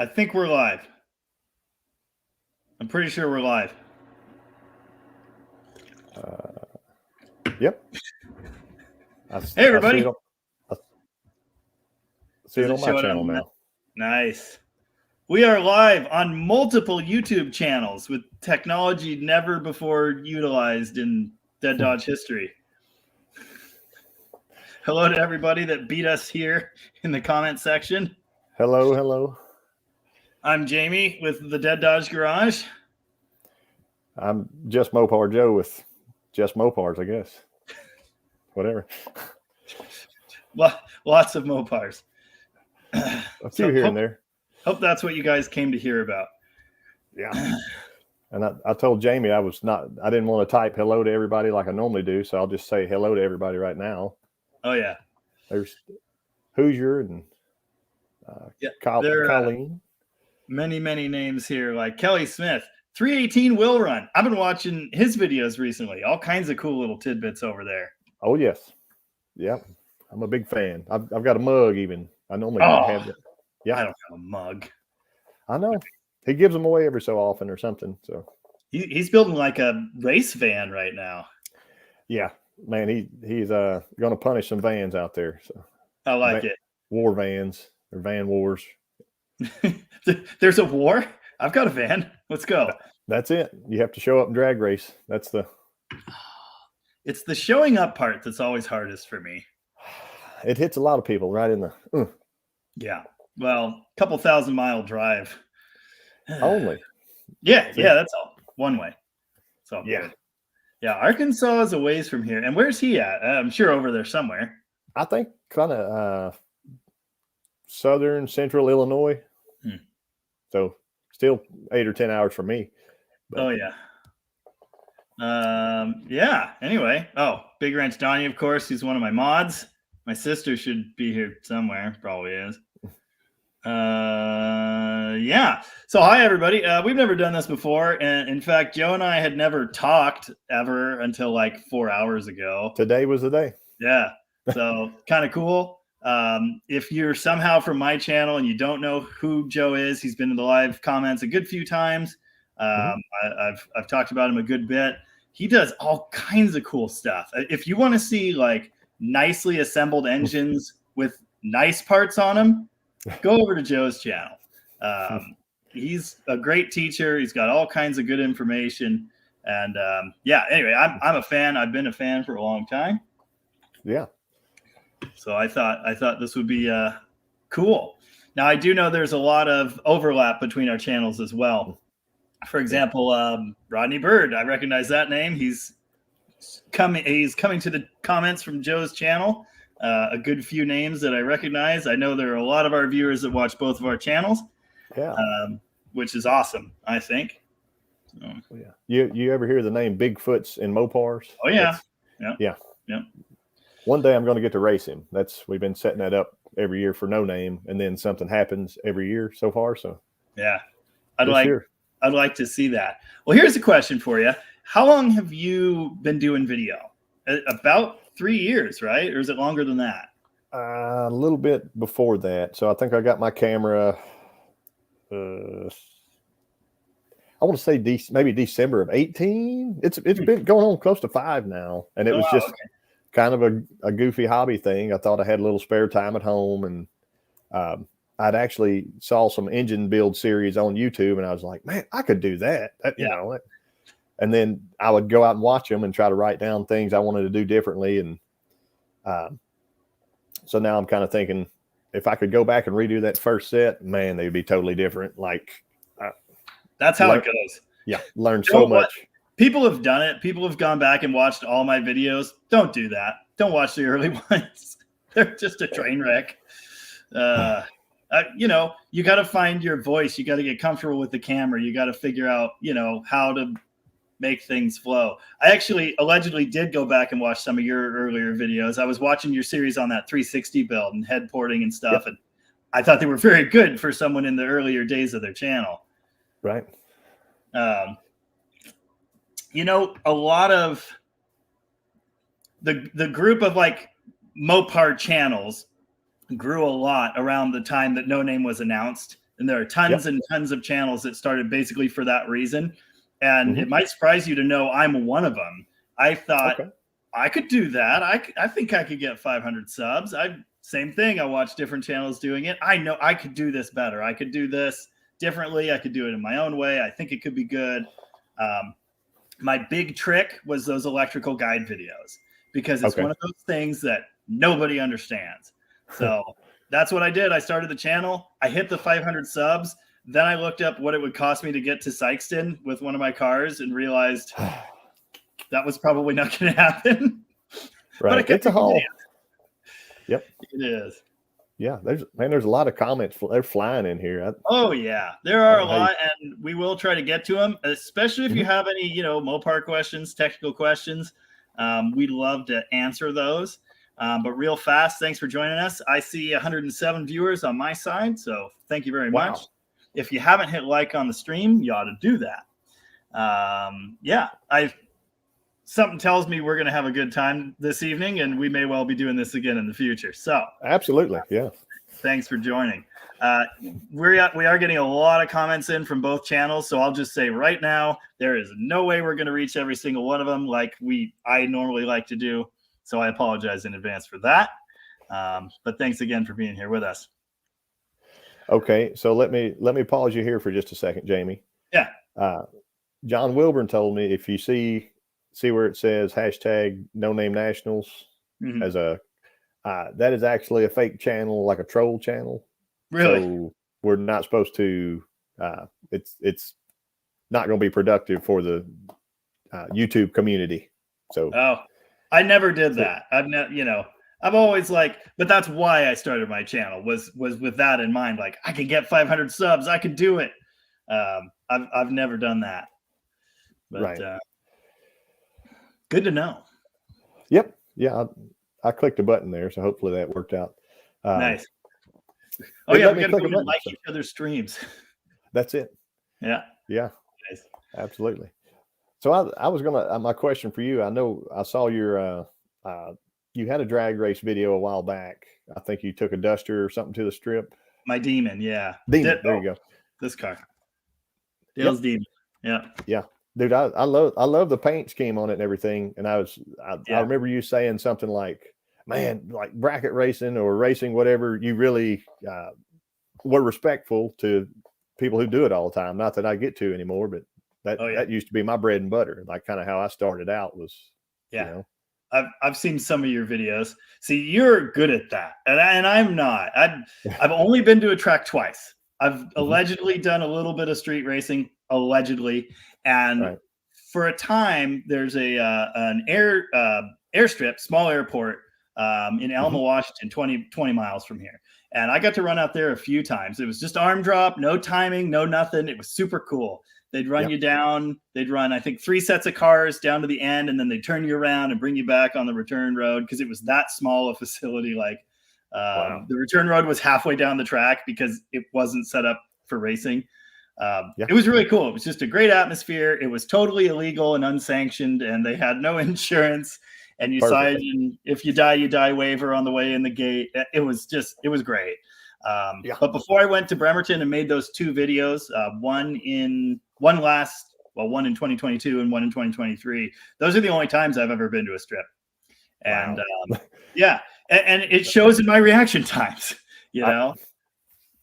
I think we're live. I'm pretty sure we're live. Yep. Hey, everybody. I see it on my channel now. Nice. We are live on multiple YouTube channels with technology never before utilized in Dead Dodge history. Hello to everybody that beat us here in the comment section. Hello, hello. I'm Jamie with the Dead Dodge Garage. I'm Just Mopar Joe with Just Mopars, I guess. Whatever. Lots of Mopars. A few here and there. Hope that's what you guys came to hear about. Yeah. And I told Jamie I didn't want to type hello to everybody like I normally do, so I'll just say hello to everybody right now. Oh, yeah. There's Hoosier and Colleen. Many names here, like Kelly Smith. 318 Will Run. I've been watching his videos recently. All kinds of cool little tidbits over there. Oh, yes. Yep. I'm a big fan. I've got a mug even. I normally have it. Yeah. I don't have a mug. I know. He gives them away every so often or something. So he's building like a race van right now. Yeah, man, he's going to punish some vans out there. So I like it. War vans or van wars. There's a war? I've got a van. Let's go. That's it. You have to show up and drag race. It's the showing up part that's always hardest for me. It hits a lot of people right in the. Yeah. Well, a couple 1,000-mile drive. Only. Yeah, that's all. One way. So yeah. Good. Yeah, Arkansas is a ways from here. And where's he at? I'm sure over there somewhere. I think kind of southern central Illinois. So still 8 or 10 hours from me. But. Oh, yeah. Yeah. Anyway. Oh, Big Ranch Donnie, of course. He's one of my mods. My sister should be here somewhere. Probably is. Yeah. So hi, everybody. We've never done this before. And in fact, Joe and I had never talked ever until like 4 hours ago. Today was the day. Yeah. So kind of cool. If you're somehow from my channel and you don't know who Joe is, he's been in the live comments a good few times. I've talked about him a good bit. He does all kinds of cool stuff. If you want to see like nicely assembled engines with nice parts on them, go over to Joe's channel. He's a great teacher. He's got all kinds of good information. And yeah, anyway, I'm a fan. I've been a fan for a long time. Yeah. So I thought this would be cool. Now I do know there's a lot of overlap between our channels as well. For example, Rodney Bird, I recognize that name. He's coming to the comments from Joe's channel. A good few names that I recognize. I know there are a lot of our viewers that watch both of our channels. Yeah. Which is awesome, I think. So. Yeah. You ever hear the name Bigfoots in Mopars? Oh yeah. Yeah. Yeah. One day I'm going to get to race him. We've been setting that up every year for No Name, and then something happens every year so far. So yeah, I'd like to see that. Well, here's a question for you. How long have you been doing video? About 3 years, right? Or is it longer than that? A little bit before that. So I think I got my camera, I want to say maybe December of 18. It's been going on close to 5 now. And it was just kind of a goofy hobby thing. I thought I had a little spare time at home, and I'd actually saw some engine build series on YouTube, and I was like, man, I could do that. You know. And then I would go out and watch them and try to write down things I wanted to do differently. And so now I'm kind of thinking, if I could go back and redo that first set, man, they'd be totally different. Like that's how it goes. Yeah, learn so much. People have done it. People have gone back and watched all my videos. Don't do that. Don't watch the early ones. They're just a train wreck. You know, you got to find your voice. You got to get comfortable with the camera. You got to figure out, you know, how to make things flow. I actually allegedly did go back and watch some of your earlier videos. I was watching your series on that 360 build and head porting and stuff. Yep. And I thought they were very good for someone in the earlier days of their channel. Right. You know, a lot of the group of like Mopar channels grew a lot around the time that No Name was announced. And there are tons and tons of channels that started basically for that reason. And it might surprise you to know I'm one of them. I thought I could do that. I think I could get 500 subs. Same thing. I watch different channels doing it. I know I could do this better. I could do this differently. I could do it in my own way. I think it could be good. My big trick was those electrical guide videos, because it's one of those things that nobody understands. So that's what I did. I started the channel. I hit the 500 subs. Then I looked up what it would cost me to get to Sikeston with one of my cars and realized that was probably not going to happen. Right. It's a haul. Yep. It is. Yeah. There's a lot of comments. They're flying in here. Oh yeah, there are a lot, and we will try to get to them, especially if you have any, Mopar questions, technical questions. We'd love to answer those. But real fast, thanks for joining us. I see 107 viewers on my side, so thank you very much. If you haven't hit like on the stream, you ought to do that. Something tells me we're going to have a good time this evening, and we may well be doing this again in the future. So absolutely. Yeah. Thanks for joining. We are getting a lot of comments in from both channels. So I'll just say right now, there is no way we're going to reach every single one of them like I normally like to do. So I apologize in advance for that. But thanks again for being here with us. Okay. So let me pause you here for just a second, Jamie. Yeah. John Wilburn told me if you see where it says hashtag No Name Nationals as that is actually a fake channel, like a troll channel. Really? So we're not supposed to, it's not going to be productive for the YouTube community. So, I never did that. I've always but that's why I started my channel was with that in mind. Like, I can get 500 subs. I can do it. I've never done that, but good to know. Yep. Yeah. I clicked a button there, so hopefully that worked out. Nice. Oh yeah, we got to go and like each other's streams. That's it. Yeah. Yeah. Nice. Absolutely. So I was gonna my question for you. I know I saw your you had a drag race video a while back. I think you took a Duster or something to the strip. My Demon, yeah. Demon. There you go. This car. Dale's Demon. Yeah. Yeah. Dude, I love the paint scheme on it and everything. And I remember you saying something like, man, like bracket racing or racing, whatever, you really were respectful to people who do it all the time. Not that I get to anymore, but that used to be my bread and butter. Like kind of how I started out was, I've seen some of your videos. See, you're good at that. And I'm not. I've only been to a track twice. I've allegedly done a little bit of street racing, allegedly. And for a time, there's an airstrip, small airport in Elma, Washington, 20 miles from here. And I got to run out there a few times. It was just arm drop, no timing, no nothing. It was super cool. They'd run you down. They'd run, I think, 3 sets of cars down to the end, and then they'd turn you around and bring you back on the return road because it was that small a facility. Like the return road was halfway down the track because it wasn't set up for racing. It was really cool. It was just a great atmosphere. It was totally illegal and unsanctioned, and they had no insurance. And you signed, if you die waiver on the way in the gate. It was great. But before I went to Bremerton and made those 2 videos, one in 2022 and one in 2023. Those are the only times I've ever been to a strip. And and it shows in my reaction times,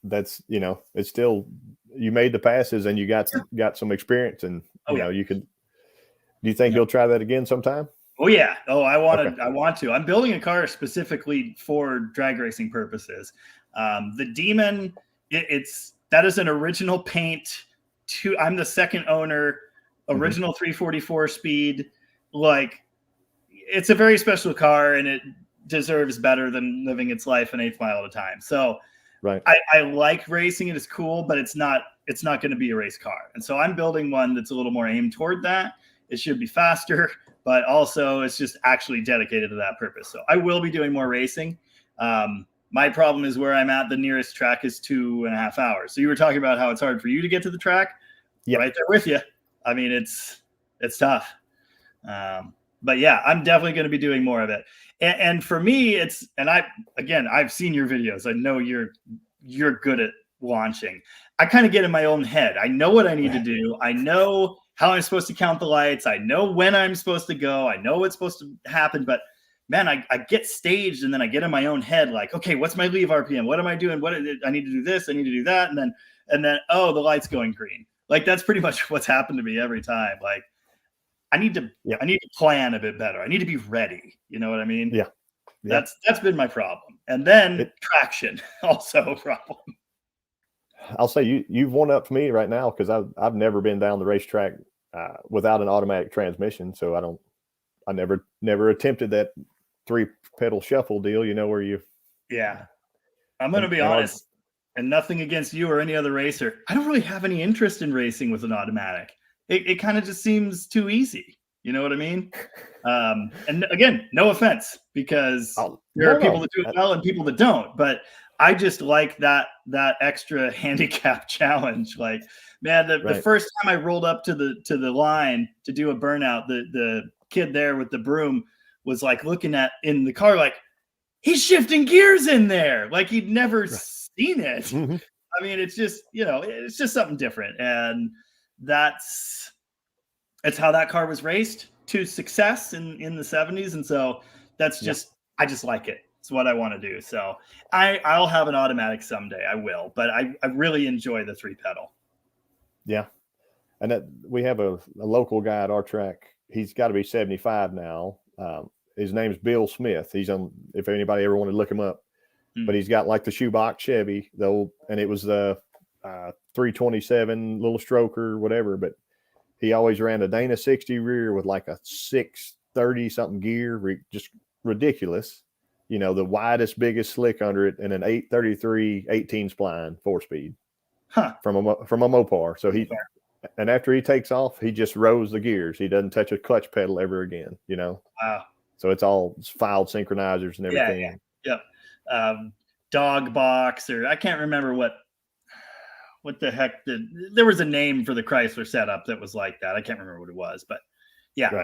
That's, it's still, you made the passes and you got some experience, and you could. Do you think you'll try that again sometime? Oh yeah. Oh, I want to. I'm building a car specifically for drag racing purposes. The Demon, that is an original paint. I'm the second owner. Original 344 speed. Like, it's a very special car, and it deserves better than living its life an 1/8 mile at a time. So, I like racing. It is cool, but it's not going to be a race car. And so I'm building one that's a little more aimed toward that. It should be faster, but also it's just actually dedicated to that purpose. So I will be doing more racing. My problem is where I'm at, the nearest track is 2.5 hours. So you were talking about how it's hard for you to get to the track. Right there with you. I mean, it's tough. But yeah, I'm definitely going to be doing more of it. And for me, I've seen your videos. I know you're good at launching, I kind of get in my own head. I know what I need to do. I know how I'm supposed to count the lights. I know when I'm supposed to go. I know what's supposed to happen. But man, I get staged and then I get in my own head like, okay, what's my leave RPM? What am I doing? I need to do this. I need to do that. And then, oh, the light's going green. Like that's pretty much what's happened to me every time. Like I need to plan a bit better. I need to be ready. You know what I mean? Yeah. That's been my problem. And then traction also a problem. I'll say you've one up to me right now because I've never been down the racetrack without an automatic transmission. So I never attempted that 3-pedal shuffle deal, where you. Yeah. I'm going to be honest, and nothing against you or any other racer. I don't really have any interest in racing with an automatic. It kind of just seems too easy. You know what I mean? And again, no offense, because there are people that do it well and people that don't. But I just like that extra handicap challenge. Like, man, the first time I rolled up to the line to do a burnout, the kid there with the broom was like looking in the car like, he's shifting gears in there. Like he'd never seen it. Mm-hmm. I mean, it's just, it's just something different. And that's how that car was raced to success in the 70s. And so that's just, I just like it. It's what I want to do. So I'll have an automatic someday. I will, but I really enjoy the 3-pedal. Yeah. And we have a local guy at our track. He's got to be 75 now. His name's Bill Smith. He's on, if anybody ever wanted to look him up, but he's got like the shoebox Chevy, and it was the 327 little stroker, whatever, but he always ran a Dana 60 rear with like a 630 something gear, just ridiculous. The widest, biggest slick under it, and an 833 18 spline 4-speed from a Mopar. So and after he takes off, he just rows the gears. He doesn't touch a clutch pedal ever again. Wow. So it's filed synchronizers and everything. Yep. Dog box, or I can't remember what the heck there was a name for the Chrysler setup that was like that. I can't remember what it was, but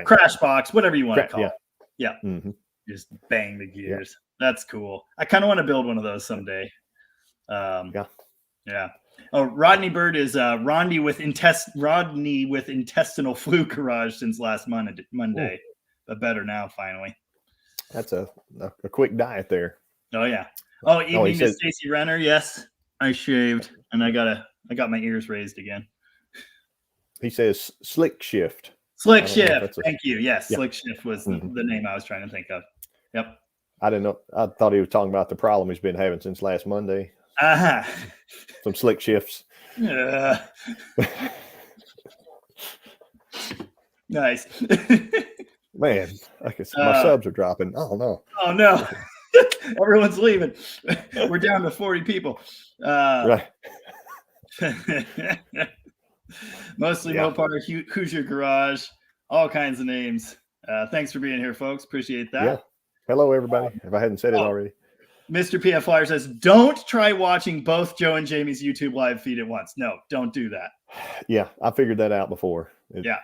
crash box, whatever you want to call it. Yeah. Mm-hmm. Just bang the gears. Yeah. That's cool. I kind of want to build one of those someday. Yeah. Oh, Rodney Bird is Rodney with intestinal fluke garage since last Monday. Ooh. But better now, finally. That's a quick diet there. Oh yeah. Oh, evening to Stacy Renner. Yes, I shaved and I got my ears raised again. He says slick shift. Slick shift. Thank you. Yes, slick shift was the name I was trying to think of. Yep. I didn't know. I thought he was talking about the problem he's been having since last Monday. Some slick shifts. Nice. Man, I can see my subs are dropping. Oh no. Oh no. Everyone's leaving. We're down to 40 people. Right. Mostly Mopar, Hoosier Garage, all kinds of names. Thanks for being here, folks. Appreciate that. Yeah. Hello, everybody. If I hadn't said it already. Mr. PF Flyer says, don't try watching both Joe and Jamie's YouTube live feed at once. No, don't do that. Yeah, I figured that out before. Yeah.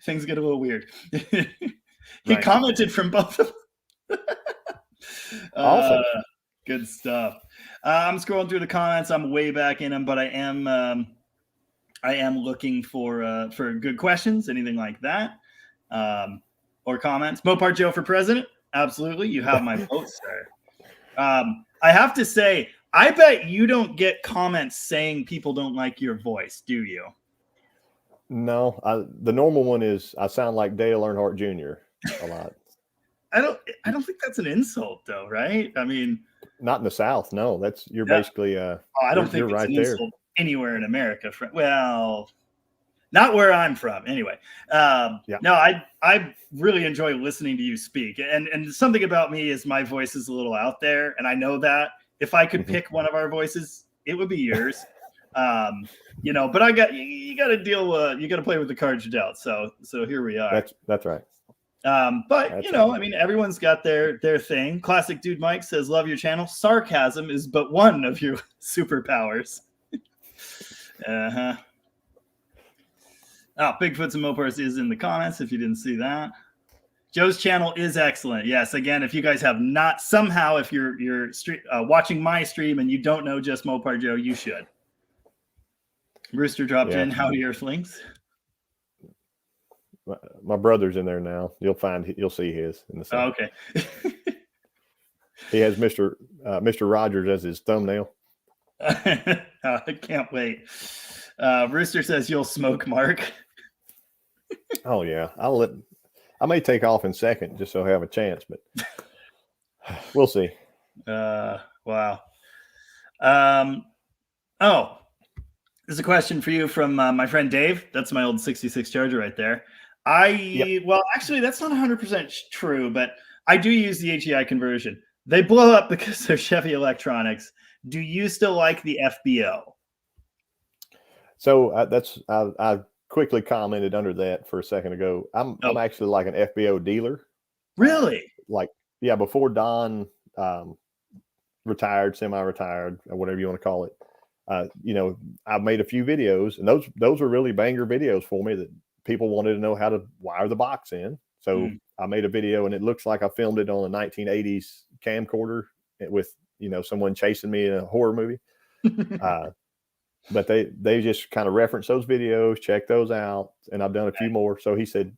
Things get a little weird. He commented from both of them. Awesome. Good stuff. I'm scrolling through the comments. I'm way back in them, but I am looking for good questions, anything like that, or comments. Mopar Joe for president. Absolutely. You have my vote, sir. I have to say, I bet you don't get comments saying people don't like your voice, do you? No, the normal one is I sound like Dale Earnhardt Jr. a lot. I don't think that's an insult though, right? I mean, not in the South. No, you're basically I don't think you're it's right an there insult anywhere in America. Well, not where I'm from anyway. No, I really enjoy listening to you speak, and something about me is my voice is a little out there, and I know that if I could pick one of our voices, it would be yours. But you got to deal. You got to play with the cards you're dealt. So here we are. That's right. But that's I mean, everyone's got their thing. Classic Dude Mike says, "Love your channel. Sarcasm is but one of your superpowers." Oh, Bigfoots and Mopars is in the comments. If you didn't see that, Joe's channel is excellent. Yes, again, if you guys have not somehow, if you're watching my stream and you don't know just Mopar Joe, you should. Rooster dropped in. Howdy, Earthlings. My brother's in there now. You'll see his in the Oh, okay. He has Mr. Rogers as his thumbnail. I can't wait. Rooster says you'll smoke Mark. Oh yeah, I may take off in second just so I have a chance, but we'll see. Wow. Oh, there's a question for you from my friend Dave. That's my old 66 Charger right there. Well, actually, that's not 100% true, but I do use the HEI conversion. They blow up because they're Chevy electronics. Do you still like the FBO? So I quickly commented under that for a second ago. I'm actually like an FBO dealer. Really? Before Don retired, semi-retired, or whatever you want to call it. I've made a few videos, and those were really banger videos for me that people wanted to know how to wire the box in. So I made a video, and it looks like I filmed it on a 1980s camcorder with someone chasing me in a horror movie. But they just kind of reference those videos, check those out, and I've done a few more. So he said,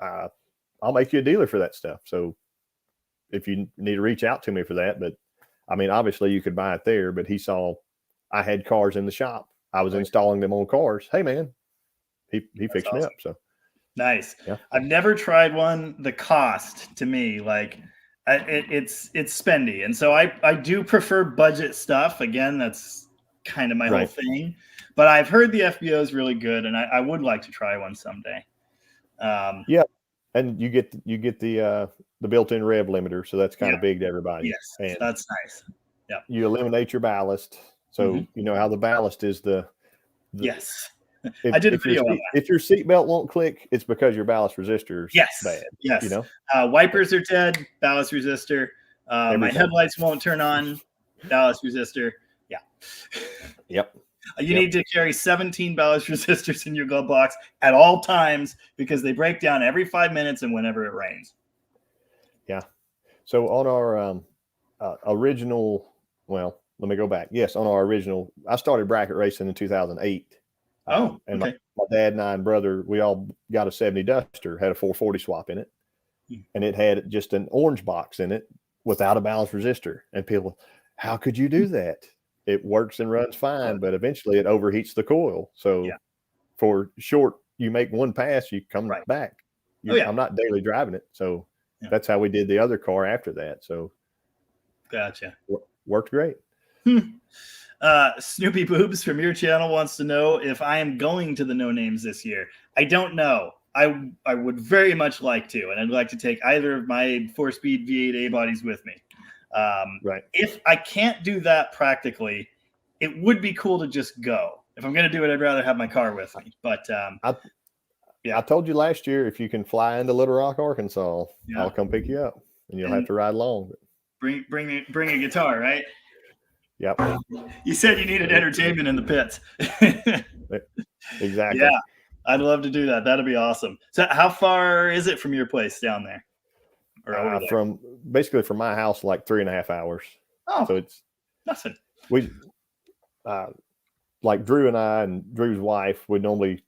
I'll make you a dealer for that stuff. So if you need to reach out to me for that, but I mean, obviously you could buy it there, but he saw I had cars in the shop. I was installing them on cars. Hey man, he fixed me up. So nice. Yeah. I've never tried one. The cost to me, it's spendy. And so I do prefer budget stuff. Again, that's kind of my whole thing, but I've heard the FBO is really good, and I would like to try one someday. Yeah, and you get the built-in rev limiter, so that's kind of big to everybody. Yes, and that's nice. Yeah, you eliminate your ballast, so you know how the ballast is the yes. I did a video on that. If your seatbelt won't click, it's because your ballast resistor is bad. Yes, wipers are dead, ballast resistor. My headlights won't turn on, ballast resistor. Yeah. Yep. You need to carry 17 ballast resistors in your glove box at all times because they break down every 5 minutes and whenever it rains. Yeah. So on our original, well, let me go back. Yes, on our original, I started bracket racing in 2008. And my dad and I and brother, we all got a 70 Duster, had a 440 swap in it. And it had just an orange box in it without a ballast resistor. And people, how could you do that? It works and runs fine, but eventually it overheats the coil. So for short, you make one pass, you come back. I'm not daily driving it. So that's how we did the other car after that. So gotcha. Worked great. Snoopy Boobs from your channel wants to know if I am going to the No Names this year. I don't know. I would very much like to, and I'd like to take either of my 4-speed V8 A bodies with me. If I can't do that practically, it would be cool to just go. If I'm going to do it, I'd rather have my car with me. But I told you last year, if you can fly into Little Rock, Arkansas, I'll come pick you up, and you'll have to ride along. Bring a guitar, right? Yep. You said you needed entertainment in the pits. Exactly. Yeah, I'd love to do that. That'd be awesome. So how far is it from your place down there? Or from my house, like 3.5 hours. Oh, so it's nothing. We like Drew and I and Drew's wife would normally,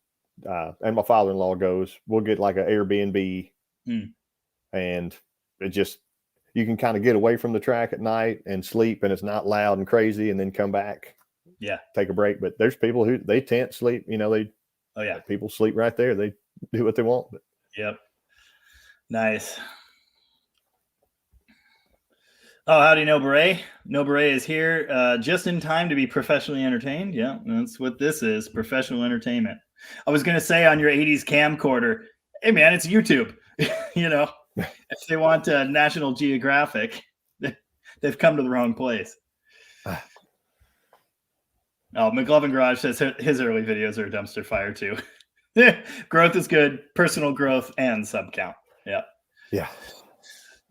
and my father-in-law goes, we'll get like an Airbnb, and it just, you can kind of get away from the track at night and sleep, and it's not loud and crazy, and then come back. Yeah. Take a break. But there's people who they tent sleep, people sleep right there. They do what they want. But. Yep. Nice. Oh, howdy, No Beret. No Beret is here just in time to be professionally entertained. Yeah, that's what this is, professional entertainment. I was going to say on your 80s camcorder, hey, man, it's YouTube. If they want National Geographic, they've come to the wrong place. Oh, McLovin Garage says his early videos are a dumpster fire, too. Growth is good, personal growth, and sub count. Yeah. Yeah.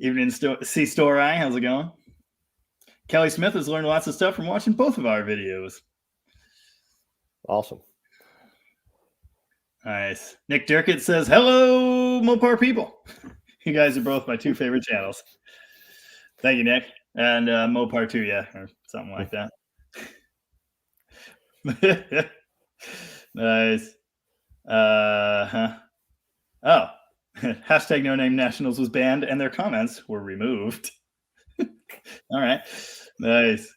Evening, C Story. How's it going? Kelly Smith has learned lots of stuff from watching both of our videos. Awesome. Nice. Nick Durkett says, hello, Mopar people. You guys are both my two favorite channels. Thank you, Nick. And Mopar 2, yeah, or something like that. Nice. Oh, hashtag No Name Nationals was banned and their comments were removed. All right. Nice.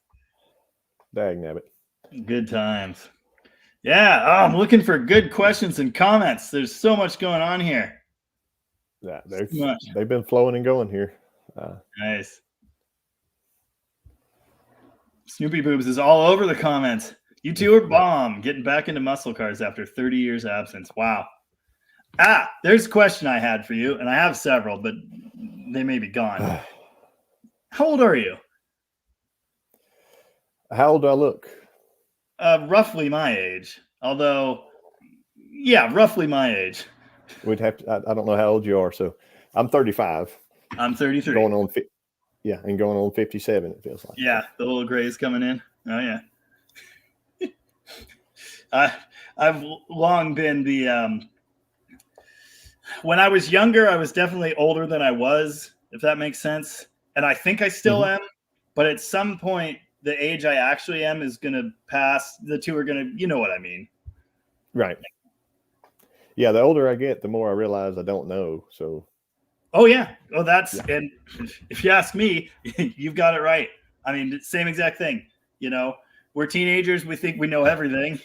Dag nabbit. Good times. Yeah. Oh, I'm looking for good questions and comments. There's so much going on here. Yeah, they've been flowing and going here. Nice. Snoopy Boobs is all over the comments. You two are bomb. Getting back into muscle cars after 30 years absence. Wow. There's a question I had for you, and I have several, but they may be gone. How old are you? How old do I look? Roughly my age. Although, yeah, roughly my age. We'd have to. I don't know how old you are, so I'm 35. I'm 33. Going on 57. It feels like. Yeah, the little gray's coming in. Oh yeah. I've long been the. When I was younger, I was definitely older than I was, if that makes sense. And I think I still am. But at some point, the age I actually am is going to pass. The two are going to, you know what I mean. Right. Yeah, the older I get, the more I realize I don't know. So. Oh, yeah. Oh, and if you ask me, you've got it right. I mean, same exact thing. You know, we're teenagers. We think we know everything.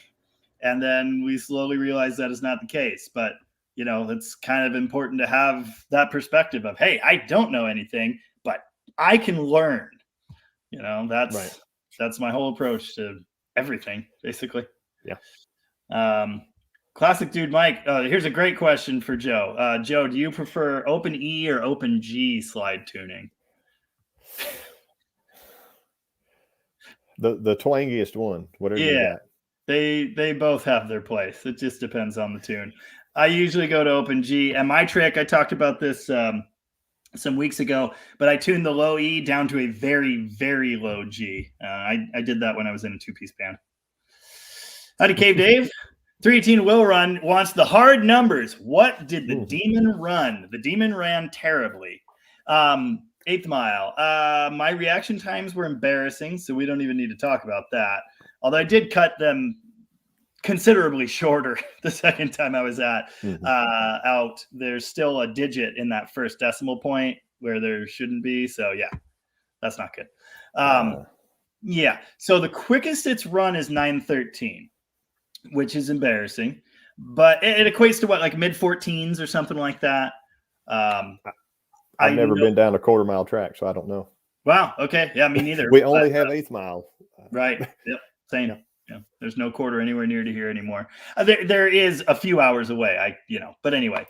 And then we slowly realize that is not the case. But, you know, it's kind of important to have that perspective of, hey, I don't know anything, but I can learn. You know, that's my whole approach to everything, basically. Yeah. Classic Dude Mike, here's a great question for Joe. Joe, do you prefer Open E or Open G slide tuning? The twangiest one, whatever you got. They both have their place. It just depends on the tune. I usually go to Open G, and my trick, I talked about this some weeks ago, but I tuned the low E down to a very, very low G. I did that when I was in a two-piece band. Howdy, Cave Dave. 318 Will Run wants the hard numbers. What did the Demon run? The Demon ran terribly. 8th mile. My reaction times were embarrassing, so we don't even need to talk about that. Although I did cut them considerably shorter the second time I was out. There's still a digit in that first decimal point where there shouldn't be. So yeah, that's not good. Yeah. So the quickest it's run is 9:13, which is embarrassing, but it equates to what, like mid 14s or something like that. I've never been down a quarter-mile track, so I don't know. Wow. Okay. Yeah, me neither. We only have 8th mile. Right. Yep. Same. Yeah. There's no quarter anywhere near to here anymore. There is a few hours away. But anyway,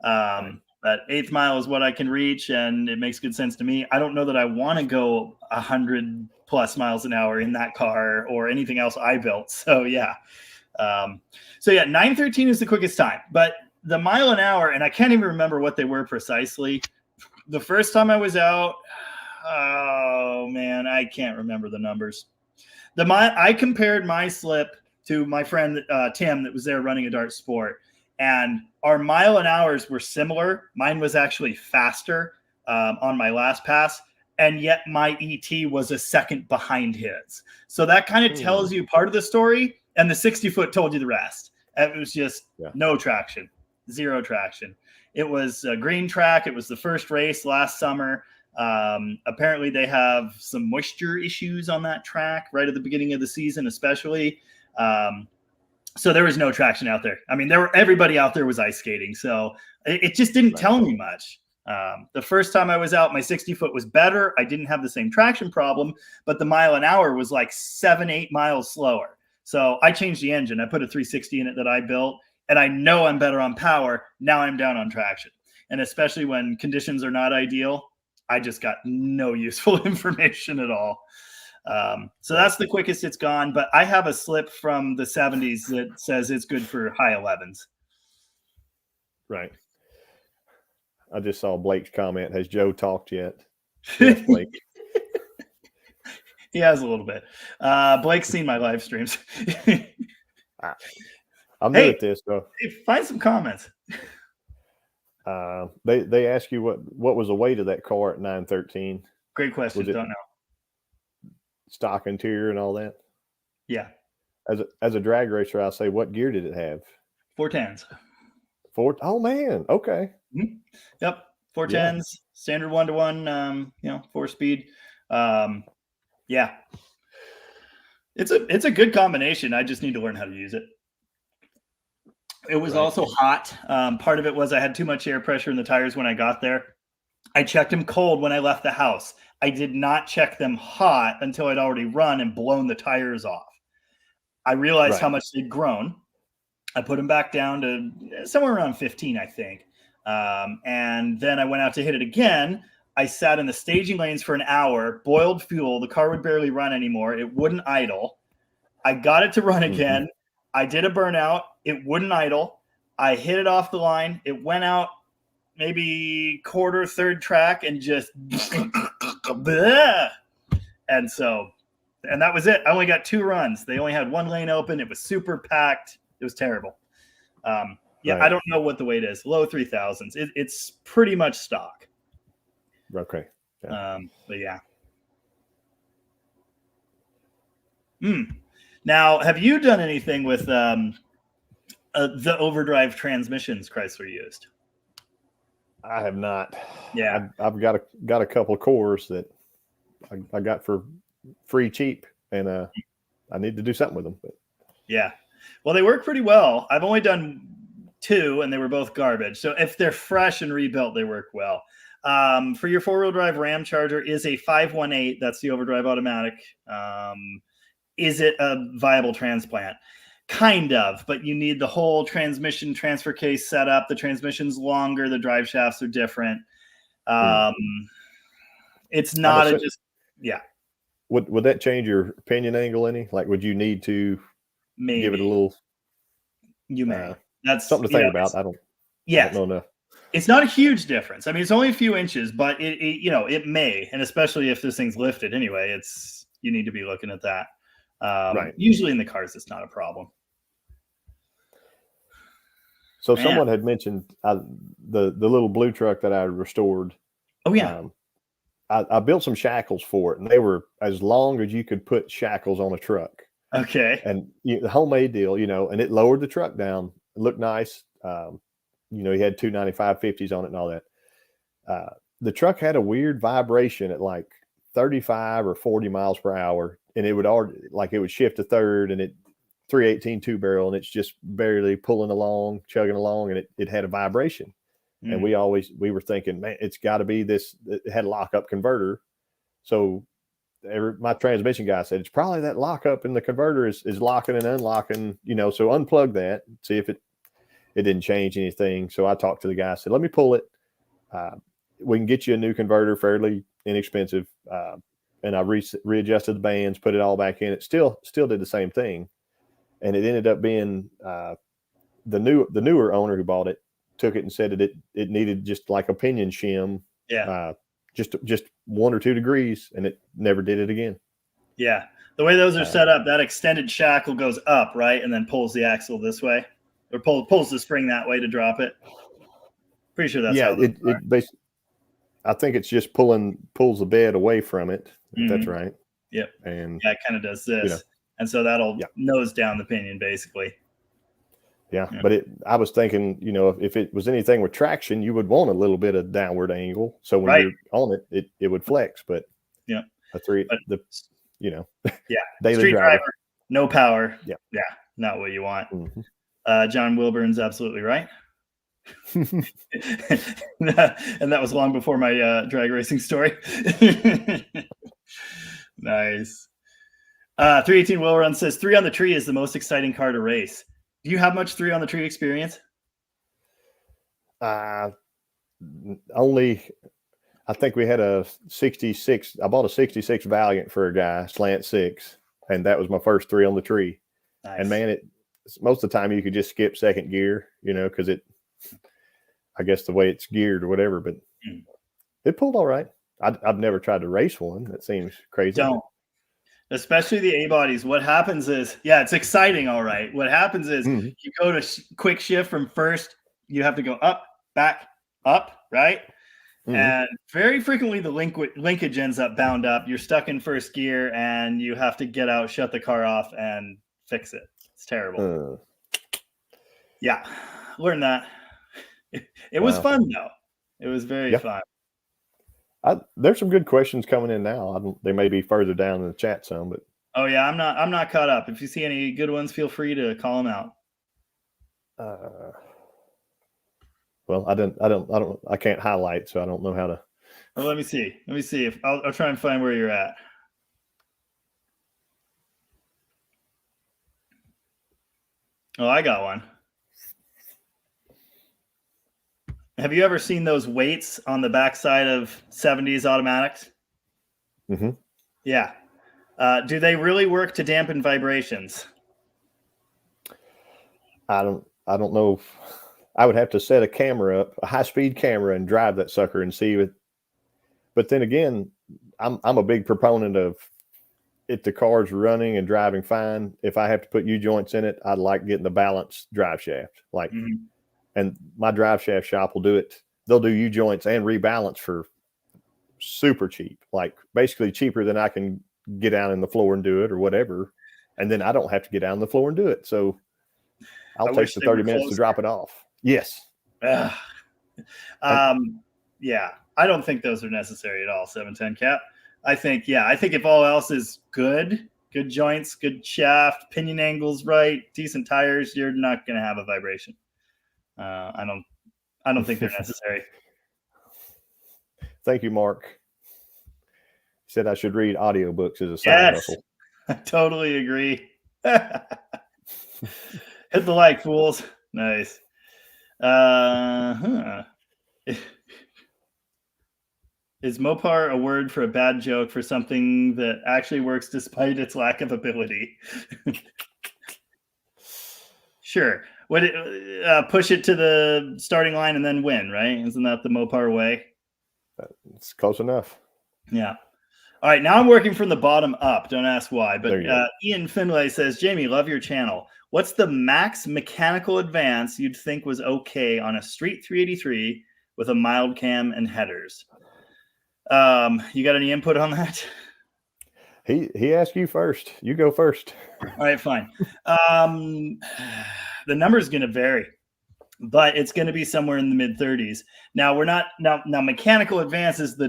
that 8th mile is what I can reach, and it makes good sense to me. I don't know that I want to go 100+ miles an hour in that car or anything else I built. So yeah. 9:13 is the quickest time, but the mile an hour, and I can't even remember what they were precisely. The first time I was out, oh man, I can't remember the numbers. I compared my slip to my friend Tim that was there running a Dart Sport, and our mile an hours were similar. Mine was actually faster on my last pass, and yet my ET was a second behind his. So that kind of tells you part of the story, and the 60-foot told you the rest. It was just no traction, zero traction. It was a green track. It was the first race last summer. Apparently they have some moisture issues on that track right at the beginning of the season, especially. So there was no traction out there. I mean, everybody out there was ice skating. So it just didn't tell me much. The first time I was out, my 60-foot was better. I didn't have the same traction problem, but the mile an hour was like 7-8 miles slower. So I changed the engine. I put a 360 in it that I built, and I know I'm better on power. Now I'm down on traction. And especially when conditions are not ideal, I just got no useful information at all. So that's the quickest it's gone. But I have a slip from the 70s that says it's good for high 11s. Right. I just saw Blake's comment. Has Joe talked yet? Yes, Blake. He has a little bit. Blake's seen my live streams. I'm new at this, though. Hey, find some comments. They ask you what was the weight of that car at 913? Great question. Was it Don't know. stock interior and all that? Yeah. As a drag racer, I'll say, what gear did it have? 410s. Oh man, okay. Mm-hmm. Yep. 410s, standard 1-to-1, 4-speed. Yeah. It's a good combination. I just need to learn how to use it. It was also hot. Part of it was I had too much air pressure in the tires when I got there. I checked them cold when I left the house. I did not check them hot until I'd already run and blown the tires off. I realized how much they'd grown. I put them back down to somewhere around 15, I think. And then I went out to hit it again. I sat in the staging lanes for an hour, boiled fuel. The car would barely run anymore. It wouldn't idle. I got it to run again. Mm-hmm. I did a burnout. It wouldn't idle. I hit it off the line. It went out maybe quarter, third track and just and that was it. I only got 2 runs. They only had 1 lane open. It was super packed. It was terrible. I don't know what the weight is. Low 3000s. It's pretty much stock. Okay. Yeah. But yeah. Now, have you done anything with the overdrive transmissions Chrysler used? I have not. Yeah, I've got a couple of cores that I got for free cheap, and I need to do something with them. But. Yeah, well, they work pretty well. I've only done 2, and they were both garbage. So if they're fresh and rebuilt, they work well. For your 4-wheel drive Ram Charger is a 518. That's the overdrive automatic. Is it a viable transplant? Kind of, but you need the whole transmission transfer case set up. The transmission's longer. The drive shafts are different. It's not yeah. Would that change your opinion angle any? Like, would you need to give it a little? You may. That's something to think about. I don't know enough. It's not a huge difference. I mean, it's only a few inches, but it may, and especially if this thing's lifted anyway, you need to be looking at that. Usually in the cars, it's not a problem. So someone had mentioned the little blue truck that I restored. Oh yeah. I built some shackles for it, and they were as long as you could put shackles on a truck. Okay. And the homemade deal, and it lowered the truck down. It looked nice. You had 295 50s on it and all that. The truck had a weird vibration at like 35 or 40 miles per hour, and it would shift to third, and it 318 2 barrel, and it's just barely pulling along, chugging along, and it had a vibration. And we were thinking, man, it's got to be this. It had a lockup converter. So my transmission guy said it's probably that lockup in the converter is locking and unlocking, so unplug that, see if it didn't change anything. So I talked to the guy, I said, let me pull it. We can get you a new converter, fairly inexpensive. And I readjusted the bands, put it all back in. It still did the same thing. And it ended up being the newer owner who bought it took it and said that it needed just like a pinion shim. Yeah. Just 1 or 2 degrees, and it never did it again. Yeah. The way those are set up, that extended shackle goes up, right? And then pulls the axle this way, or pulls the spring that way to drop it. Pretty sure that's how it basically, I think it's just pulls the bed away from it. If that's right. Yep. And it kind of does this. And so that'll nose down the pinion basically. Yeah. But I was thinking, if it was anything with traction, you would want a little bit of downward angle. So when you're on it would flex. But daily street driver, no power. Yeah. Yeah. Not what you want. Mm-hmm. John Wilburn's absolutely right. And that was long before my drag racing story. Nice. 318 Will Run says 3 on the Tree is the most exciting car to race. Do you have much 3 on the Tree experience? Only, I think we had a 66. I bought a 66 Valiant for a guy, slant 6, and that was my first 3 on the Tree. Nice. And man, most of the time you could just skip second gear, because I guess the way it's geared or whatever, but it pulled all right. I've never tried to race one. That seems crazy. Don't. Especially the A-bodies. What happens is, it's exciting, all right. What happens is you go to quick shift from first, you have to go up, back, up, right? Mhm. And very frequently the linkage ends up bound up. You're stuck in first gear and you have to get out, shut the car off, and fix it. It's terrible. Yeah, learned that. It was Wow. fun though. It was very Yeah. fun. There's some good questions coming in now. They may be further down in the chat some, but Oh yeah, I'm not caught up. If you see any good ones, feel free to call them out. well, I can't highlight, so I don't know how to. Well, let me see. Let me see if I'll try and find where you're at. Oh, I got one. Have you ever seen those weights on the backside of 70s automatics? Mm-hmm. Yeah. Do they really work to dampen vibrations? I don't know. I would have to set a camera up, a high-speed camera, and drive that sucker and see it. But then again, I'm a big proponent of if the car's running and driving fine. If I have to put U-joints in it, I'd like getting the balanced drive shaft. Like, and my drive shaft shop will do it. They'll do U-joints and rebalance for super cheap, like basically cheaper than I can get down in the floor and do it or whatever. And then I don't have to get down on the floor and do it. So I'll take the 30 minutes to drop it off. Yes. Yeah, I don't think those are necessary at all. 710 cap. I think if all else is good joints, good shaft, pinion angles right, decent tires, you're not going to have a vibration. I don't think they're necessary. Thank you, Mark. He said I should read audiobooks as a side hustle. I totally agree. Hit the like, fools. Nice. Is Mopar a word for a bad joke for something that actually works despite its lack of ability? Sure. Would it push it to the starting line and then win, right? Isn't that the Mopar way? It's close enough. Yeah. All right. Now I'm working from the bottom up. Don't ask why. But Ian Finlay says, Jamie, love your channel. What's the max mechanical advance you'd think was okay on a street 383 with a mild cam and headers? You got any input on that? He asked you first. You go first. All right, fine. The number is going to vary, but it's going to be somewhere in the mid 30s. Now we're not now mechanical advance is the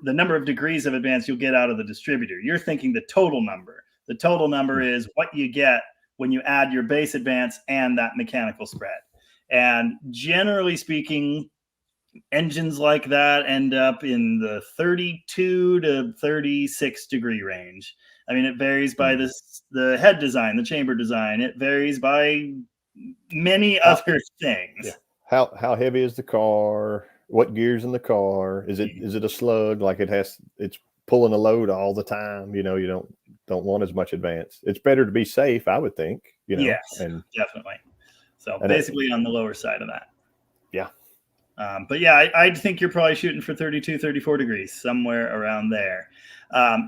number of degrees of advance you'll get out of the distributor. You're thinking the total number. The total number is what you get when you add your base advance and that mechanical spread. And generally speaking, engines like that end up in the 32 to 36 degree range. I mean, it varies by the head design, the chamber design. It varies by many other things. Yeah. How heavy is the car? What gears in the car? Is it a slug? Like it's pulling a load all the time. You don't want as much advance. It's better to be safe, I would think. Yes, and definitely. So basically on the lower side of that. Yeah. But yeah, I'd think you're probably shooting for 32, 34 degrees, somewhere around there.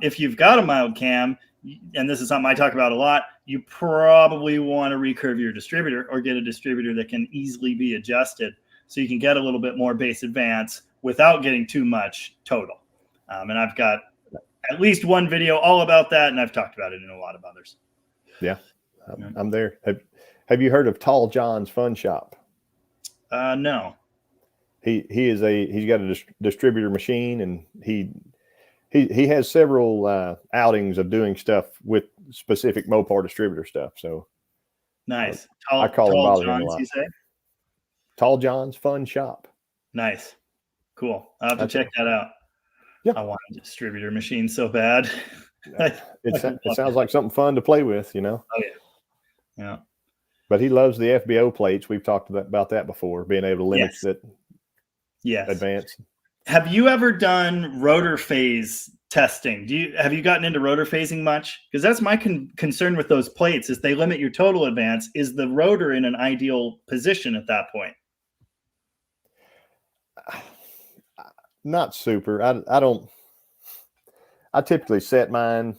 If you've got a mild cam, and this is something I talk about a lot, you probably want to recurve your distributor or get a distributor that can easily be adjusted so you can get a little bit more base advance without getting too much total. And I've got at least one video all about that, and I've talked about it in a lot of others. Yeah, I'm there. Have you heard of Tall John's Fun Shop? No. He's got a distributor machine, and he has several outings of doing stuff with specific Mopar distributor stuff. So nice. I call him John's, a lot. You say? Tall John's Fun Shop. Nice. Cool. I'll have to check that out. Yeah. I want a distributor machine so bad. It sounds like something fun to play with, Oh yeah. Yeah. But he loves the FBO plates. We've talked about that before, being able to limit that. Yes. Advance. Have you ever done rotor phase testing? Have you gotten into rotor phasing much? Because that's my concern with those plates is they limit your total advance. Is the rotor in an ideal position at that point? Not super. I typically set mine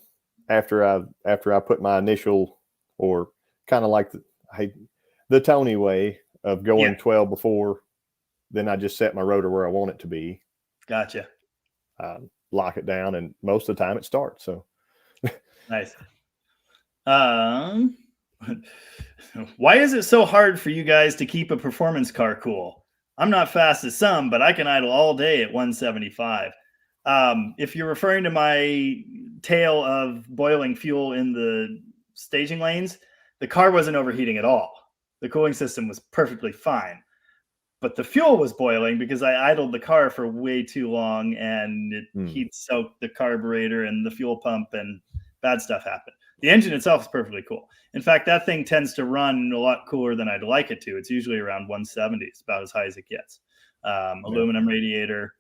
after I put my initial, or kind of like the Tony way of going 12 before then I just set my rotor where I want it to be, Gotcha. lock it down, and most of the time it starts. So Nice. Why is it so hard for you guys to keep a performance car cool? I'm not fast as some, but I can idle all day at 175. If you're referring to my tale of boiling fuel in the staging lanes, the car wasn't overheating at all. The cooling system was perfectly fine, but the fuel was boiling because I idled the car for way too long, and it heat soaked the carburetor and the fuel pump, and bad stuff happened. The engine itself is perfectly cool. In fact, that thing tends to run a lot cooler than I'd like it to. It's usually around 170. It's about as high as it gets. Aluminum radiator,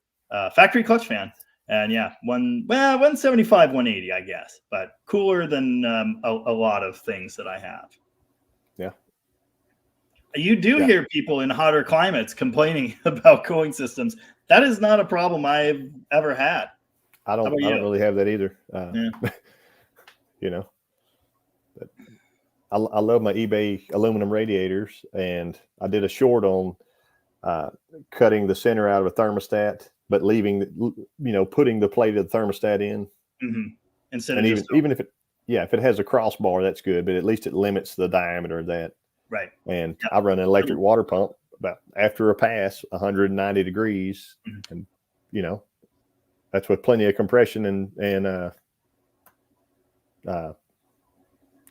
factory clutch fan. And yeah, 175, 180, I guess, but cooler than a lot of things that I have. Yeah. You do hear people in hotter climates complaining about cooling systems. That is not a problem I've ever had. I don't really have that either. You know, I love my eBay aluminum radiators, and I did a short on cutting the center out of a thermostat, but leaving, putting the plate of the thermostat in. Instead and of even if it has a crossbar, that's good, but at least it limits the diameter of that. Right. And I run an electric water pump about after a pass, 190 degrees, and that's with plenty of compression and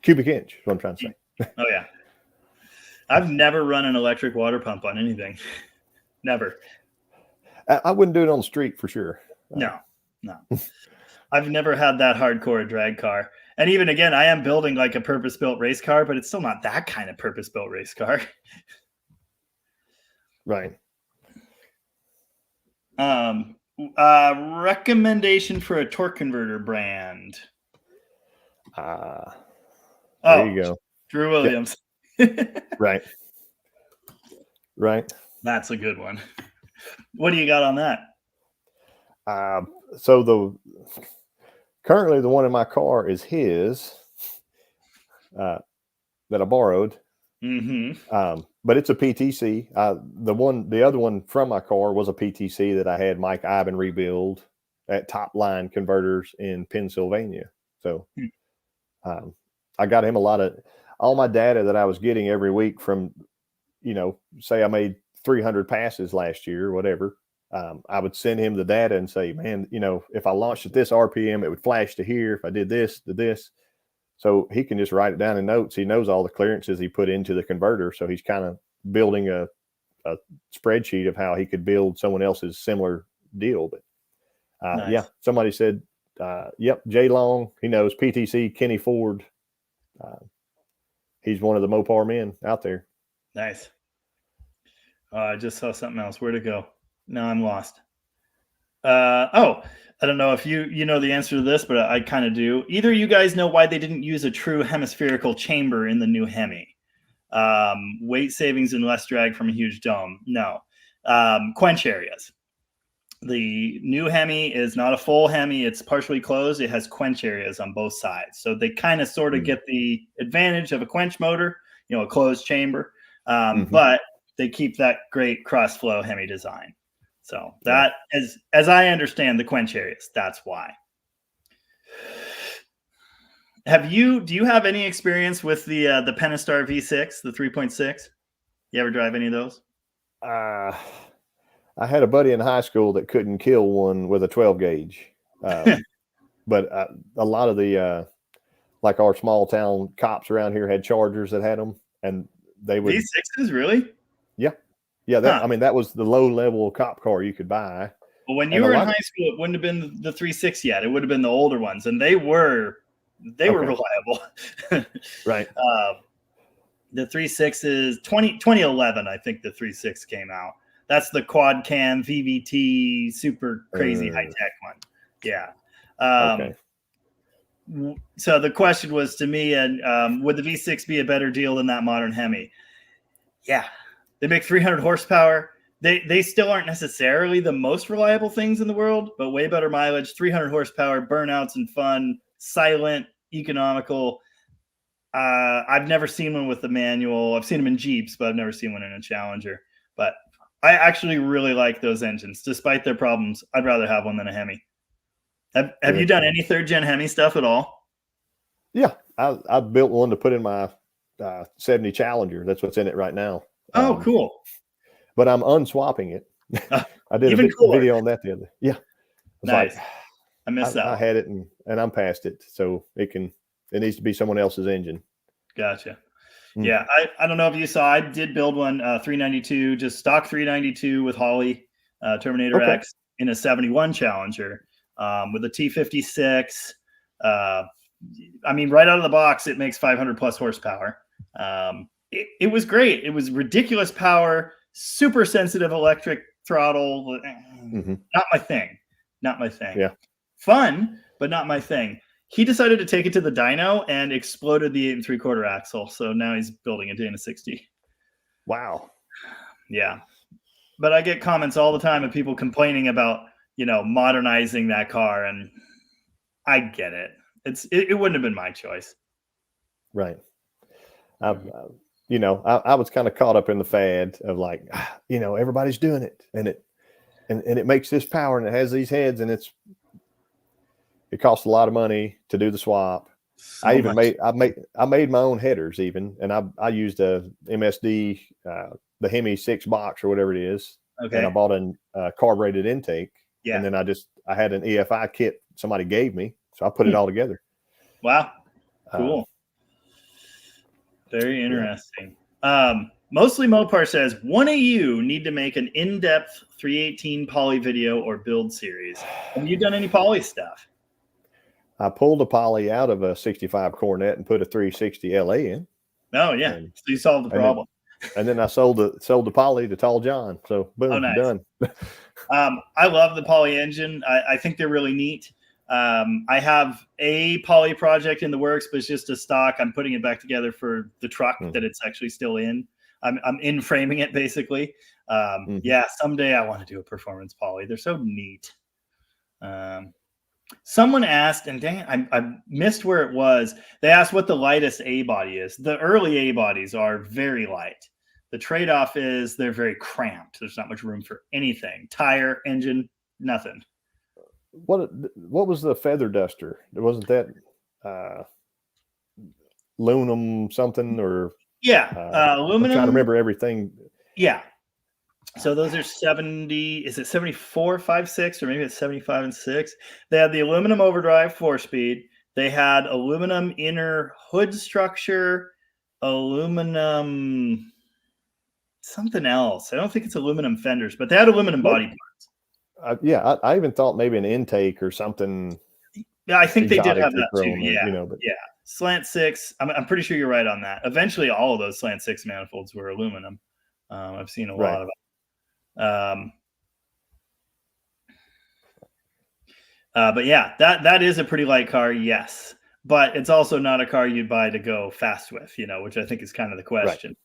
cubic inch is what I'm trying to say. Oh yeah. I've never run an electric water pump on anything. Never. I wouldn't do it on the street for sure. No. I've never had that hardcore drag car. And even again, I am building like a purpose-built race car, but it's still not that kind of purpose-built race car. Right. Recommendation for a torque converter brand. There you go. Drew Williams. Right. That's a good one. What do you got on that? So currently the one in my car is his that I borrowed. But it's a PTC. The other one from my car was a PTC that I had Mike Iben rebuild at Top Line Converters in Pennsylvania. So I got him all my data that I was getting every week from, say I made 300 passes last year or whatever. I would send him the data and say, man, if I launched at this RPM, it would flash to here. If I did this to this. So he can just write it down in notes. He knows all the clearances he put into the converter. So he's kind of building a spreadsheet of how he could build someone else's similar deal. But Nice. yeah, somebody said, yep, Jay Long, he knows PTC, Kenny Ford. He's one of the Mopar men out there. Nice. I just saw something else. Where'd it go? No, I'm lost. I don't know if you know the answer to this, but I kind of do. Either you guys know why they didn't use a true hemispherical chamber in the new Hemi? Weight savings and less drag from a huge dome. No. Quench areas. The new Hemi is not a full Hemi. It's partially closed. It has quench areas on both sides. So they kind of sort of get the advantage of a quench motor, a closed chamber. But they keep that great cross-flow Hemi design. So that, as I understand the quench areas, that's why. Do you have any experience with the Pentastar V6, the 3.6? You ever drive any of those? I had a buddy in high school that couldn't kill one with a 12 gauge. But a lot of the, like our small town cops around here had Chargers that had them, and they would. V6s, really? Yeah. Yeah. That was the low level cop car you could buy. Well, when you were in high school, it wouldn't have been the 3.6 yet. It would have been the older ones, and they were reliable. Right. The 3.6 is 2011. I think the 3.6 came out. That's the quad cam VVT super crazy high tech one. Yeah. Okay. So the question was to me, and would the V6 be a better deal than that modern Hemi? Yeah. They make 300 horsepower. They still aren't necessarily the most reliable things in the world, but way better mileage, 300 horsepower, burnouts and fun, silent, economical. I've never seen one with the manual. I've seen them in Jeeps, but I've never seen one in a Challenger. But I actually really like those engines, despite their problems. I'd rather have one than a Hemi. Have you done any third gen Hemi stuff at all? Yeah, I built one to put in my 70 Challenger. That's what's in it right now. Oh, cool. But I'm unswapping it. I did even a video on that the other. Yeah, nice. Like, I missed that. I had it and I'm past it, so it needs to be someone else's engine. Gotcha. Yeah, I don't know if you saw. I did build one 392, just stock 392 with Holley Terminator X in a 71 Challenger with a T56. I mean, right out of the box, it makes 500 plus horsepower. It was great. It was ridiculous power, super sensitive electric throttle. Not my thing. Not my thing. Yeah. Fun, but not my thing. He decided to take it to the dyno and exploded the 8 3/4 axle. So now he's building a Dana 60. Wow. Yeah. But I get comments all the time of people complaining about, modernizing that car. And I get it. It wouldn't have been my choice. Right. I was kind of caught up in the fad of like, everybody's doing it and it makes this power and it has these heads and it costs a lot of money to do the swap. I made my own headers even, and I used a MSD, the Hemi 6 box or whatever it is. Okay. And I bought a carbureted intake. Yeah. And then I had an EFI kit somebody gave me. So I put it all together. Wow. Cool. Very interesting. Mostly Mopar says, one of you need to make an in-depth 318 poly video or build series. Have you done any poly stuff? I pulled a poly out of a 65 Coronet and put a 360 LA in. Oh yeah, so you solved the problem. And then I sold the poly to Tall John. So boom, nice. Done. I love the poly engine. I think they're really neat. I have a poly project in the works, but it's just a stock. I'm putting it back together for the truck that it's actually still in. I'm in framing it basically. Yeah, someday I want to do a performance poly. They're so neat. Someone asked, and dang, I missed where it was. They asked what the lightest A body is. The early A bodies are very light. The trade-off is they're very cramped. There's not much room for anything. Tire, engine, nothing. What was the feather duster? Wasn't that aluminum something or? Yeah, aluminum. I'm trying to remember everything. Yeah. So those are 70, is it 74, 5, 6, or maybe it's 75 and 6. They had the aluminum overdrive 4-speed. They had aluminum inner hood structure, aluminum something else. I don't think it's aluminum fenders, but they had aluminum body parts. I even thought maybe an intake or something. Yeah, I think they did have that too. Yeah, yeah. Slant 6. I'm pretty sure you're right on that. Eventually, all of those Slant 6 manifolds were aluminum. I've seen a lot of them. But yeah, that is a pretty light car, yes, but it's also not a car you'd buy to go fast with, which I think is kind of the question.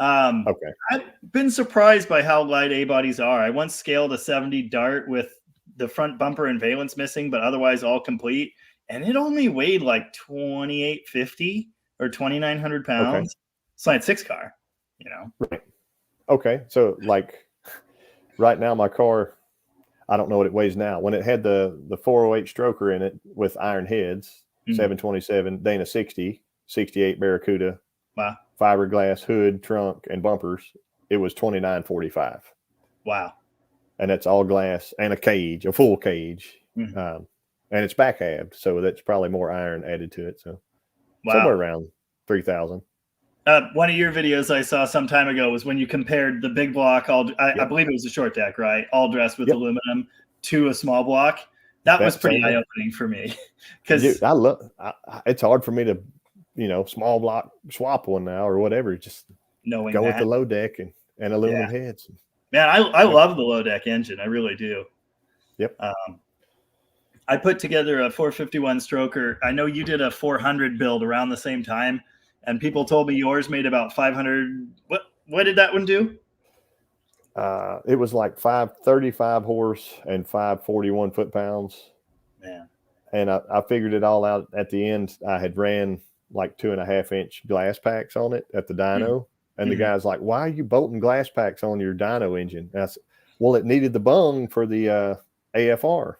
Okay. I've been surprised by how light A bodies are. I once scaled a 70 Dart with the front bumper and valence missing, but otherwise all complete, and it only weighed like 2,850 or 2,900 pounds. Okay. Slant 6 car, Right. Okay, so like. Right now, my car, I don't know what it weighs now. When it had the 408 stroker in it with iron heads, 727, Dana 60, 68 Barracuda, wow, fiberglass hood, trunk, and bumpers, it was 2945. Wow. And that's all glass and a cage, a full cage. And it's back halved, so that's probably more iron added to it. So somewhere around 3,000. One of your videos I saw some time ago was when you compared the big block, I believe it was a short deck, right? All dressed with aluminum to a small block. That was pretty eye-opening for me. Because it's hard for me to, small block swap one now or whatever. Just knowing go with the low deck and aluminum heads. Man, I love the low deck engine. I really do. Yep. I put together a 451 stroker. I know you did a 400 build around the same time. And people told me yours made about 500. What did that one do? It was like 535 horse and 541 foot-pounds. Man. And I figured it all out at the end. I had ran like 2.5-inch glass packs on it at the dyno, And the guy's like, "Why are you bolting glass packs on your dyno engine?" And I said, "Well, it needed the bung for the AFR."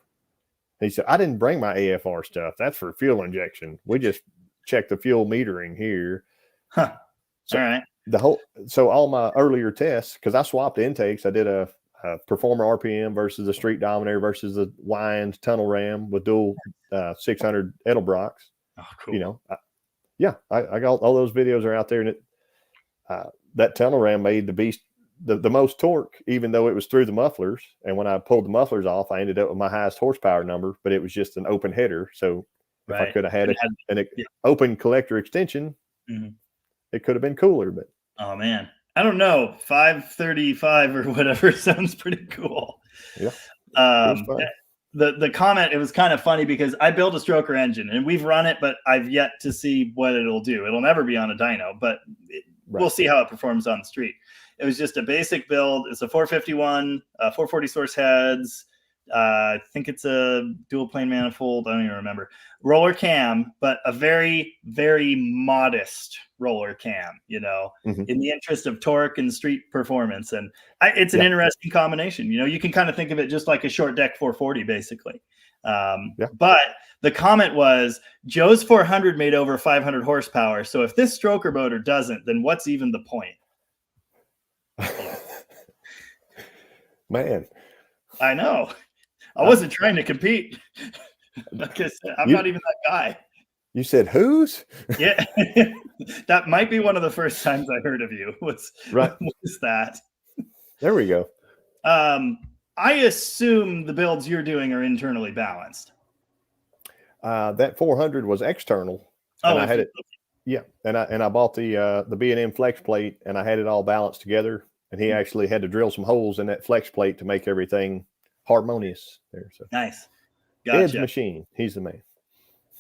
He said, "I didn't bring my AFR stuff. That's for fuel injection. We just check the fuel metering here." Huh. So all right. So all my earlier tests, because I swapped intakes, I did a Performer RPM versus a Street Dominator versus a Wind tunnel ram with dual 600 Edelbrocks. Oh, cool. You know, I got all those videos are out there, and that tunnel ram made the beast the most torque, even though it was through the mufflers. And when I pulled the mufflers off, I ended up with my highest horsepower number, but it was just an open header. So if I could have had an open collector extension, it could have been cooler. But oh man, I don't know, 535 or whatever sounds pretty cool. Yeah. The comment, it was kind of funny because I built a stroker engine and we've run it, but I've yet to see what it'll do. It'll never be on a dyno, but we'll see how it performs on the street. It was just a basic build. It's a 451, 440 source heads. I think it's a dual plane manifold. I don't even remember. Roller cam, but a very, very modest roller cam, you know, in the interest of torque and street performance. And it's an interesting combination. You know, you can kind of think of it just like a short deck 440, basically. But the comment was, Joe's 400 made over 500 horsepower. So if this stroker motor doesn't, then what's even the point? Man, I know. I wasn't trying to compete. Like I said, I'm not even that guy. You said whose? Yeah, that might be one of the first times I heard of you. Was that? There we go. I assume the builds you're doing are internally balanced. That 400 was external. Oh, and I had it. Yeah, and I bought the B&M flex plate, and I had it all balanced together. And he actually had to drill some holes in that flex plate to make everything harmonious there. So nice. Gotcha. Ed's machine. He's the man.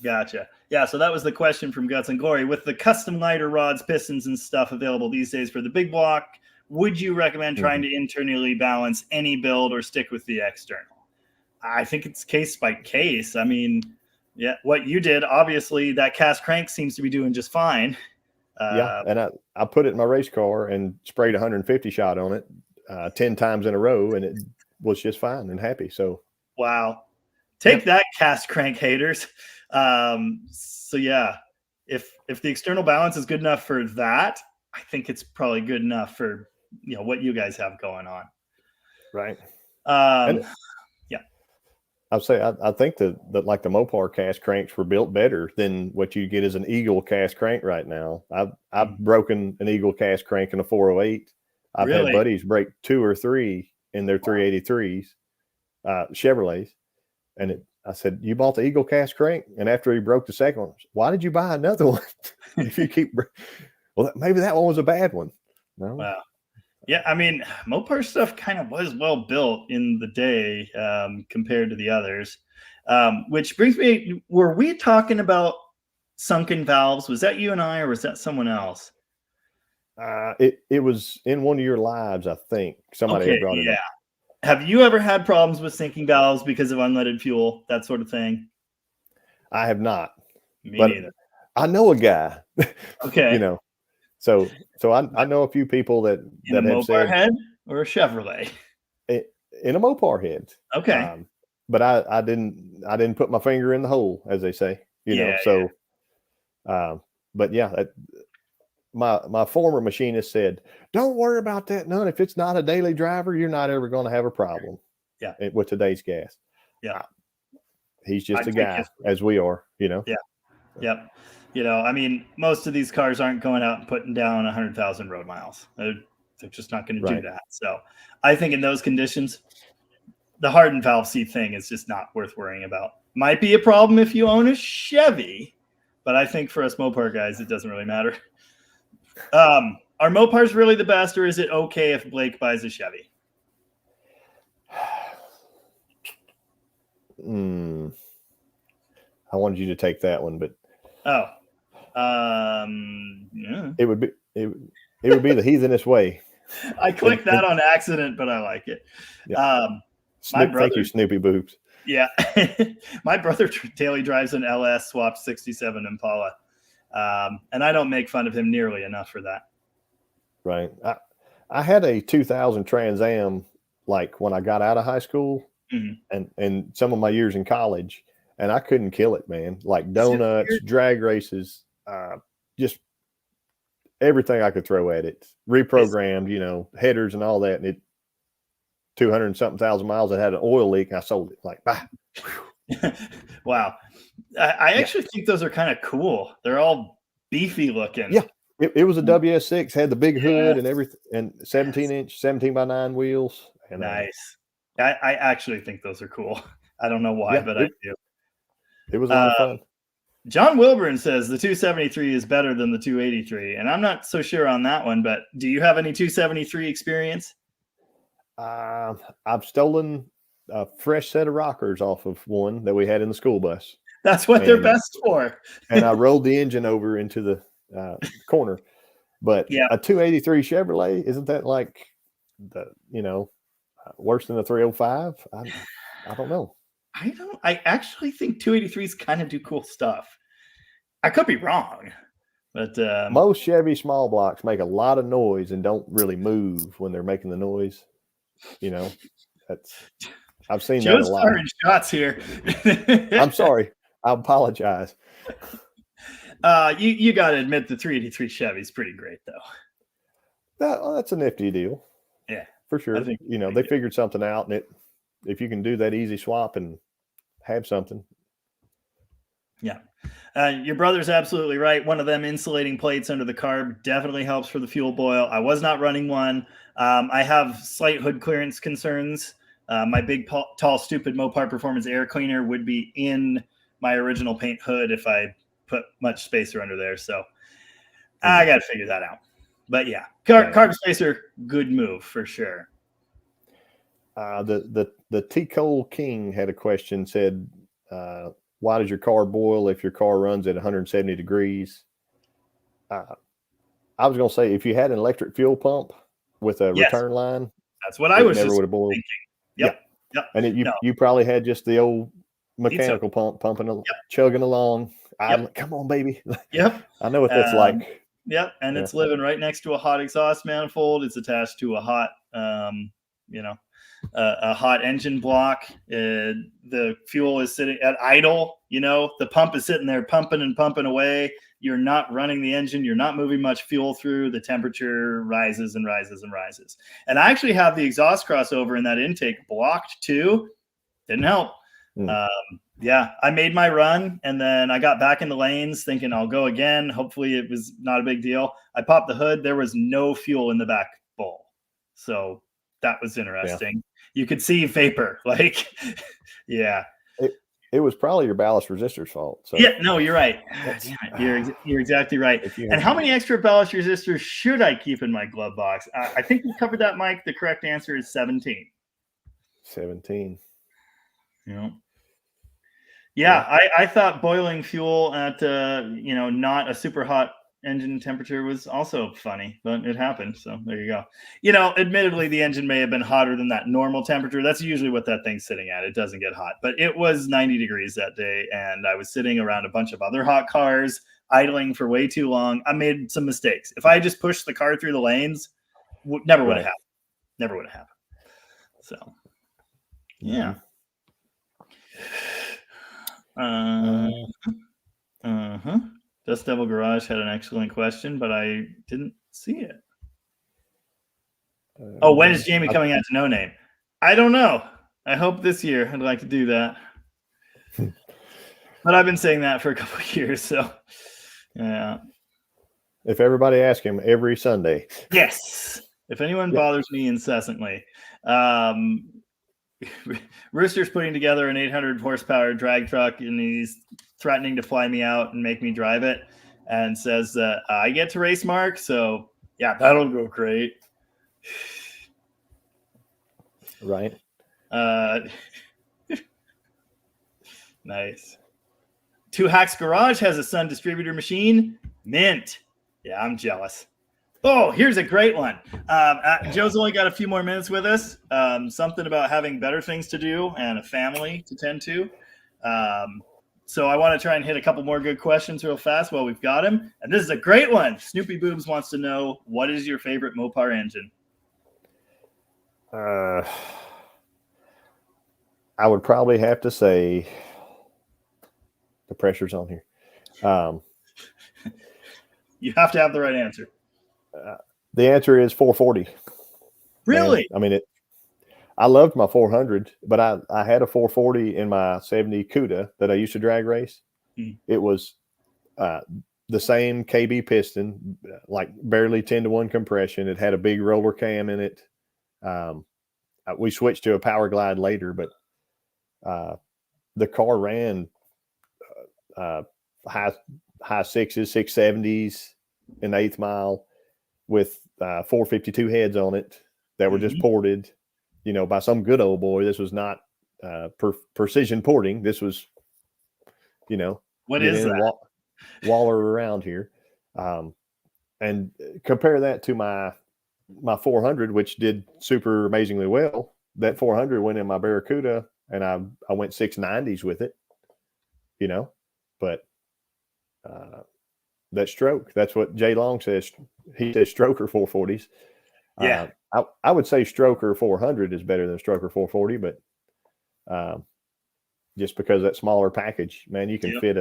Gotcha. Yeah, so that was the question from Guts and Glory. With the custom lighter rods, pistons, and stuff available these days for the big block, would you recommend trying to internally balance any build or stick with the external? I think it's case by case. I mean, yeah, what you did, obviously, that cast crank seems to be doing just fine. And I put it in my race car and sprayed 150 shot on it 10 times in a row, and it was just fine and happy. So wow. Take that, cast crank haters. So yeah, if the external balance is good enough for that, I think it's probably good enough for, you know, what you guys have going on. Right. I'd say I think that like the Mopar cast cranks were built better than what you get as an Eagle cast crank right now. I've broken an Eagle cast crank in a 408. I've had buddies break 2 or 3 in their 383s, Chevrolets. And I said, "You bought the Eagle cast crank?" And after he broke the second one, "Why did you buy another one?" If you keep, well, maybe that one was a bad one. No. Wow. Yeah, I mean, Mopar stuff kind of was well built in the day compared to the others, which brings me, were we talking about sunken valves? Was that you and I, or was that someone else? It was in one of your lives, I think. Somebody brought it up. Have you ever had problems with sinking valves because of unleaded fuel, that sort of thing? I have not. Me neither. I know a guy. Okay. You know, so I know a few people that in a Mopar head or a Chevrolet. In a Mopar head. Okay. But I didn't put my finger in the hole, as they say. You know. So, but yeah, my former machinist said, "Don't worry about that none. If it's not a daily driver, you're not ever going to have a problem." Yeah. With today's gas. Yeah. He's just a guy, as we are. You know. Yeah. Yep. You know, I mean, most of these cars aren't going out and putting down 100,000 road miles. They're just not going to do that. So I think in those conditions, the hardened valve seat thing is just not worth worrying about. Might be a problem if you own a Chevy, but I think for us Mopar guys, it doesn't really matter. Are Mopars really the best, or is it okay if Blake buys a Chevy? I wanted you to take that one, but yeah. It would be the heathenist way. I clicked that on accident, but I like it. Yeah. Thank you, Snoopy Boobs. Yeah. My brother daily drives an LS swapped 67 Impala. And I don't make fun of him nearly enough for that. Right. I had a 2000 Trans Am like when I got out of high school Mhm. and some of my years in college, and I couldn't kill it, man. Like Is it donuts, weird? drag races, just everything I could throw at it. Is Reprogrammed, headers and all that. And it 200 and something thousand miles. It had an oil leak, and I sold it. Like, bah. wow. I Yeah. actually think those are kind of cool. They're all beefy looking. Yeah. It was a WS6, had the big hood Yes. and everything, and 17-inch, 17x9 wheels. And Nice. I actually think those are cool. I don't know why, yeah, but I do. it was a lot of fun. John Wilburn says the 273 is better than the 283, and I'm not so sure on that one. But do you have any 273 experience? I've stolen a fresh set of rockers off of one that we had in the school bus, That's what they're best for. and I rolled the engine over into the corner. But Yeah. a 283 Chevrolet, isn't that like the worse than a 305? I don't know. I actually think 283s kind of do cool stuff. I could be wrong, but Most Chevy small blocks make a lot of noise and don't really move when they're making the noise. I've seen that a lot. firing shots here. I'm sorry. I apologize. You got to admit the 383 Chevy's pretty great, though. That's a nifty deal. Yeah, for sure. I think they figured something out, and if you can do that easy swap and have something. Yeah. Your brother's absolutely right. One of them insulating plates under the carb definitely helps for the fuel boil. I was not running one. I have slight hood clearance concerns. My big, tall, stupid Mopar Performance air cleaner would be in my original paint hood if I put much spacer under there. So I got to figure that out. But yeah, carb spacer, good move for sure. The T. Cole King had a question, said, why does your car boil if your car runs at 170 degrees? I was going to say, if you had an electric fuel pump with a return line, that's what I was never just would have boiled. Thinking. Yep. And you probably had just the old mechanical pump pumping, chugging along. Come on, baby. Yep. I know what that's like. Yep. And it's living right next to a hot exhaust manifold. It's attached to a hot, a hot engine block. The fuel is sitting at idle. The pump is sitting there pumping and pumping away. You're not running the engine. You're not moving much fuel through. The temperature rises and rises and rises. And I actually have the exhaust crossover in that intake blocked too. Didn't help. I made my run, and then I got back in the lanes thinking I'll go again. Hopefully it was not a big deal. I popped the hood. There was no fuel in the back bowl. So that was interesting. Yeah. You could see vapor. Yeah. It was probably your ballast resistor's fault. So. Yeah, no, you're right. You're exactly right. And how many extra ballast resistors should I keep in my glove box? I think we covered that, Mike. The correct answer is 17. 17. Yeah, I thought boiling fuel at not a super hot engine temperature was also funny, but it happened. So there you go. Admittedly, the engine may have been hotter than that normal temperature. That's usually what that thing's sitting at. It doesn't get hot, but it was 90 degrees that day, and I was sitting around a bunch of other hot cars, idling for way too long. I made some mistakes. If I had just pushed the car through the lanes, never would have happened. Never would have happened. So, yeah. Dust Devil Garage had an excellent question, but I didn't see it. When is Jamie coming out to No Name? I don't know. I hope this year. I'd like to do that. But I've been saying that for a couple of years, so yeah. If everybody asks him every Sunday. Yes. If anyone bothers me incessantly. Rooster's putting together an 800 horsepower drag truck, and he's threatening to fly me out and make me drive it, and says that I get to race Mark. So yeah, that'll go great. Right. Nice. Two Hacks Garage has a Sun distributor machine. Mint. Yeah, I'm jealous. Oh, here's a great one. Joe's only got a few more minutes with us. Something about having better things to do and a family to tend to. So I want to try and hit a couple more good questions real fast while we've got him. And this is a great one. Snoopy Boobs wants to know, what is your favorite Mopar engine? I would probably have to say the pressure's on here. You have to have the right answer. The answer is 440. Really? Man, I mean, I loved my 400, but I had a 440 in my 70 CUDA that I used to drag race. It was the same KB piston, like barely 10-to-1 compression. It had a big roller cam in it. We switched to a Power Glide later, but the car ran high sixes, 670s in the 8th mile with 452 heads on it that were just ported, by some good old boy. This was not precision porting. This was, what is that? Waller around here. And compare that to my 400, which did super amazingly well. That 400 went in my Barracuda, and I went 690s with it, but that stroke, that's what Jay Long says. He says stroker 440s. Yeah. I would say stroker 400 is better than stroker 440, but just because that smaller package, man, you can fit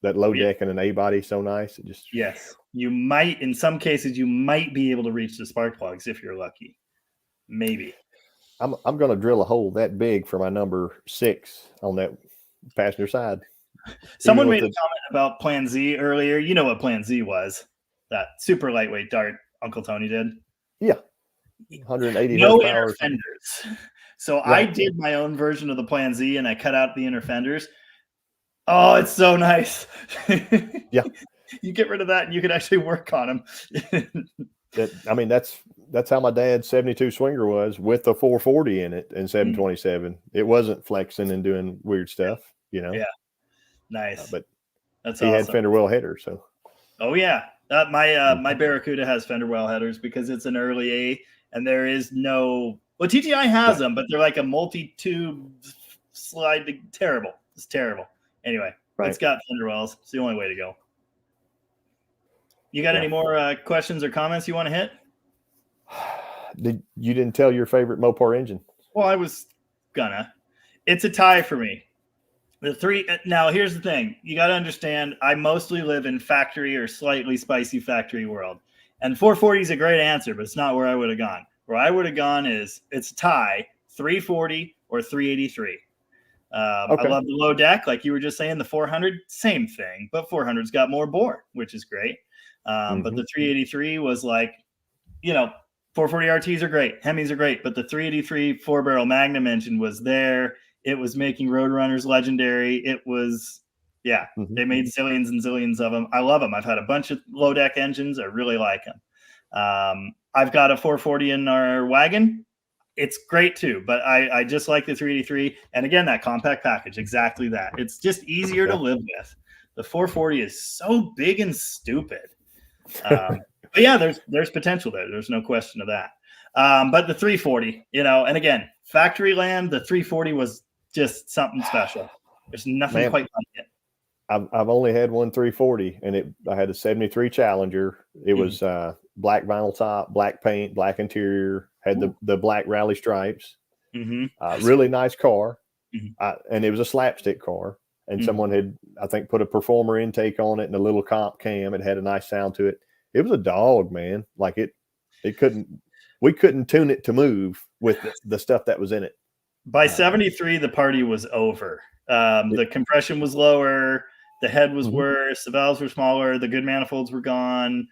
that low deck and an A body so nice. It just you might, in some cases, you might be able to reach the spark plugs if you're lucky. Maybe. I'm going to drill a hole that big for my number 6 on that passenger side. Someone made a comment about Plan Z earlier. You know what Plan Z was? That super lightweight dart Uncle Tony did. Yeah. 180 no horsepower. inner fenders. So right. I did my own version of the Plan Z, and I cut out the inner fenders. Oh, it's so nice. Yeah. You get rid of that, and you can actually work on them. That's how my dad's 72 Swinger was, with the 440 in it and 727. It wasn't flexing and doing weird stuff, Yeah. Nice. But that's he had fender well headers. So. Oh yeah. My Barracuda has fender well headers because it's an early A, and there is no. Well, TTI has them, but they're like a multi-tube slide. Terrible. It's terrible. Anyway, It's got fender wells. It's the only way to go. You got any more questions or comments you want to hit? You didn't tell your favorite Mopar engine? Well, I was gonna. It's a tie for me. Now, here's the thing. You got to understand, I mostly live in factory or slightly spicy factory world. And 440 is a great answer, but it's not where I would have gone. Where I would have gone it's a tie, 340 or 383. I love the low deck. Like you were just saying, the 400, same thing. But 400's got more bore, which is great. But the 383 was like, 440 RTs are great. Hemis are great. But the 383 4-barrel Magnum engine was there. It was making Roadrunners legendary. It was, they made zillions and zillions of them. I love them. I've had a bunch of low deck engines. I really like them. I've got a 440 in our wagon. It's great too, but I just like the 383. And again, that compact package, exactly that. It's just easier to live with. The 440 is so big and stupid. But yeah, there's potential there. There's no question of that. But the 340, and again, factory land, the 340 was just something special. There's nothing quite like it. I've only had one 340, and I had a 73 Challenger. It was black vinyl top, black paint, black interior, had the black rally stripes. Really nice car. And it was a slapstick car. And someone had, I think, put a Performer intake on it and a little comp cam. It had a nice sound to it. It was a dog, man. Like we couldn't tune it to move with the stuff that was in it. By 73, the party was over. The compression was lower. The head was worse. The valves were smaller. The good manifolds were gone.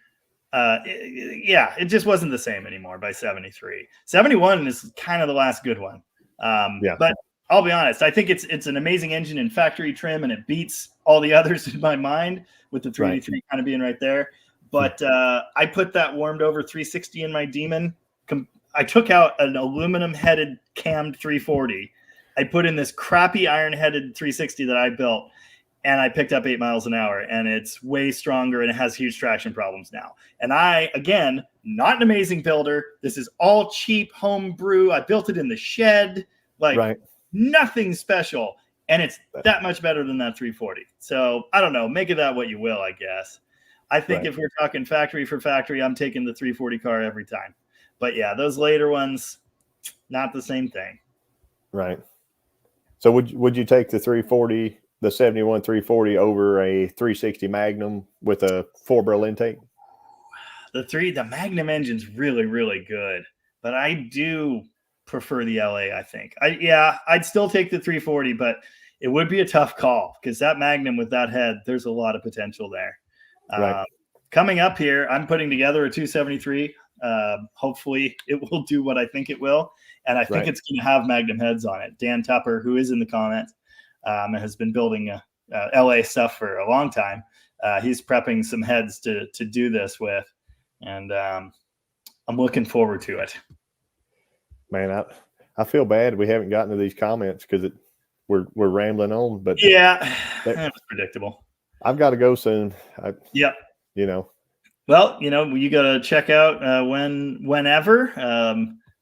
It just wasn't the same anymore by 73. 71 is kind of the last good one. But I'll be honest. I think it's an amazing engine in factory trim, and it beats all the others in my mind, with the 383 kind of being right there. But I put that warmed over 360 in my Demon. I took out an aluminum headed cammed 340. I put in this crappy iron headed 360 that I built, and I picked up 8 miles an hour, and it's way stronger, and it has huge traction problems now. And I, again, not an amazing builder. This is all cheap home brew. I built it in the shed, nothing special. and it's that much better than that 340. So I don't know. Make of that what you will, I guess. I think Right. if we're talking factory for factory, I'm taking the 340 car every time. But yeah, those later ones, not the same thing. Right. So would you take the 340, the 71 340 over a 360 Magnum with a 4-barrel intake? The Magnum engine's really, really good, but I do prefer the LA, I think. I'd still take the 340, but it would be a tough call because that Magnum with that head, there's a lot of potential there. Right. Coming up here, I'm putting together a 273. Hopefully it will do what I think it will. And I think Right. it's going to have Magnum heads on it. Dan Tupper, who is in the comments, has been building LA stuff for a long time. He's prepping some heads to do this with. And I'm looking forward to it. Man, I feel bad we haven't gotten to these comments because we're rambling on. But yeah, that was predictable. I've got to go soon. Yep. You know. Well, you got to check out whenever.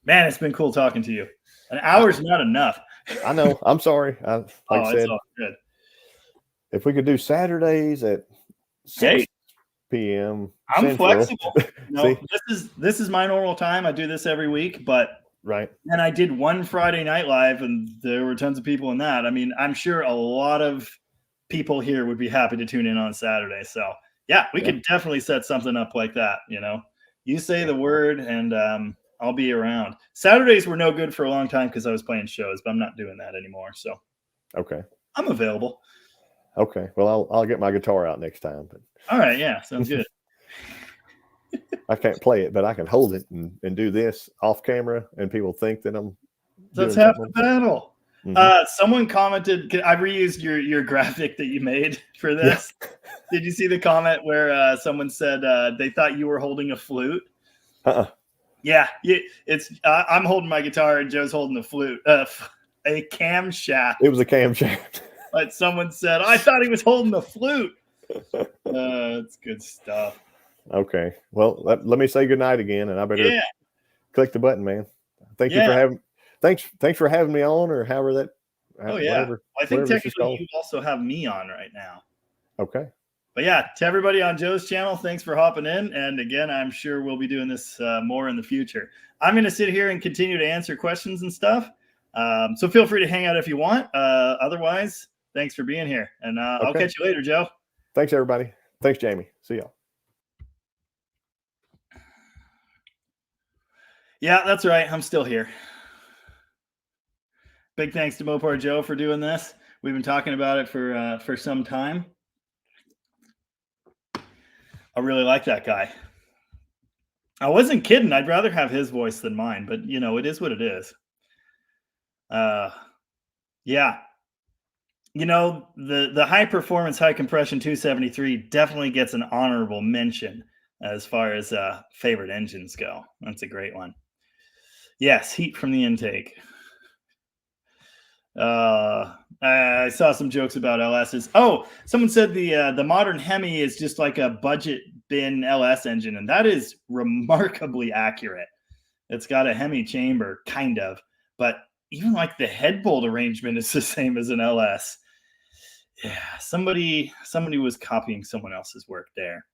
Man, it's been cool talking to you. An hour's not enough. I know. I'm sorry. Like I said, it's all good. If we could do Saturdays at 6 p.m. I'm Central. flexible. This is my normal time. I do this every week, but right. And I did one Friday Night Live, and there were tons of people in that. I mean, I'm sure a lot of people here would be happy to tune in on Saturday. So yeah, we could definitely set something up like that. You say the word, and I'll be around. Saturdays were no good for a long time because I was playing shows, but I'm not doing that anymore. So okay, I'm available. Okay, well, I'll get my guitar out next time. But all right, yeah, sounds good. I can't play it, but I can hold it and do this off camera, and people think that I'm. That's half the battle. Mm-hmm. Someone commented. I reused your graphic that you made for this. Yeah. Did you see the comment where someone said they thought you were holding a flute? Yeah, it's. I'm holding my guitar and Joe's holding the flute. A camshaft. It was a camshaft. But someone said I thought he was holding the flute. It's good stuff. Okay, well, let me say goodnight again, and I better click the button, man. Thank you for having. Thanks for having me on, or however that. Whatever, I think technically you also have me on right now. Okay. But yeah, to everybody on Joe's channel, thanks for hopping in. And again, I'm sure we'll be doing this more in the future. I'm going to sit here and continue to answer questions and stuff. So feel free to hang out if you want. Otherwise, thanks for being here. And I'll catch you later, Joe. Thanks, everybody. Thanks, Jamie. See y'all. Yeah, that's right. I'm still here. Big thanks to Mopar Joe for doing this. We've been talking about it for some time. I really like that guy. I wasn't kidding. I'd rather have his voice than mine, but it is what it is. Yeah. The high performance, high compression 273 definitely gets an honorable mention as far as favorite engines go. That's a great one. Yes, heat from the intake. I saw some jokes about LSs. Oh, someone said the modern Hemi is just like a budget bin LS engine, and that is remarkably accurate. It's got a Hemi chamber, kind of, but even like the head bolt arrangement is the same as an LS. Yeah, somebody was copying someone else's work there.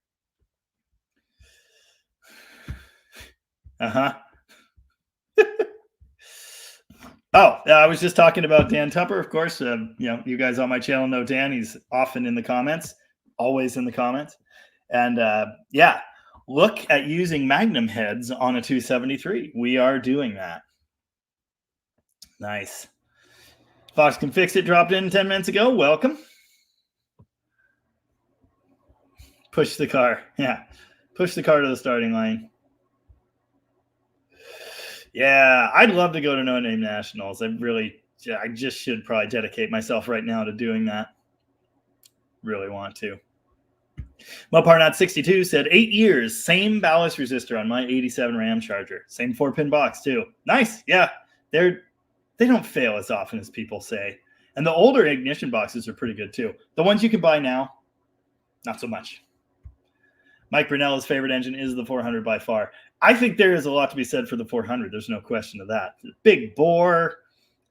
Oh, I was just talking about Dan Tupper, of course. You guys on my channel know Dan. He's often in the comments, always in the comments. And look at using Magnum heads on a 273. We are doing that. Nice. Fox Can Fix It dropped in 10 minutes ago. Welcome. Push the car. Yeah. Push the car to the starting line. Yeah, I'd love to go to No Name Nationals. I just should probably dedicate myself right now to doing that. Really want to. Moparnot62 said 8 years, same ballast resistor on my 87 Ram Charger. Same 4-pin box too. Nice. Yeah, they don't fail as often as people say. And the older ignition boxes are pretty good too. The ones you can buy now, not so much. Mike Brunella's favorite engine is the 400 by far. I think there is a lot to be said for the 400. There's no question of that. Big bore,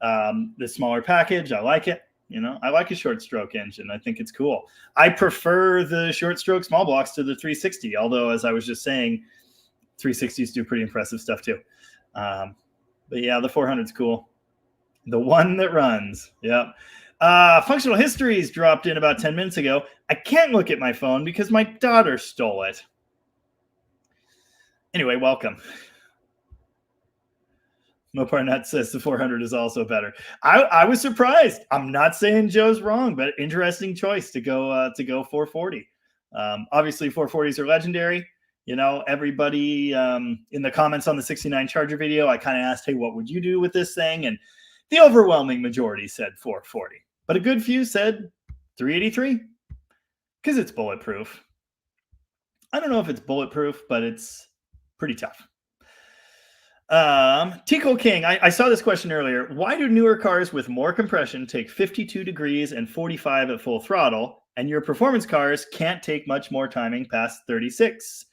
the smaller package. I like it. You know, I like a short stroke engine. I think it's cool. I prefer the short stroke small blocks to the 360, although, as I was just saying, 360s do pretty impressive stuff too. But yeah, the 400's cool. The one that runs. Yep. Functional Histories dropped in about 10 minutes ago. I can't look at my phone because my daughter stole it. Anyway, welcome. Mopar Nut says the 400 is also better. I was surprised. I'm not saying Joe's wrong, but interesting choice to go 440. Obviously, 440s are legendary. You know, everybody in the comments on the 69 Charger video, I kind of asked, hey, what would you do with this thing? And the overwhelming majority said 440. But a good few said 383 because it's bulletproof. I don't know if it's bulletproof, but it's pretty tough. Tico King, I saw this question earlier. Why do newer cars with more compression take 52 degrees and 45 at full throttle, and your performance cars can't take much more timing past 36?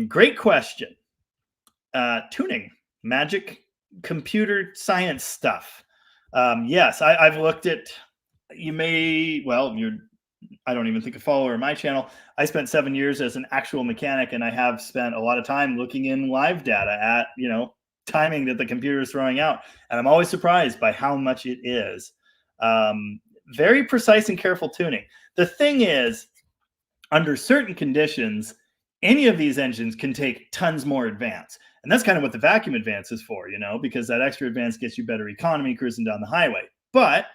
Great question. Tuning, magic, computer science stuff. Yes, I've looked at. I don't even think a follower of my channel. I spent 7 years as an actual mechanic, and I have spent a lot of time looking in live data at, timing that the computer is throwing out. And I'm always surprised by how much it is. Very precise and careful tuning. The thing is, under certain conditions, any of these engines can take tons more advance. And that's kind of what the vacuum advance is for, because that extra advance gets you better economy cruising down the highway. But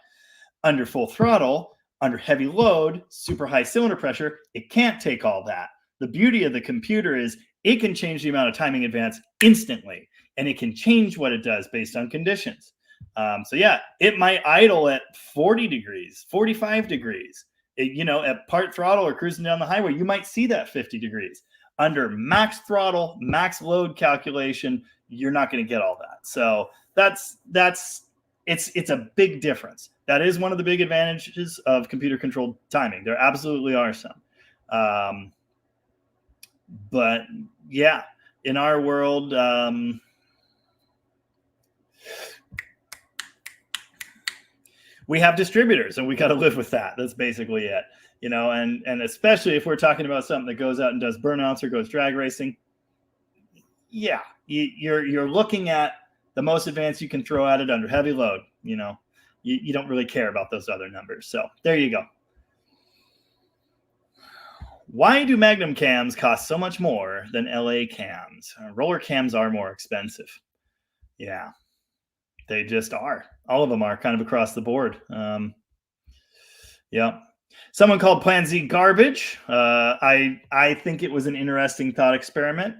under full throttle, under heavy load, super high cylinder pressure, it can't take all that. The beauty of the computer is it can change the amount of timing advance instantly, and it can change what it does based on conditions. So yeah, it might idle at 40 degrees, 45 degrees. At part throttle or cruising down the highway, you might see that 50 degrees. Under max throttle, max load calculation, you're not going to get all that. So it's a big difference. That is one of the big advantages of computer-controlled timing. There absolutely are some. But yeah, in our world, we have distributors, and we got to live with that. That's basically it. And especially if we're talking about something that goes out and does burnouts or goes drag racing. Yeah, you're looking at the most advanced you can throw at it under heavy load. You don't really care about those other numbers. So there you go. Why do Magnum cams cost so much more than LA cams? Roller cams are more expensive. Yeah, they just are. All of them are kind of across the board. Yeah. Someone called Plan Z garbage. I think it was an interesting thought experiment.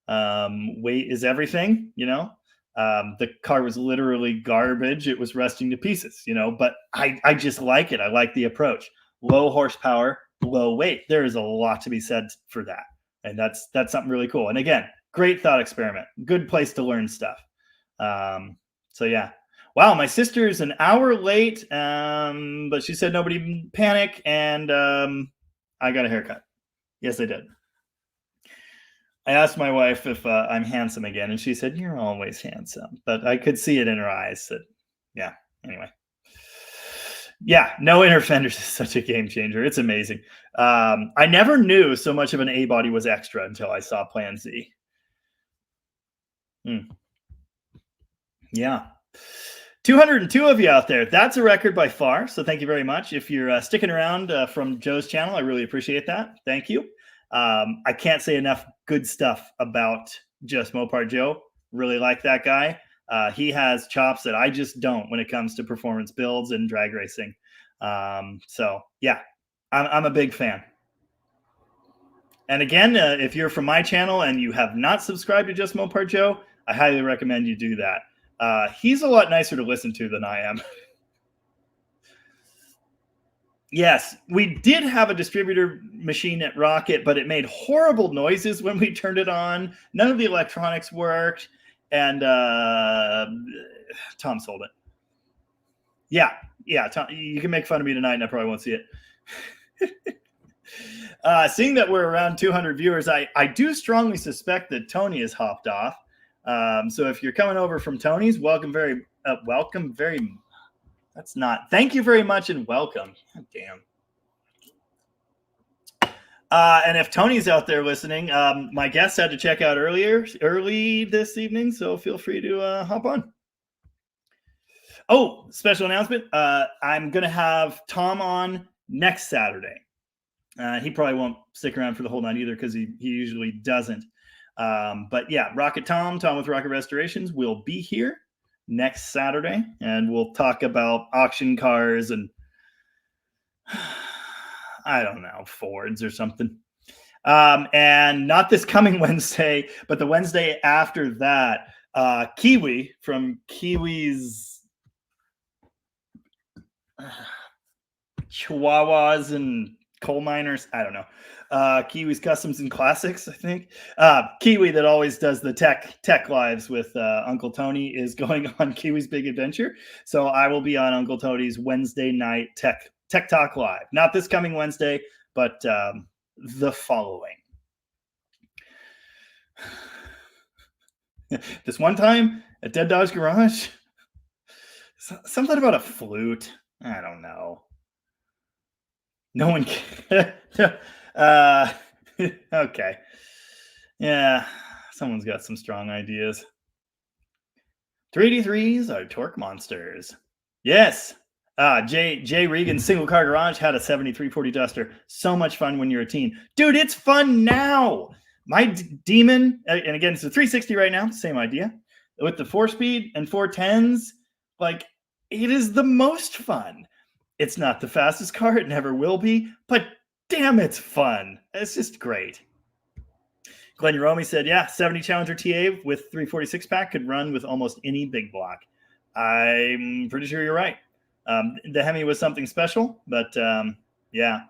Weight is everything, The car was literally garbage. It was rusting to pieces, but I just like it. I like the approach. Low horsepower, low weight. There is a lot to be said for that. And that's something really cool. And again, great thought experiment. Good place to learn stuff. So yeah. Wow, my sister's an hour late, but she said nobody panic, and I got a haircut. Yes, I did. I asked my wife if I'm handsome again, and she said, you're always handsome. But I could see it in her eyes that, yeah, anyway. Yeah, no inner fenders is such a game changer. It's amazing. I never knew so much of an A-body was extra until I saw Plan Z. Yeah. 202 of you out there. That's a record by far. So thank you very much. If you're sticking around from Joe's channel, I really appreciate that. Thank you. I can't say enough good stuff about Just Mopar Joe. Really like that guy. He has chops that I just don't when it comes to performance builds and drag racing. So yeah, I'm a big fan. And again, if you're from my channel and you have not subscribed to Just Mopar Joe, I highly recommend you do that. He's a lot nicer to listen to than I am. Yes, we did have a distributor machine at Rocket, but it made horrible noises when we turned it on. None of the electronics worked, and Tom sold it. Yeah, Tom, you can make fun of me tonight, and I probably won't see it. Seeing that we're around 200 viewers, I do strongly suspect that Tony has hopped off. So if you're coming over from Tony's, welcome very That's not. Thank you very much and welcome. God damn. And if Tony's out there listening, my guest had to check out early this evening, so feel free to hop on. Oh, special announcement. I'm going to have Tom on next Saturday. He probably won't stick around for the whole night either because he usually doesn't. But yeah, Rocket Tom with Rocket Restorations will be here next Saturday, and we'll talk about auction cars and I don't know, Fords or something. And not this coming Wednesday, but the Wednesday after that, Kiwi from Kiwi's Chihuahuas and Coal Miners. I don't know. Kiwi's Customs and Classics, I think. Kiwi that always does the tech lives with Uncle Tony is going on Kiwi's Big Adventure. So I will be on Uncle Tony's Wednesday night Tech Talk Live. Not this coming Wednesday, but the following. This one time at Dead Dog's Garage, something about a flute. I don't know. No one can. Okay. Yeah, someone's got some strong ideas. 383s are torque monsters. Yes. Jay Regan, Single Car Garage, had a 7340 Duster. So much fun when you're a teen. Dude, it's fun now. My Demon, and again, it's a 360 right now, same idea. With the 4-speed and 410s, like, it is the most fun. It's not the fastest car, it never will be, but damn, it's fun. It's just great. Glenn Uromi said, yeah, 70 Challenger TA with 346 pack could run with almost any big block. I'm pretty sure you're right. The Hemi was something special, but yeah.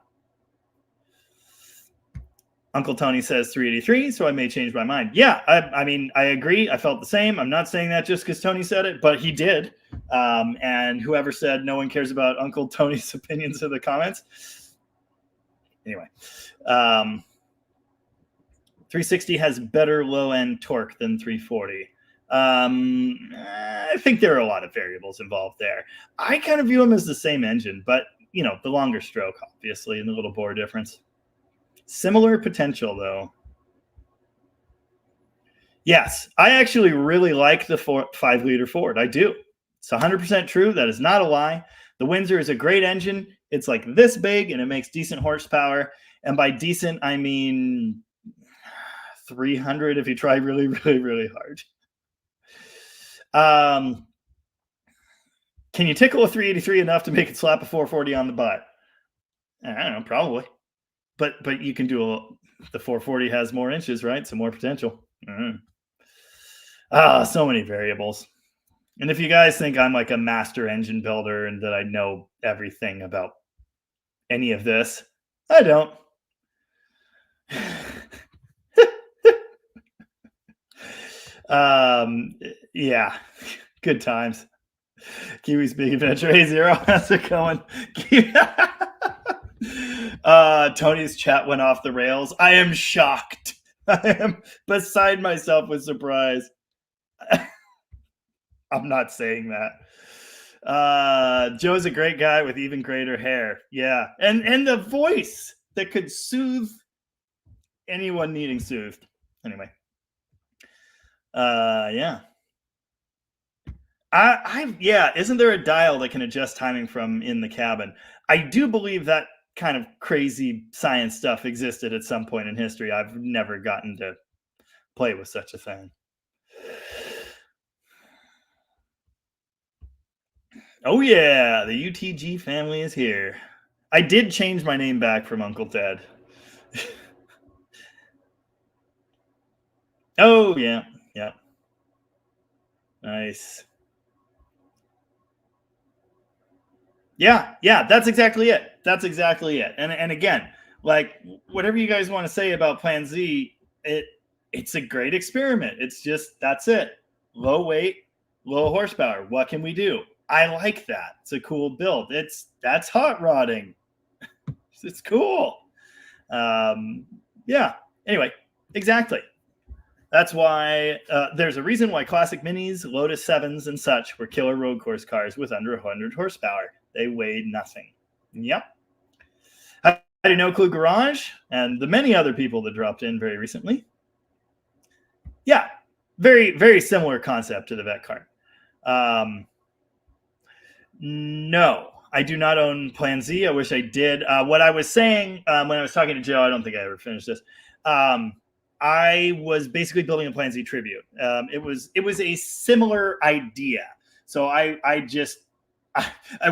Uncle Tony says 383, so I may change my mind. Yeah, I mean, I agree. I felt the same. I'm not saying that just because Tony said it, but he did. And whoever said no one cares about Uncle Tony's opinions in the comments. Anyway, 360 has better low-end torque than 340. I think there are a lot of variables involved there. I kind of view them as the same engine, but, you know, the longer stroke, obviously, and the little bore difference. Similar potential, though. Yes, I actually really like the 5-liter Ford. I do. It's 100% true. That is not a lie. The Windsor is a great engine. It's like this big, and it makes decent horsepower. And by decent, I mean 300 if you try really, really, really hard. Can you tickle a 383 enough to make it slap a 440 on the butt? I don't know, probably. But you can do the 440 has more inches, right? So more potential. So many variables. And if you guys think I'm like a master engine builder and that I know everything about any of this, I don't. Yeah, good times. Kiwi's Big Adventure. Hey, Zero, how's it going? Tony's chat went off the rails. I am shocked. I am beside myself with surprise. I'm not saying that. Joe's a great guy with even greater hair. Yeah. And the voice that could soothe anyone needing soothed. Anyway. Yeah. Isn't there a dial that can adjust timing from in the cabin? I do believe that kind of crazy science stuff existed at some point in history. I've never gotten to play with such a thing. Oh yeah, the UTG family is here. I did change my name back from Uncle Ted. Oh yeah, yeah. Nice. Yeah, that's exactly it. That's exactly it. And again, like whatever you guys want to say about Plan Z, it's a great experiment. It's just that's it. Low weight, low horsepower. What can we do? I like that. It's a cool build. That's hot rodding. It's cool. Yeah. Anyway, exactly. That's why there's a reason why classic Minis, Lotus 7s, and such were killer road course cars with under 100 horsepower. They weighed nothing. Yep. I had No Clue Garage and the many other people that dropped in very recently. Yeah, very, very similar concept to the Vet car. No, I do not own Plan Z. I wish I did. What I was saying when I was talking to Joe, I don't think I ever finished this. I was basically building a Plan Z tribute. It was a similar idea. So I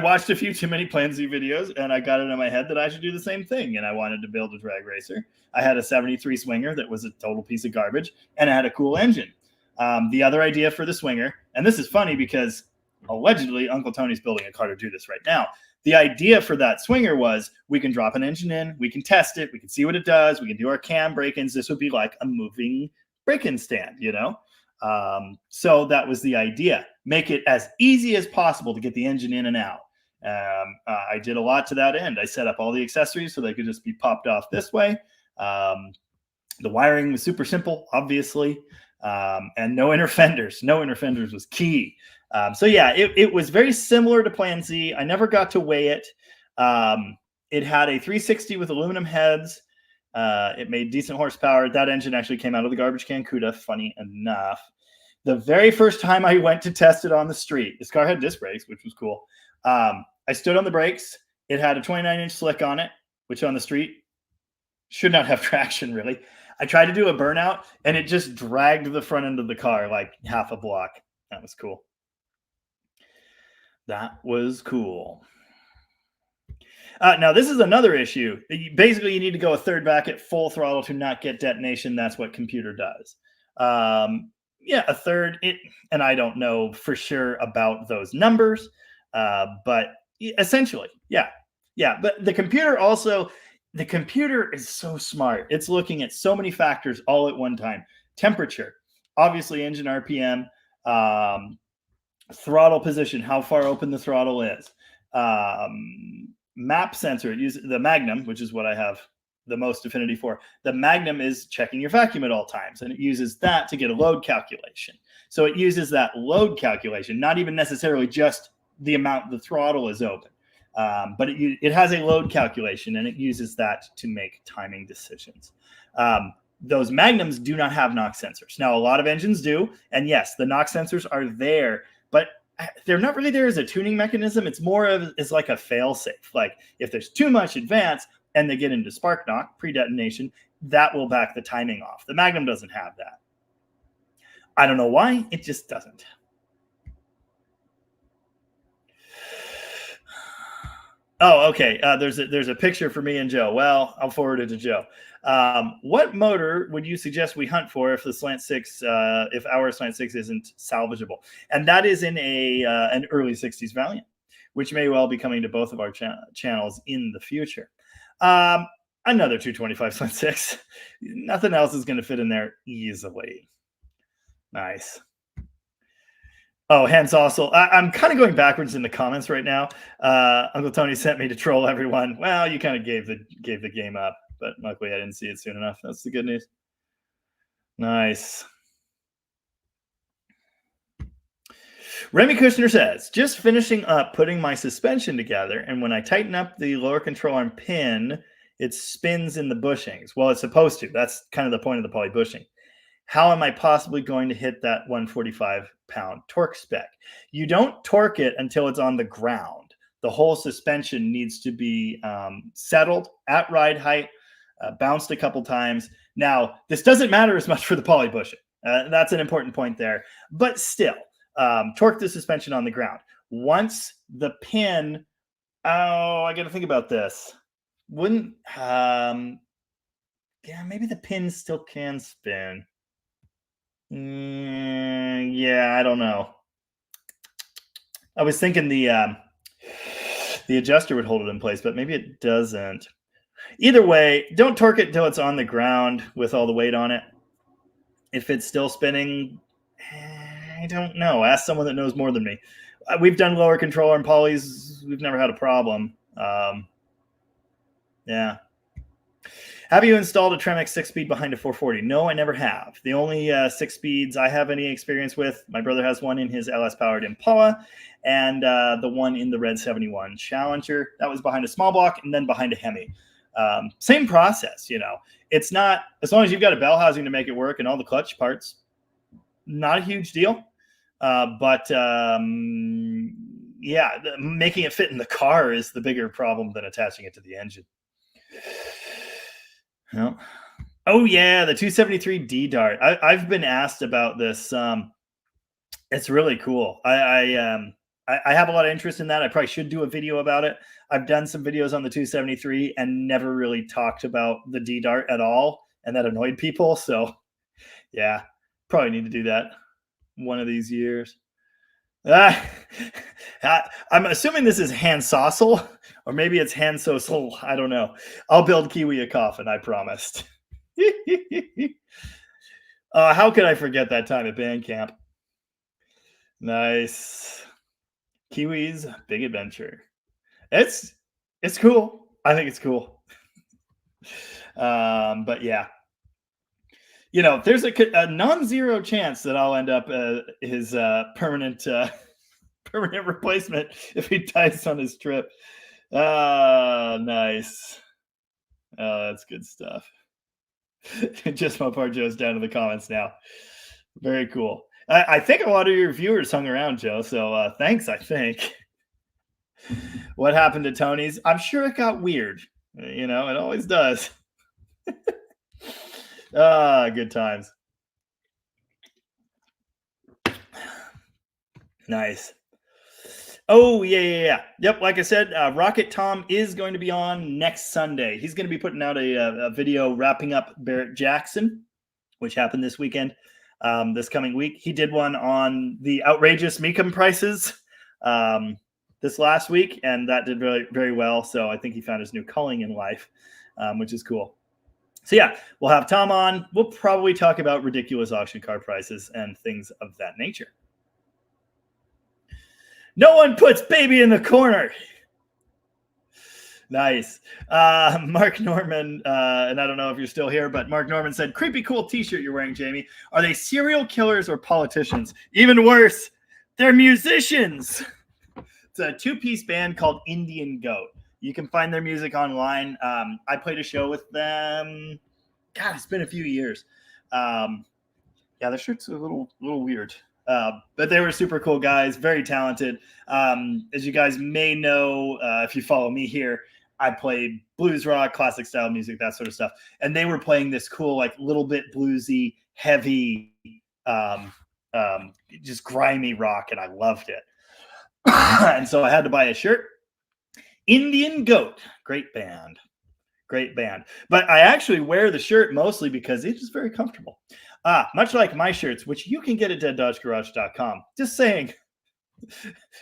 watched a few too many Plan Z videos, and I got it in my head that I should do the same thing. And I wanted to build a drag racer. I had a 73 Swinger that was a total piece of garbage, and I had a cool engine. The other idea for the Swinger, and this is funny because allegedly Uncle Tony's building a car to do this right now. The idea for that Swinger was we can drop an engine in, we can test it, we can see what it does, we can do our cam break-ins. This would be like a moving break-in stand, you know? So that was the idea. Make it as easy as possible to get the engine in and out. I did a lot to that end. I set up all the accessories so they could just be popped off this way. The wiring was super simple, obviously, and no inner fenders. No inner fenders was key. So yeah, it was very similar to Plan Z. I never got to weigh it. It had a 360 with aluminum heads. It made decent horsepower. That engine actually came out of the garbage can CUDA, funny enough. The very first time I went to test it on the street, this car had disc brakes, which was cool. I stood on the brakes. It had a 29-inch slick on it, which on the street should not have traction, really. I tried to do a burnout, and it just dragged the front end of the car like half a block. That was cool. That was cool. Now, this is another issue. Basically, you need to go a third back at full throttle to not get detonation. That's what computer does. Yeah, a third. And I don't know for sure about those numbers, but essentially, yeah. But the computer is so smart. It's looking at so many factors all at one time. Temperature, obviously engine RPM, throttle position, how far open the throttle is, map sensor. It uses the Magnum, which is what I have the most affinity for. The Magnum is checking your vacuum at all times, and it uses that to get a load calculation. So it uses that load calculation, not even necessarily just the amount the throttle is open, but it has a load calculation, and it uses that to make timing decisions. Those Magnums do not have knock sensors. Now, a lot of engines do, and yes, the knock sensors are there, but they're not really there as a tuning mechanism. It's more of it's like a fail-safe. Like if there's too much advance and they get into spark knock, pre-detonation, that will back the timing off. The Magnum doesn't have that. I don't know why. It just doesn't. Oh, okay. There's a picture for me and Joe. Well, I'll forward it to Joe. What motor would you suggest we hunt for if the Slant 6, if our Slant 6 isn't salvageable? And that is in an early 60s Valiant, which may well be coming to both of our channels in the future. Another 225 Slant 6. Nothing else is going to fit in there easily. Nice. Oh, Hans Ossel. I'm kind of going backwards in the comments right now. Uncle Tony sent me to troll everyone. Well, you kind of gave the game up, but luckily I didn't see it soon enough. That's the good news. Nice. Remy Kushner says, just finishing up putting my suspension together, and when I tighten up the lower control arm pin, it spins in the bushings. Well, it's supposed to. That's kind of the point of the poly bushing. How am I possibly going to hit that 145-pound torque spec? You don't torque it until it's on the ground. The whole suspension needs to be settled at ride height, bounced a couple times. Now, this doesn't matter as much for the poly bushing. That's an important point there. But still, torque the suspension on the ground. Once the pin, I got to think about this. Maybe the pin still can spin. Yeah, I don't know. I was thinking the adjuster would hold it in place, but maybe it doesn't. Either way, don't torque it until it's on the ground with all the weight on it. If it's still spinning, I don't know. Ask someone that knows more than me. We've done lower control arm polys. We've never had a problem. Yeah. Have you installed a Tremec 6-speed behind a 440? No, I never have. The only 6 speeds I have any experience with, my brother has one in his LS-powered Impala, and the one in the Red 71 Challenger. That was behind a small block and then behind a Hemi. Same process, you know. It's not, as long as you've got a bell housing to make it work and all the clutch parts, not a huge deal. But yeah, making it fit in the car is the bigger problem than attaching it to the engine. No. Oh yeah, the 273D Dart. I've been asked about this. It's really cool. I have a lot of interest in that. I probably should do a video about it. I've done some videos on the 273 and never really talked about the D Dart at all, and that annoyed people. So yeah, probably need to do that one of these years. I'm assuming this is Han Sossel, or maybe it's Han Sossel. I don't know. I'll build Kiwi a coffin, I promised. How could I forget that time at band camp? Nice. Kiwi's Big Adventure. It's cool. I think it's cool. But yeah. You know, there's a non-zero chance that I'll end up his permanent replacement if he dies on his trip. Nice. Oh, that's good stuff. Just Mopar Joe's down in the comments now. Very cool. I think a lot of your viewers hung around, Joe. So thanks, I think. What happened to Tony's? I'm sure it got weird. You know, it always does. Good times. Nice. Oh, yeah. Yep, like I said, Rocket Tom is going to be on next Sunday. He's going to be putting out a video wrapping up Barrett Jackson, which happened this weekend, this coming week. He did one on the outrageous Mecum prices this last week, and that did very, very well. So I think he found his new calling in life, which is cool. So yeah, we'll have Tom on. We'll probably talk about ridiculous auction car prices and things of that nature. No one puts baby in the corner. Nice. Mark Norman, and I don't know if you're still here, but Mark Norman said, creepy cool t-shirt you're wearing, Jamie. Are they serial killers or politicians? Even worse, they're musicians. It's a 2-piece band called Indian Goat. You can find their music online. I played a show with them. God, it's been a few years. Yeah, their shirt's a little weird. But they were super cool guys, very talented. As you guys may know, if you follow me here, I played blues rock, classic style music, that sort of stuff. And they were playing this cool, like little bit bluesy, heavy, just grimy rock, and I loved it. And so I had to buy a shirt. Indian Goat, great band. But I actually wear the shirt mostly because it is very comfortable. Much like my shirts, which you can get at deaddodgegarage.com. Just saying,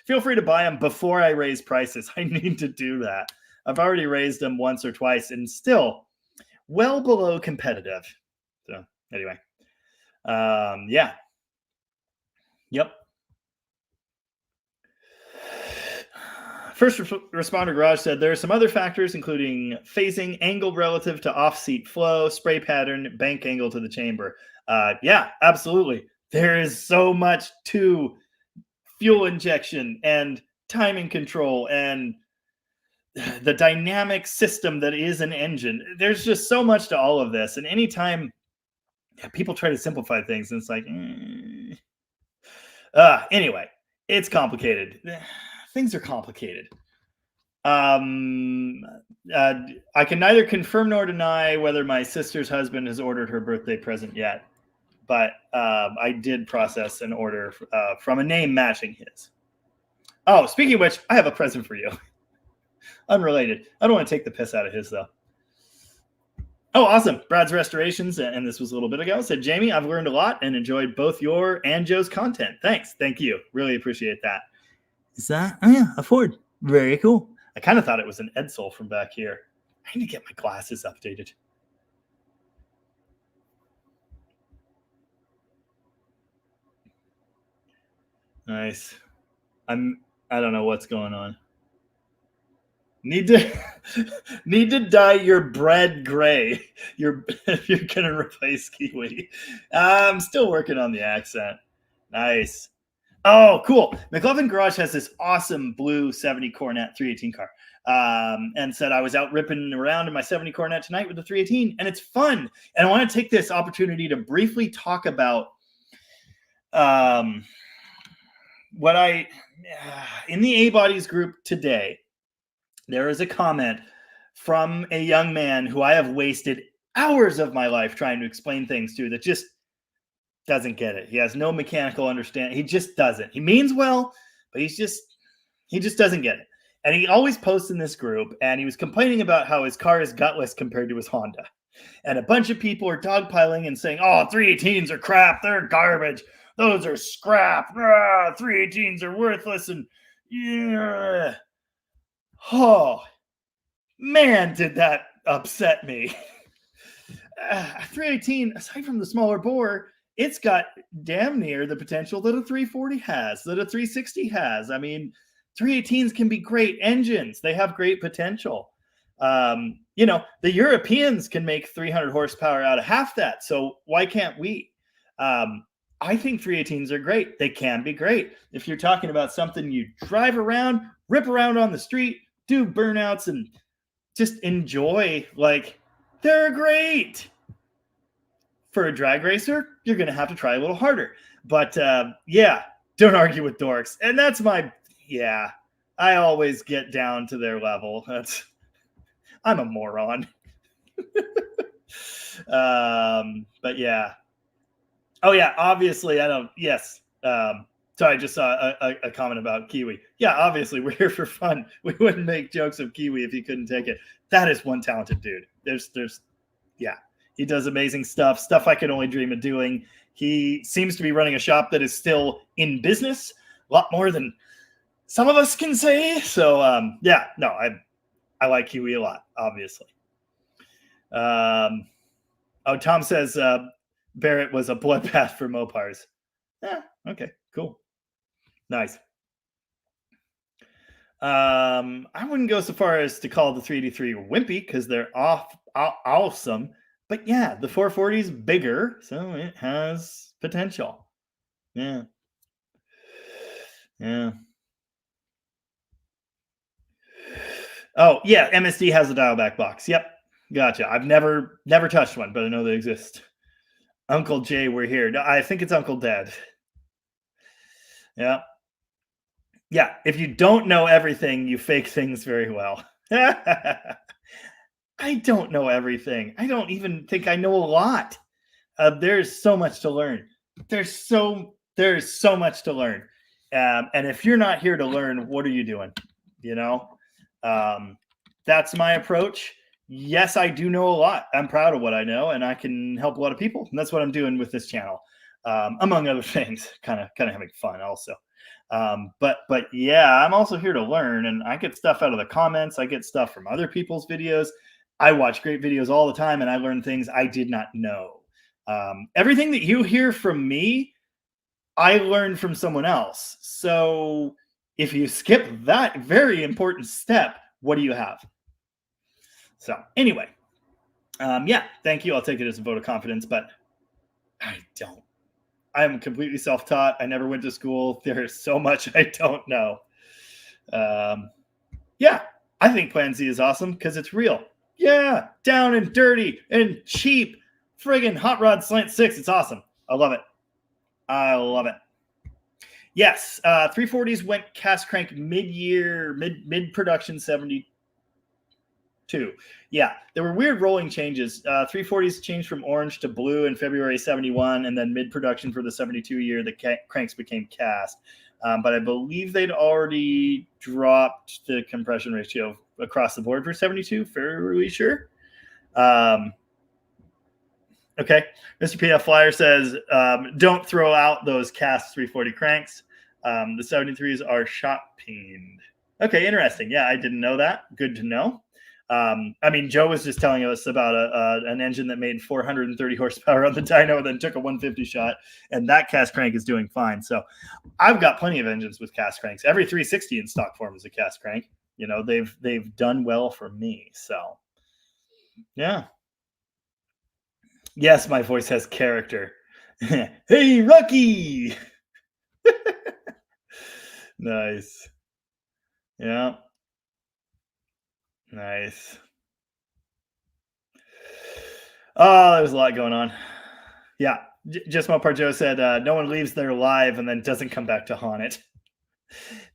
feel free to buy them before I raise prices. I need to do that. I've already raised them once or twice and still well below competitive. So anyway, yeah. Yep. First Responder Garage said there are some other factors, including phasing, angle relative to off-seat flow, spray pattern, bank angle to the chamber. Yeah, absolutely. There is so much to fuel injection and timing control and the dynamic system that is an engine. There's just so much to all of this. And anytime people try to simplify things, and it's like, anyway, it's complicated. Things are complicated. I can neither confirm nor deny whether my sister's husband has ordered her birthday present yet, but I did process an order from a name matching his. Oh, speaking of which, I have a present for you. Unrelated. I don't want to take the piss out of his, though. Oh, awesome. Brad's Restorations, and this was a little bit ago, said, Jamie, I've learned a lot and enjoyed both your and Joe's content. Thanks. Thank you. Really appreciate that. Is that? Oh, yeah, a Ford. Very cool. I kind of thought it was an Edsel from back here. I need to get my glasses updated. Nice. I don't know what's going on. Need to Need to dye your bread gray. If you're gonna replace Kiwi. I'm still working on the accent. Nice. Oh, cool. McLovin Garage has this awesome blue 70 Coronet 318 car. And said I was out ripping around in my 70 Coronet tonight with the 318, and it's fun. And I want to take this opportunity to briefly talk about what in the A-Bodies group today, there is a comment from a young man who I have wasted hours of my life trying to explain things to that just doesn't get it. He has no mechanical understanding. He just doesn't. He means well, but he just doesn't get it. And he always posts in this group, and he was complaining about how his car is gutless compared to his Honda. And a bunch of people are dogpiling and saying, oh, 318s are crap. They're garbage. Those are scrap. 318s are worthless. And yeah. Oh, man, did that upset me. 318, aside from the smaller bore, it's got damn near the potential that a 340 has, that a 360 has. I mean, 318s can be great engines. They have great potential. The Europeans can make 300 horsepower out of half that. So why can't we? I think 318s are great. They can be great. If you're talking about something you drive around, rip around on the street, do burnouts, and just enjoy, like, they're great. For a drag racer, you're going to have to try a little harder. But don't argue with dorks. And that's I always get down to their level. I'm a moron. But yeah. Oh yeah, obviously so I just saw a comment about Kiwi. Yeah, obviously we're here for fun. We wouldn't make jokes of Kiwi if he couldn't take it. That is one talented dude. He does amazing stuff I could only dream of doing. He seems to be running a shop that is still in business, a lot more than some of us can say. So I like Kiwi a lot, obviously. Tom says Barrett was a bloodbath for Mopars. Yeah, okay, cool. Nice. I wouldn't go so far as to call the 383 wimpy because they're awesome. But yeah, the 440 is bigger, so it has potential. Yeah. Oh, yeah, MSD has a dial back box. Yep. Gotcha. I've never touched one, but I know they exist. Uncle Jay, we're here. No, I think it's Uncle Dad. Yeah. Yeah. If you don't know everything, you fake things very well. I don't know everything. I don't even think I know a lot. There's so much to learn. There's so much to learn. And if you're not here to learn, what are you doing? That's my approach. Yes, I do know a lot. I'm proud of what I know, and I can help a lot of people. And that's what I'm doing with this channel, among other things. Kind of having fun also. But yeah, I'm also here to learn, and I get stuff out of the comments. I get stuff from other people's videos. I watch great videos all the time, and I learn things I did not know. Everything that you hear from me, I learned from someone else. So if you skip that very important step, what do you have? So anyway, thank you. I'll take it as a vote of confidence, but I'm completely self-taught. I never went to school. There's so much I don't know. I think Plan Z is awesome because it's real. Yeah, down and dirty and cheap. Friggin' Hot Rod Slant 6. It's awesome. I love it. Yes, 340s went cast crank mid-production 72. Yeah, there were weird rolling changes. 340s changed from orange to blue in February 71, and then mid-production for the 72 year, the cranks became cast. But I believe they'd already dropped the compression ratio across the board for 72, fairly sure. Okay. Mr. PF Flyer says, don't throw out those cast 340 cranks. The 73s are shot peened. Okay, interesting. Yeah, I didn't know that. Good to know. Joe was just telling us about an engine that made 430 horsepower on the dyno, then took a 150 shot, and that cast crank is doing fine. So I've got plenty of engines with cast cranks. Every 360 in stock form is a cast crank. You know, they've done well for me. So yeah. Yes, my voice has character. Hey, Rocky. Nice. Yeah. Nice. Oh, there's a lot going on. Yeah. Just Mopar Joe said, no one leaves their live and then doesn't come back to haunt it.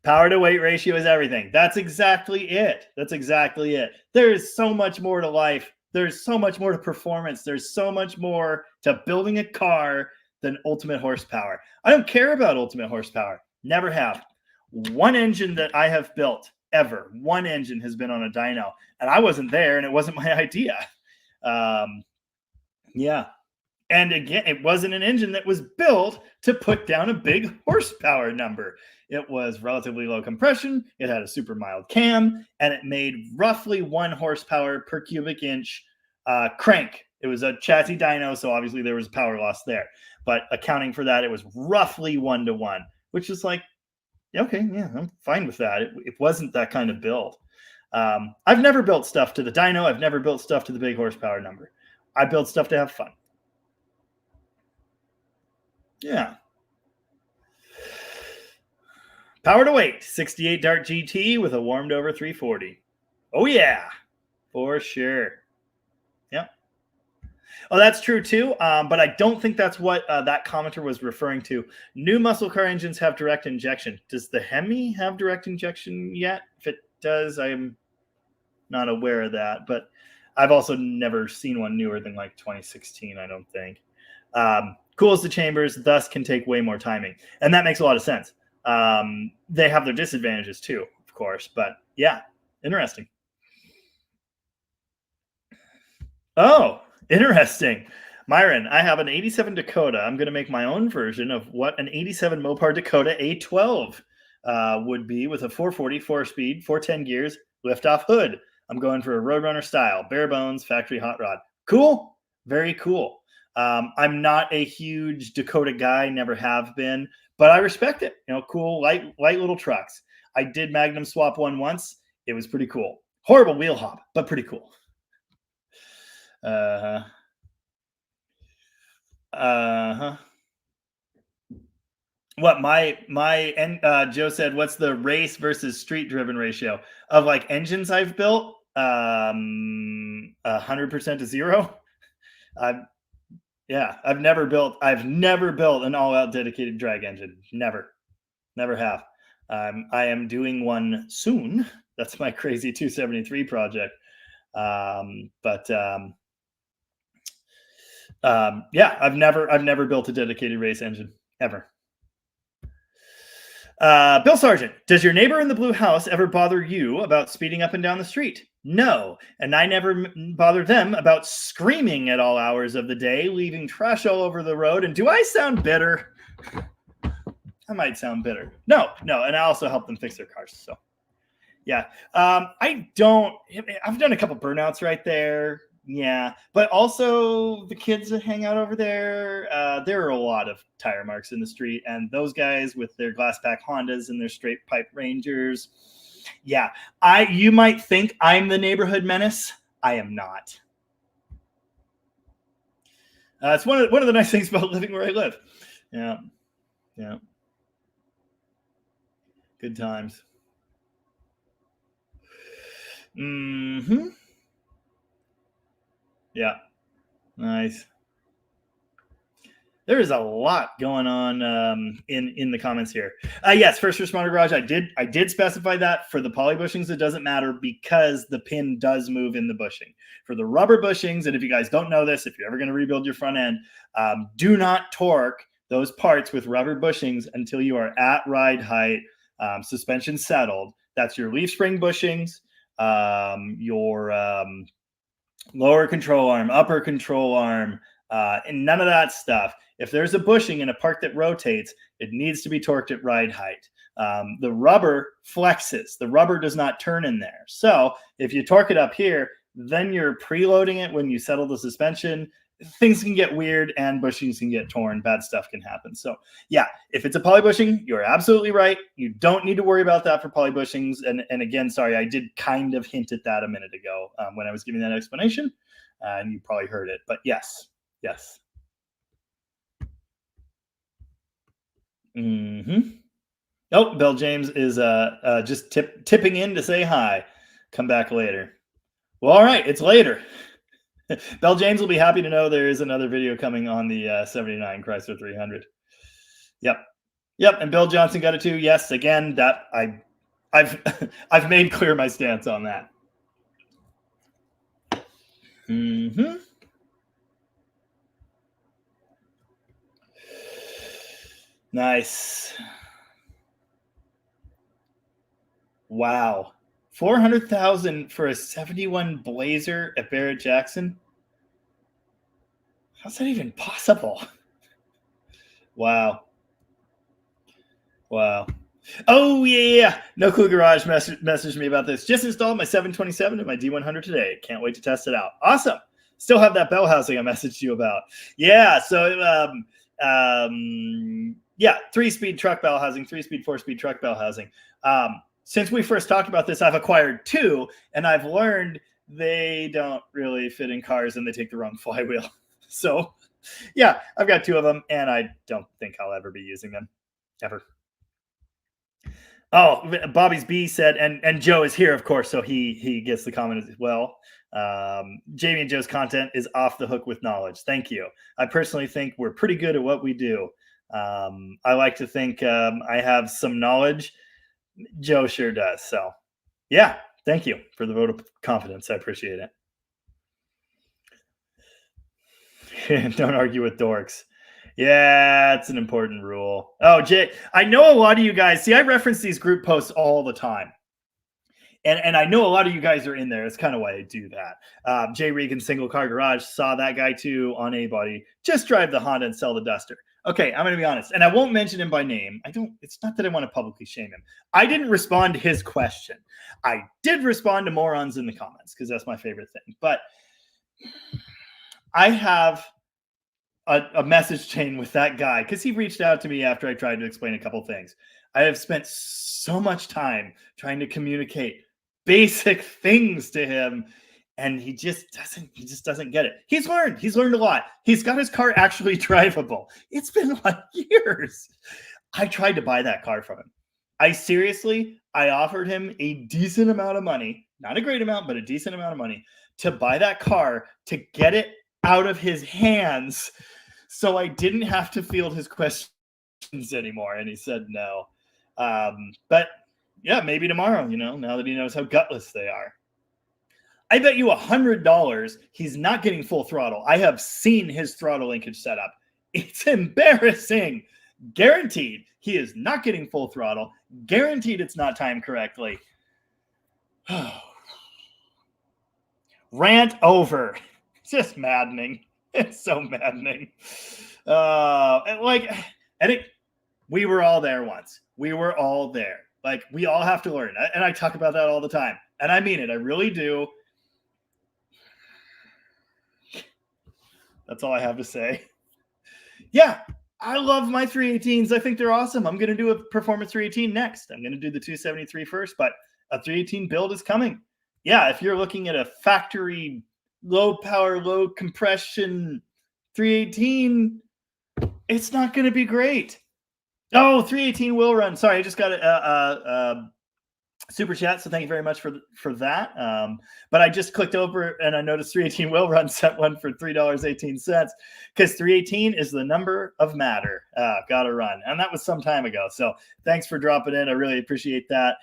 Power to weight ratio is everything. That's exactly it. That's exactly it. There's so much more to life. There's so much more to performance. There's so much more to building a car than ultimate horsepower. I don't care about ultimate horsepower. Never have. One engine that I have built ever, one engine has been on a dyno, and I wasn't there, and it wasn't my idea. Yeah. And again, it wasn't an engine that was built to put down a big horsepower number. It was relatively low compression. It had a super mild cam, and it made roughly 1 horsepower per cubic inch crank. It was a chassis dyno, so obviously there was power loss there. But accounting for that, it was roughly 1-to-1, which is like, okay, yeah, I'm fine with that. It wasn't that kind of build. I've never built stuff to the dyno. I've never built stuff to the big horsepower number. I build stuff to have fun. Yeah. Power to weight, 68 Dart GT with a warmed over 340. Oh, yeah, for sure. Yep. Oh, that's true too. But I don't think that's what that commenter was referring to. New muscle car engines have direct injection. Does the Hemi have direct injection yet? If it does, I'm not aware of that. But I've also never seen one newer than like 2016, I don't think. Cools the chambers, thus can take way more timing. And that makes a lot of sense. They have their disadvantages too, of course. But yeah, interesting. Oh, interesting. Myron, I have an 87 Dakota. I'm going to make my own version of what an 87 Mopar Dakota A12 would be with a 440, 4-speed, 410 gears, lift-off hood. I'm going for a Roadrunner style, bare bones, factory hot rod. Cool. Very cool. I'm not a huge Dakota guy, never have been, but I respect it. You know, cool, light little trucks. I did Magnum swap one once. It was pretty cool. Horrible wheel hop, but pretty cool. What Joe said, what's the race versus street driven ratio of like engines I've built? 100% to 0. I've never built an all out dedicated drag engine. Never have. I am doing one soon. That's my crazy 273 project. I've never built a dedicated race engine ever. Bill Sargent, does your neighbor in the blue house ever bother you about speeding up and down the street? No, and I never bother them about screaming at all hours of the day, leaving trash all over the road. And do I sound bitter? I might sound bitter. No, and I also help them fix their cars. So, yeah, I've done a couple burnouts right there. Yeah, but also the kids that hang out over there, there are a lot of tire marks in the street, and those guys with their glass pack Hondas and their straight pipe Rangers. Yeah, you might think I'm the neighborhood menace. I am not. It's one of the nice things about living where I live. Yeah. Good times. Mm-hmm. Yeah. Nice. There is a lot going on in the comments here. Yes, first responder garage. I did specify that for the poly bushings. It doesn't matter because the pin does move in the bushing. For the rubber bushings, and if you guys don't know this, if you're ever going to rebuild your front end, do not torque those parts with rubber bushings until you are at ride height, suspension settled. That's your leaf spring bushings, your lower control arm, upper control arm, and none of that stuff. If there's a bushing in a part that rotates, it needs to be torqued at ride height. The rubber flexes. The rubber does not turn in there. So if you torque it up here, then you're preloading it when you settle the suspension. things can get weird and bushings can get torn. Bad stuff can happen. So yeah, if it's a poly bushing, you're absolutely right. You don't need to worry about that for poly bushings. And again, sorry, I did kind of hint at that a minute ago when I was giving that explanation, and you probably heard it. But yes. Oh, Bell James is just tipping in to say hi. Come back later. Well, all right, it's later. Bell James will be happy to know there is another video coming on the 79 Chrysler 300. Yep. And Bill Johnson got it too. Yes, again, that I've made clear my stance on that. Nice. Wow. 400,000 for a 71 Blazer at Barrett Jackson. How's that even possible? Wow. Oh yeah. No Clue Garage messaged me about this. Just installed my 727 and my D100 today. Can't wait to test it out. Awesome. Still have that bell housing I messaged you about. Yeah. So 3-speed truck bell housing, 3-speed, 4-speed truck bell housing. Since we first talked about this, I've acquired 2, and I've learned they don't really fit in cars and they take the wrong flywheel. So, yeah, I've got 2 of them, and I don't think I'll ever be using them, ever. Oh, Bobby's B said, and Joe is here, of course, so he gets the comment as well. Jamie and Joe's content is off the hook with knowledge. Thank you. I personally think we're pretty good at what we do. I like to think I have some knowledge. Joe sure does. So, yeah, thank you for the vote of confidence. I appreciate it. Don't argue with dorks. Yeah, it's an important rule. Oh, Jay, I know a lot of you guys, see, I reference these group posts all the time. And I know a lot of you guys are in there. It's kind of why I do that. Jay Regan, Single Car Garage, saw that guy too on A-Body. Just drive the Honda and sell the Duster. Okay, I'm going to be honest. And I won't mention him by name. It's not that I want to publicly shame him. I didn't respond to his question. I did respond to morons in the comments because that's my favorite thing. But I have a message chain with that guy because he reached out to me after I tried to explain a couple things. I have spent so much time trying to communicate basic things to him, and he just doesn't get it. He's learned a lot. He's got his car actually drivable. It's been like years. I tried to buy that car from him. I offered him a decent amount of money, not a great amount, but a decent amount of money to buy that car, to get it out of his hands so I didn't have to field his questions anymore. And he said no. But yeah, maybe tomorrow, now that he knows how gutless they are. I bet you $100 he's not getting full throttle. I have seen his throttle linkage setup. It's embarrassing. Guaranteed he is not getting full throttle. Guaranteed it's not timed correctly. Rant over. It's just maddening. It's so maddening. We were all there once. We were all there. Like, we all have to learn. And I talk about that all the time. And I mean it. I really do. That's all I have to say. Yeah, I love my 318s. I think they're awesome. I'm going to do a Performance 318 next. I'm going to do the 273 first, but a 318 build is coming. Yeah, if you're looking at a factory, low power, low compression 318, it's not going to be great. Oh, 318 will run. Sorry, I just got a super chat, so thank you very much for that. But I just clicked over and I noticed 318 will run sent one for $3.18 because 318 is the number of matter. Gotta run. And that was some time ago. So thanks for dropping in. I really appreciate that.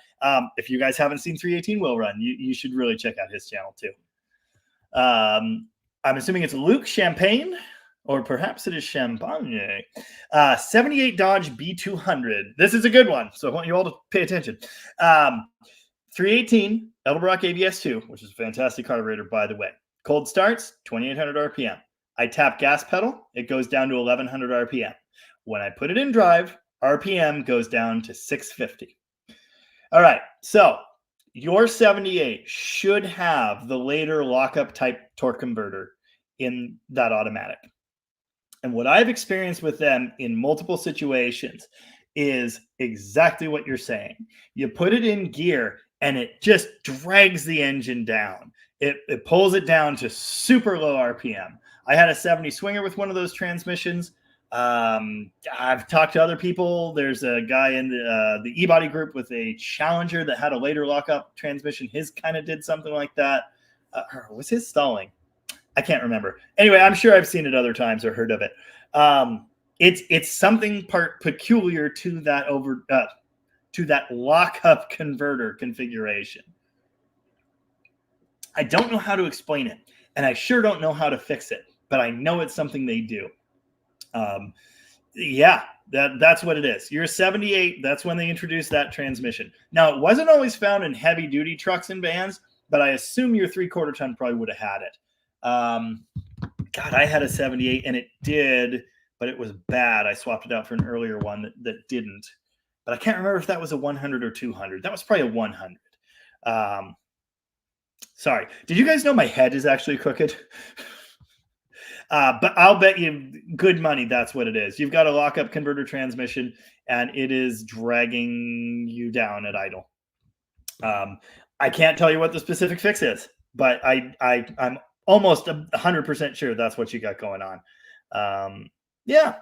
If you guys haven't seen 318 will run, you should really check out his channel too. I'm assuming it's Luke Champagne. Or perhaps it is Champagne. 78 Dodge B200. This is a good one, so I want you all to pay attention. 318 Edelbrock ABS2, which is a fantastic carburetor, by the way. Cold starts, 2,800 RPM. I tap gas pedal, it goes down to 1,100 RPM. When I put it in drive, RPM goes down to 650. All right, so your 78 should have the later lockup type torque converter in that automatic. And what I've experienced with them in multiple situations is exactly what you're saying. You put it in gear and it just drags the engine down. It pulls it down to super low RPM. I had a 70 Swinger with one of those transmissions. I've talked to other people. There's a guy in the e-body group with a Challenger that had a later lockup transmission. His kind of did something like that. Was his stalling? I can't remember. Anyway, I'm sure I've seen it other times or heard of it. It's something part peculiar to that lockup converter configuration. I don't know how to explain it, and I sure don't know how to fix it, but I know it's something they do. Yeah, that's what it is. You're 78. That's when they introduced that transmission. Now, it wasn't always found in heavy duty trucks and vans, but I assume your 3/4 ton probably would have had it. God, I had a 78 and it did, but it was bad. I swapped it out for an earlier one that didn't, but I can't remember if that was a 100 or 200. That was probably a 100. Sorry. Did you guys know my head is actually crooked? But I'll bet you good money that's what it is. You've got a lockup converter transmission and it is dragging you down at idle. I can't tell you what the specific fix is, but I'm almost 100% sure that's what you got going on. Yeah,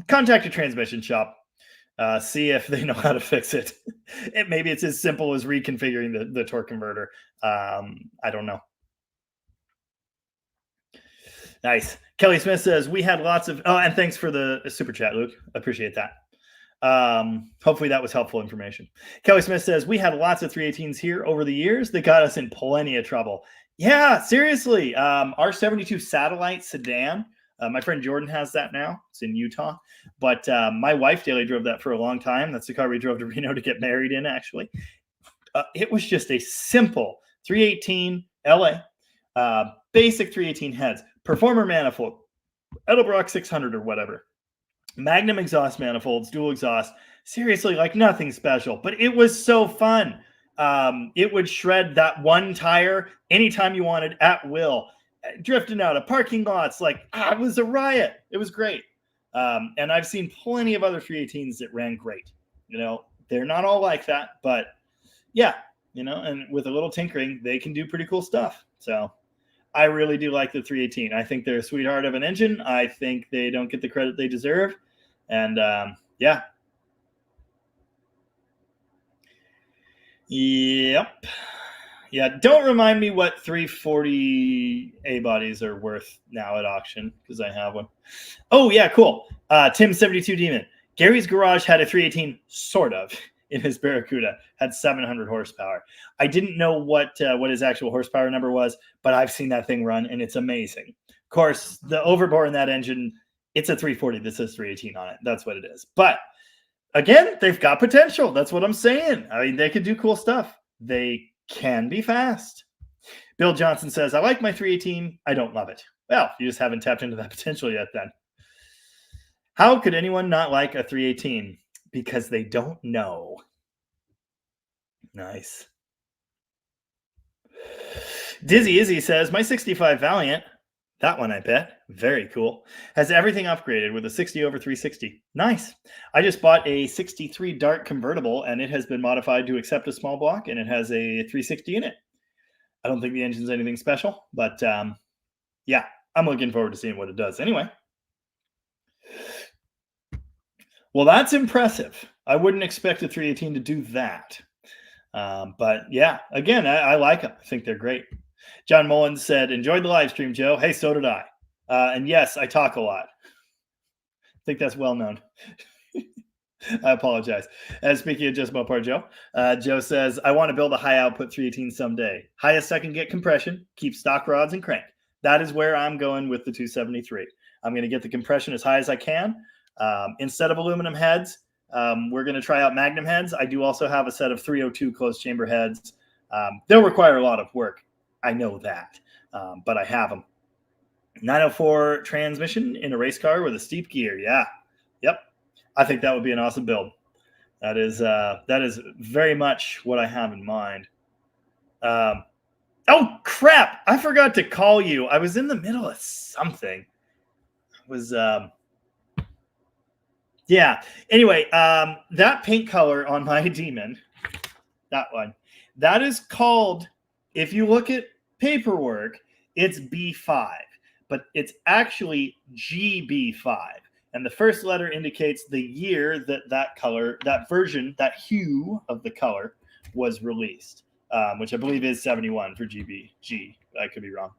contact a transmission shop. See if they know how to fix it. Maybe it's as simple as reconfiguring the torque converter. I don't know. Nice. Kelly Smith says, we had lots of, and thanks for the super chat, Luke. Appreciate that. Hopefully that was helpful information. Kelly Smith says, we had lots of 318s here over the years that got us in plenty of trouble. Yeah, seriously. Our 72 Satellite sedan, my friend Jordan has that now. It's in Utah. But my wife daily drove that for a long time. That's the car we drove to Reno to get married in, actually. It was just a simple 318 LA, basic 318 heads, Performer manifold, Edelbrock 600 or whatever, Magnum exhaust manifolds, dual exhaust. Seriously, like nothing special, but it was so fun. It would shred that one tire anytime you wanted at will, drifting out of parking lots. It was a riot. It was great. And I've seen plenty of other 318s that ran great. They're not all like that, but yeah, and with a little tinkering, they can do pretty cool stuff. So I really do like the 318. I think they're a sweetheart of an engine. I think they don't get the credit they deserve. And yeah. Yep. Yeah, don't remind me what 340 A bodies are worth now at auction, because I have one. Oh, yeah, cool. Tim72 Demon. Gary's garage had a 318, sort of, in his Barracuda, had 700 horsepower. I didn't know what his actual horsepower number was, but I've seen that thing run, and it's amazing. Of course, the overbore in that engine, it's a 340 that says 318 on it. That's what it is. But again, they've got potential. That's what I'm saying. I mean, they could do cool stuff. They can be fast. Bill Johnson says, I like my 318. I don't love it. Well, you just haven't tapped into that potential yet then. How could anyone not like a 318? Because they don't know. Nice. Dizzy Izzy says, my 65 Valiant, that one I bet, very cool, has everything upgraded with a 60 over 360. Nice. I just bought a 63 Dart convertible, and it has been modified to accept a small block, and it has a 360 in it. I don't think the engine's anything special, but yeah, I'm looking forward to seeing what it does anyway. Well, that's impressive. I wouldn't expect a 318 to do that. But yeah, again, I like them. I think they're great. John Mullins said, enjoyed the live stream, Joe. Hey, so did I. And yes, I talk a lot. I think that's well known. I apologize. Speaking of just Mopar Joe, Joe says, I want to build a high output 318 someday. Highest I can get compression, keep stock rods and crank. That is where I'm going with the 273. I'm going to get the compression as high as I can. Instead of aluminum heads, we're going to try out Magnum heads. I do also have a set of 302 closed chamber heads. They'll require a lot of work. I know that, but I have them. 904 transmission in a race car with a steep gear. Yeah. Yep. I think that would be an awesome build. That is very much what I have in mind. Oh crap! I forgot to call you. I was in the middle of something. It was yeah. Anyway, that paint color on my demon, that one, that is called. If you look at paperwork, it's B5, but it's actually GB5, and the first letter indicates the year that that color, that version, that hue of the color was released, which I believe is 71 for GB. I could be wrong.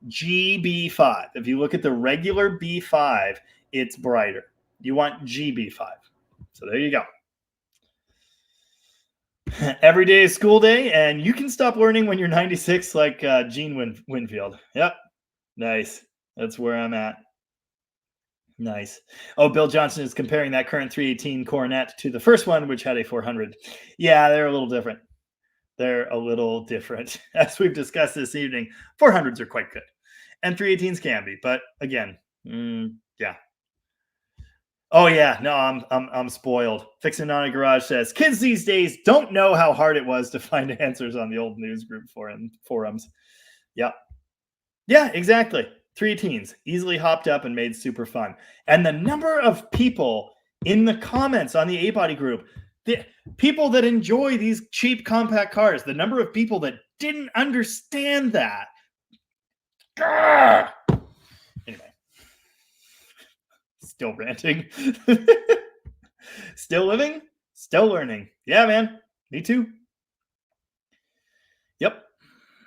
GB5. If you look at the regular B5, it's brighter. You want GB5. So there you go. Every day is school day, and you can stop learning when you're 96, like Gene Winfield. Yep. Nice. That's where I'm at. Nice. Oh, Bill Johnson is comparing that current 318 Coronet to the first one, which had a 400. Yeah, they're a little different. They're a little different. As we've discussed this evening, 400s are quite good. And 318s can be, but again, yeah. Oh yeah, no, I'm spoiled. Fixing on a Garage says kids these days don't know how hard it was to find answers on the old news group forums. Yep. Yeah, exactly. 318s easily hopped up and made super fun. And the number of people in the comments on the A-Body group, the people that enjoy these cheap compact cars, the number of people that didn't understand that. Grr! Anyway, still ranting. Still living, still learning. Yeah, man. Me too. Yep.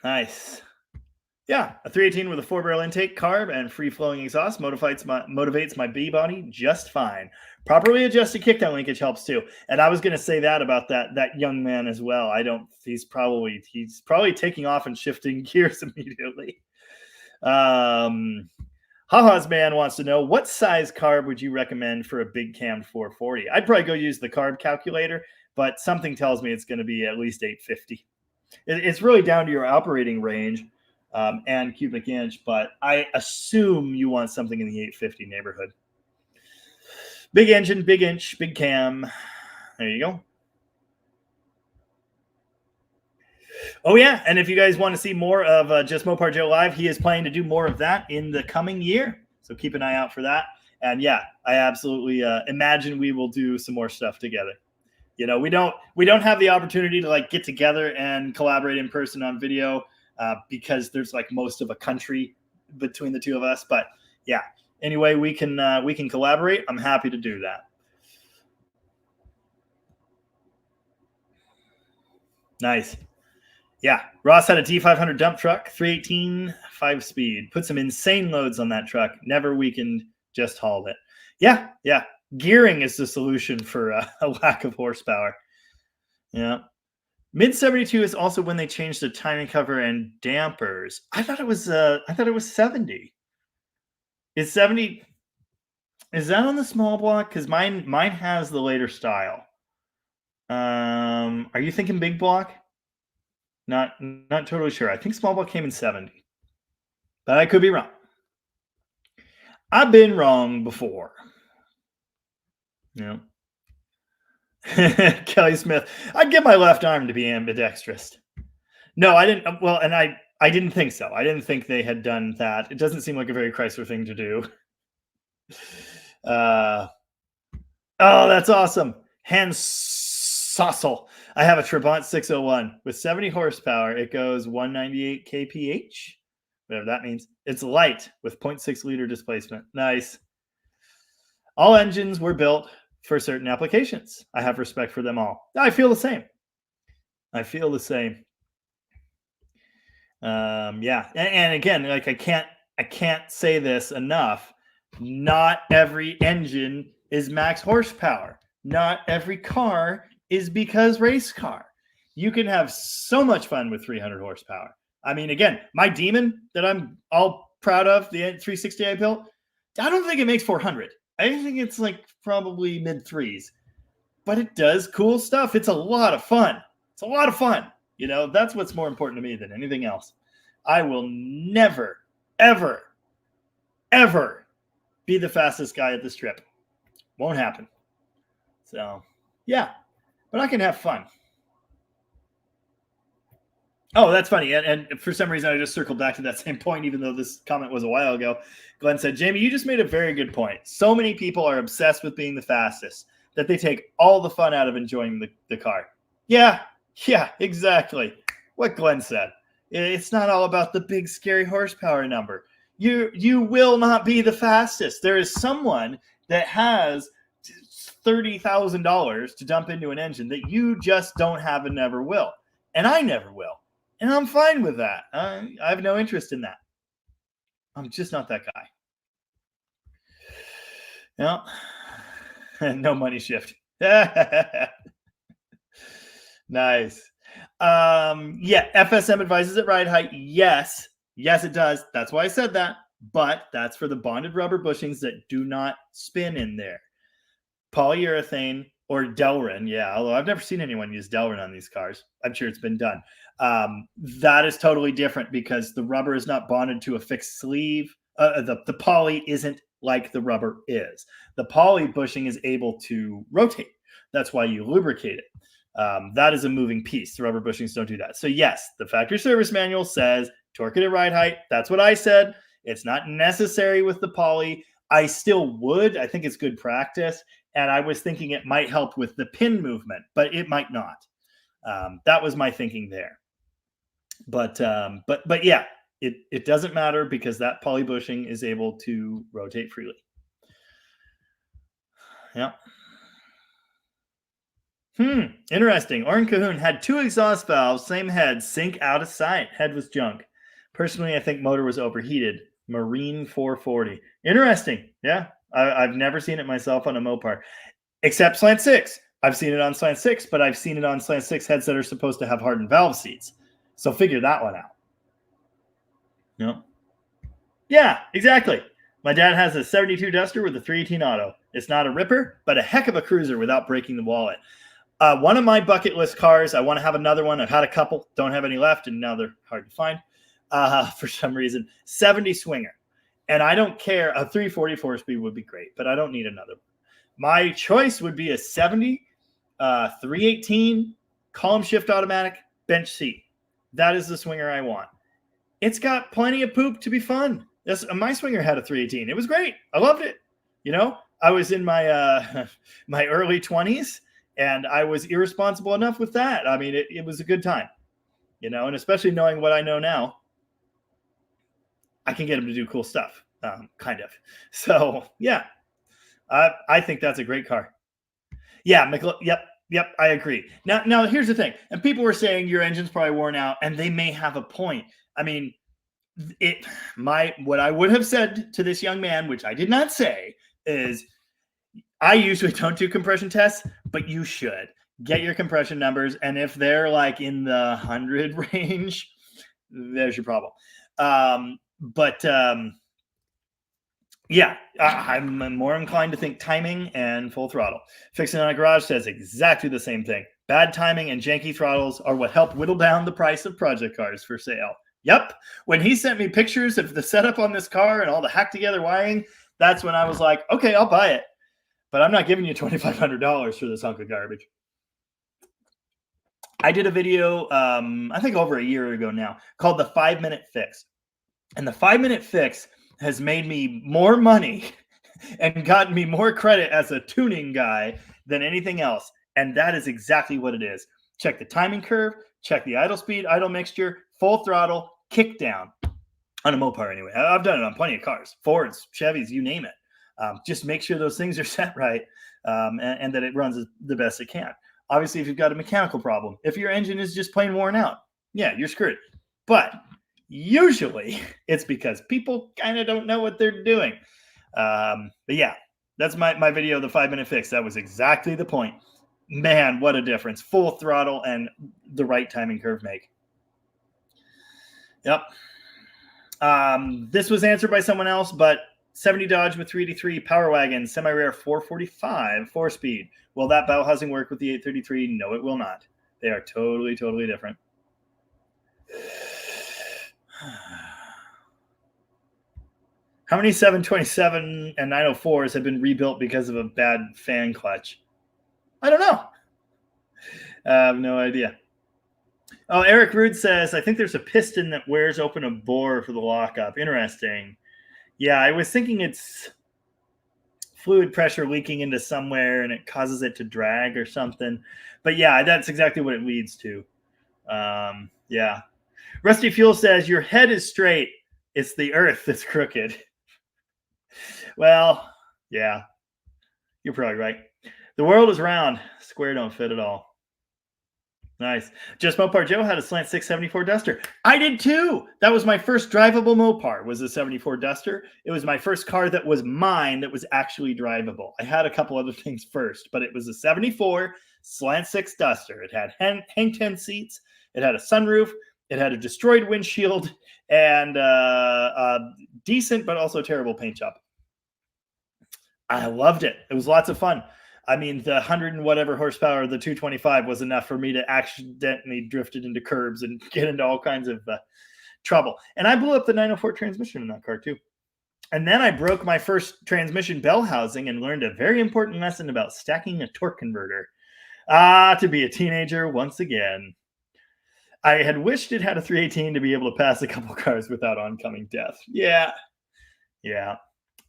Nice. Yeah, a 318 with a 4-barrel intake, carb, and free-flowing exhaust motivates my B-body just fine. Properly adjusted kickdown linkage helps too. And I was going to say that about that young man as well. He's probably taking off and shifting gears immediately. Haha's man wants to know, what size carb would you recommend for a big cam 440? I'd probably go use the carb calculator, but something tells me it's going to be at least 850. It's really down to your operating range and cubic inch, but I assume you want something in the 850 neighborhood. Big engine, big inch, big cam. There you go. Oh yeah, and if you guys want to see more of Just Mopar Joe live, he is planning to do more of that in the coming year. So keep an eye out for that. And yeah, I absolutely imagine we will do some more stuff together. You know, we don't have the opportunity to like get together and collaborate in person on video because there's like most of a country between the two of us. But yeah, anyway, we can collaborate. I'm happy to do that. Nice. Yeah, Ross had a D500 dump truck, 318, 5-speed. Put some insane loads on that truck. Never weakened, just hauled it. Yeah. Gearing is the solution for a lack of horsepower. Yeah. Mid 72 is also when they changed the timing cover and dampers. I thought it was 70. Is 70? Is that on the small block? Because mine has the later style. Are you thinking big block? Not totally sure. I think small block came in 70, but I could be wrong. I've been wrong before. Yeah. Kelly Smith. I'd get my left arm to be ambidextrous. No, I didn't. Well, and I didn't think so. I didn't think they had done that. It doesn't seem like a very Chrysler thing to do. Oh, that's awesome. Hans Sossel. I have a Trabant 601 with 70 horsepower. It goes 198 kph, whatever that means. It's light with 0.6 liter displacement. Nice. All engines were built for certain applications. I have respect for them all. I feel the same. Yeah. And again, like I can't say this enough. Not every engine is max horsepower. Not every car is because race car. You can have so much fun with 300 horsepower. I mean, again, my Demon that I'm all proud of, the 360 I built, I don't think it makes 400. I think it's like probably mid threes, but it does cool stuff. It's a lot of fun. You know, that's what's more important to me than anything else. I will never, ever, ever be the fastest guy at the strip. Won't happen. So, yeah. But I can have fun. Oh, that's funny. And for some reason, I just circled back to that same point, even though this comment was a while ago. Glenn said, Jamie, you just made a very good point. So many people are obsessed with being the fastest that they take all the fun out of enjoying the car. Yeah, exactly. What Glenn said. It's not all about the big, scary horsepower number. You will not be the fastest. There is someone that has $30,000 to dump into an engine that you just don't have and never will. And I never will. And I'm fine with that. I have no interest in that. I'm just not that guy. No, no money shift. Nice. FSM advises at ride height. Yes, it does. That's why I said that. But that's for the bonded rubber bushings that do not spin in there. Polyurethane or Delrin, yeah, although I've never seen anyone use Delrin on these cars. I'm sure it's been done. That is totally different because the rubber is not bonded to a fixed sleeve. The poly isn't like the rubber is. The poly bushing is able to rotate. That's why you lubricate it. That is a moving piece. The rubber bushings don't do that. So yes, the factory service manual says torque it at ride height. That's what I said. It's not necessary with the poly. I still would. I think it's good practice. And I was thinking it might help with the pin movement, but it might not. That was my thinking there. But yeah, it doesn't matter because that poly bushing is able to rotate freely. Yeah. Interesting. Orin Cahoon had 2 exhaust valves, same head, sync out of sight. Head was junk. Personally, I think motor was overheated. Marine 440. Interesting. Yeah. I've never seen it myself on a Mopar, except Slant 6. I've seen it on Slant 6, but I've seen it on Slant 6 heads that are supposed to have hardened valve seats. So figure that one out. No. Yeah, exactly. My dad has a 72 Duster with a 318 auto. It's not a ripper, but a heck of a cruiser without breaking the wallet. One of my bucket list cars, I want to have another one. I've had a couple, don't have any left, and now they're hard to find for some reason. 70 Swinger. And I don't care. A 340 4-speed would be great, but I don't need another one. My choice would be a 70, 318, column shift automatic, bench seat. That is the Swinger I want. It's got plenty of poop to be fun. My Swinger had a 318. It was great. I loved it. You know, I was in my my early 20s, and I was irresponsible enough with that. I mean, it was a good time. You know, and especially knowing what I know now, I can get him to do cool stuff, kind of. So, yeah, I think that's a great car. Yeah, yep, I agree. Now, here's the thing. And people were saying your engine's probably worn out, and they may have a point. I mean, what I would have said to this young man, which I did not say, is I usually don't do compression tests, but you should. Get your compression numbers, and if they're like in the 100 range, there's your problem. Yeah, I'm more inclined to think timing and full throttle. Fixing on a Garage says exactly the same thing. Bad timing and janky throttles are what help whittle down the price of project cars for sale. Yep. When he sent me pictures of the setup on this car and all the hacked together wiring, that's when I was like, okay, I'll buy it. But I'm not giving you $2,500 for this hunk of garbage. I did a video, I think over a year ago now, called the 5-Minute Fix. And the 5-Minute Fix has made me more money and gotten me more credit as a tuning guy than anything else. And that is exactly what it is. Check the timing curve, check the idle speed, idle mixture, full throttle, kick down. On a Mopar anyway. I've done it on plenty of cars, Fords, Chevys, you name it. Just make sure those things are set right and that it runs the best it can. Obviously, if you've got a mechanical problem, if your engine is just plain worn out, yeah, you're screwed. But usually it's because people kind of don't know what they're doing. But yeah, that's my video, the 5-Minute Fix. That was exactly the point. Man, what a difference. Full throttle and the right timing curve make. Yep. This was answered by someone else, but 70 Dodge with 383 Power Wagon, semi-rare 445, 4-speed. Will that bell housing work with the 833? No, it will not. They are totally, totally different. How many 727 and 904s have been rebuilt because of a bad fan clutch? I don't know. I have no idea. Oh, Eric Rude says, I think there's a piston that wears open a bore for the lockup. Interesting. Yeah, I was thinking it's fluid pressure leaking into somewhere and it causes it to drag or something. But yeah, that's exactly what it leads to. Yeah. Rusty Fuel says, your head is straight. It's the earth that's crooked. Well, yeah, you're probably right. The world is round. Square don't fit at all. Nice. Just Mopar Joe had a slant 674 Duster. I did too. That was my first drivable Mopar, was a 74 Duster. It was my first car that was mine that was actually drivable. I had a couple other things first, but it was a 74 slant 6 Duster. It had hang 10 seats. It had a sunroof. It had a destroyed windshield and a decent but also terrible paint job. I loved it. It was lots of fun. I mean, the 100 and whatever horsepower of the 225 was enough for me to accidentally drift it into curbs and get into all kinds of trouble. And I blew up the 904 transmission in that car too. And then I broke my first transmission bell housing and learned a very important lesson about stacking a torque converter. To be a teenager once again. I had wished it had a 318 to be able to pass a couple cars without oncoming death. Yeah.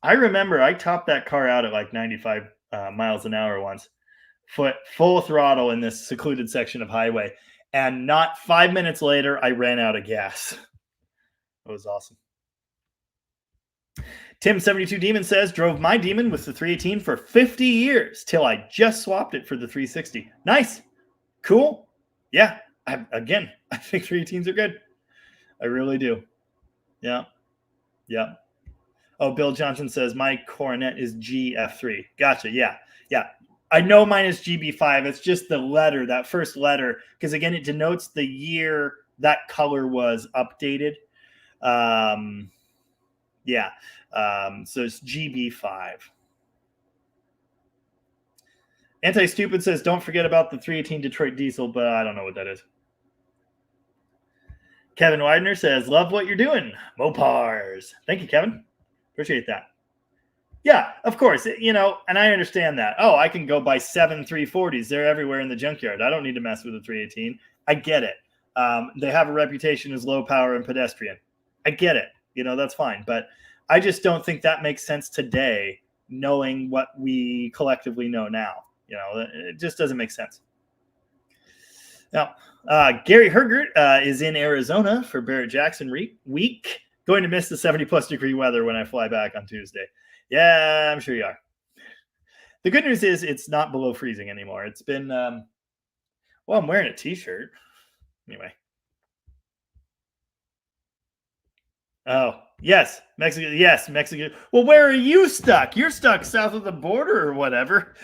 I remember I topped that car out at like 95 miles an hour once, full throttle in this secluded section of highway. And not 5 minutes later, I ran out of gas. It was awesome. Tim72 Demon says, drove my Demon with the 318 for 50 years till I just swapped it for the 360. Nice. Cool. Yeah. I think 318s are good. I really do. Yeah. Oh, Bill Johnson says, my Coronet is GF3. Gotcha. Yeah. I know mine is GB5. It's just the letter, that first letter, because again, it denotes the year that color was updated. So it's GB5. Anti-Stupid says, don't forget about the 318 Detroit diesel, but I don't know what that is. Kevin Widener says, love what you're doing. Mopars. Thank you, Kevin. Appreciate that. Yeah, of course. And I understand that. Oh, I can go buy 7 340s. They're everywhere in the junkyard. I don't need to mess with a 318. I get it. They have a reputation as low power and pedestrian. I get it. That's fine. But I just don't think that makes sense today, knowing what we collectively know now. It just doesn't make sense. Now, Gary Hergert is in Arizona for Barrett Jackson week. Going to miss the 70-plus degree weather when I fly back on Tuesday. Yeah, I'm sure you are. The good news is it's not below freezing anymore. It's been, I'm wearing a T-shirt. Anyway. Oh, yes, Mexico. Yes, Mexico. Well, where are you stuck? You're stuck south of the border or whatever.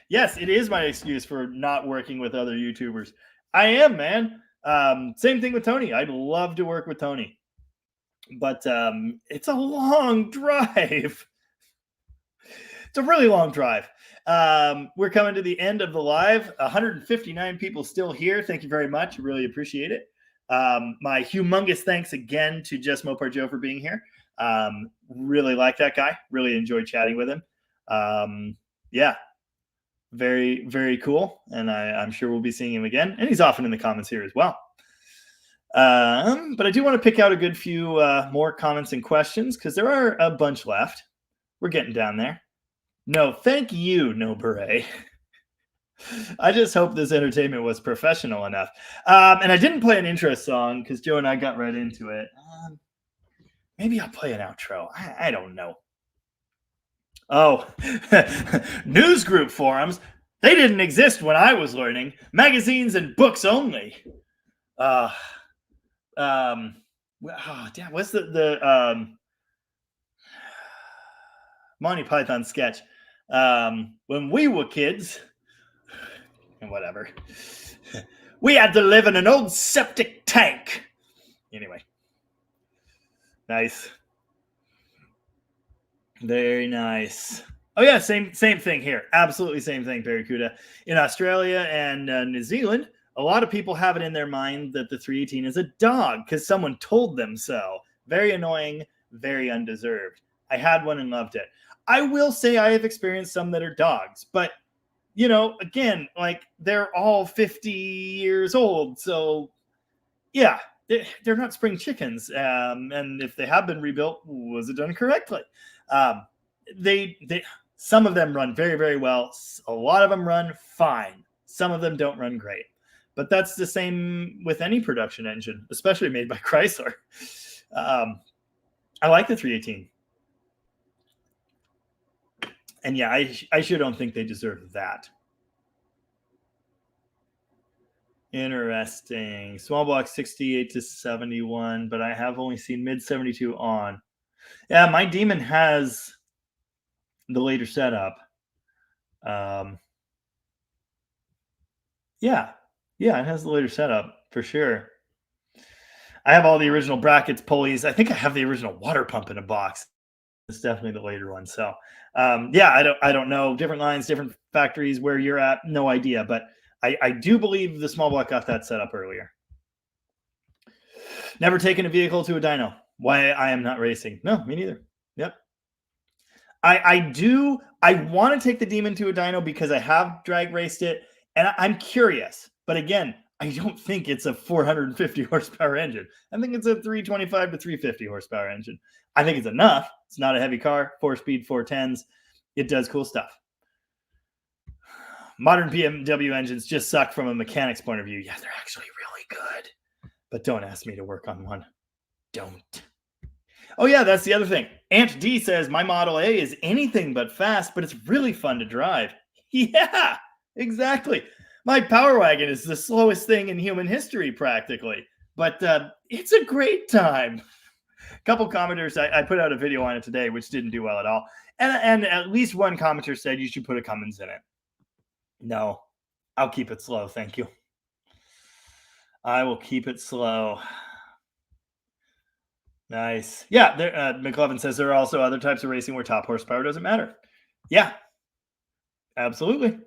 Yes, it is my excuse for not working with other YouTubers. I am, man. Same thing with Tony. I'd love to work with Tony. But it's a long drive. It's a really long drive. We're coming to the end of the live. 159 people still here. Thank you very much. Really appreciate it. My humongous thanks again to Just Mopar Joe for being here. Really like that guy. Really enjoyed chatting with him. Yeah. Very, very cool. And I'm sure we'll be seeing him again. And he's often in the comments here as well. But I do want to pick out a good few more comments and questions because there are a bunch left. We're getting down there. No, thank you, No Beret. I just hope this entertainment was professional enough. And I didn't play an intro song because Joe and I got right into it. Maybe I'll play an outro. I don't know. Oh, news group forums. They didn't exist when I was learning. Magazines and books only. Damn, what's the Monty Python sketch? When we were kids, and whatever, we had to live in an old septic tank. Anyway, nice, very nice. Oh yeah, same thing here. Absolutely same thing, Barracuda. In Australia and New Zealand, a lot of people have it in their mind that the 318 is a dog because someone told them so. Very annoying, very undeserved. I had one and loved it. I will say I have experienced some that are dogs, but again, like they're all 50 years old. So yeah, they're not spring chickens. And if they have been rebuilt, was it done correctly? They some of them run very, very well. A lot of them run fine. Some of them don't run great. But that's the same with any production engine, especially made by Chrysler. I like the 318. And yeah, I sure don't think they deserve that. Interesting. Small block 68 to 71, but I have only seen mid 72 on. Yeah, my Demon has the later setup. Yeah, it has the later setup for sure. I have all the original brackets, pulleys. I think I have the original water pump in a box. It's definitely the later one. So, yeah, I don't know. Different lines, different factories, where you're at, no idea. But I do believe the small block got that set up earlier. Never taken a vehicle to a dyno. Why I am not racing? No, me neither. Yep. I want to take the Demon to a dyno because I have drag raced it, and I'm curious. But again, I don't think it's a 450 horsepower engine. I think it's a 325 to 350 horsepower engine. I think it's enough. It's not a heavy car, 4-speed, 410s. It does cool stuff. Modern BMW engines just suck from a mechanic's point of view. Yeah, they're actually really good. But don't ask me to work on one. Don't. Oh, yeah, that's the other thing. Ant D says, my Model A is anything but fast, but it's really fun to drive. Yeah, exactly. My Power Wagon is the slowest thing in human history, practically. But it's a great time. A couple commenters, I put out a video on it today, which didn't do well at all. And at least one commenter said you should put a Cummins in it. No, I'll keep it slow. Thank you. I will keep it slow. Nice. Yeah, McLovin says there are also other types of racing where top horsepower doesn't matter. Yeah, absolutely.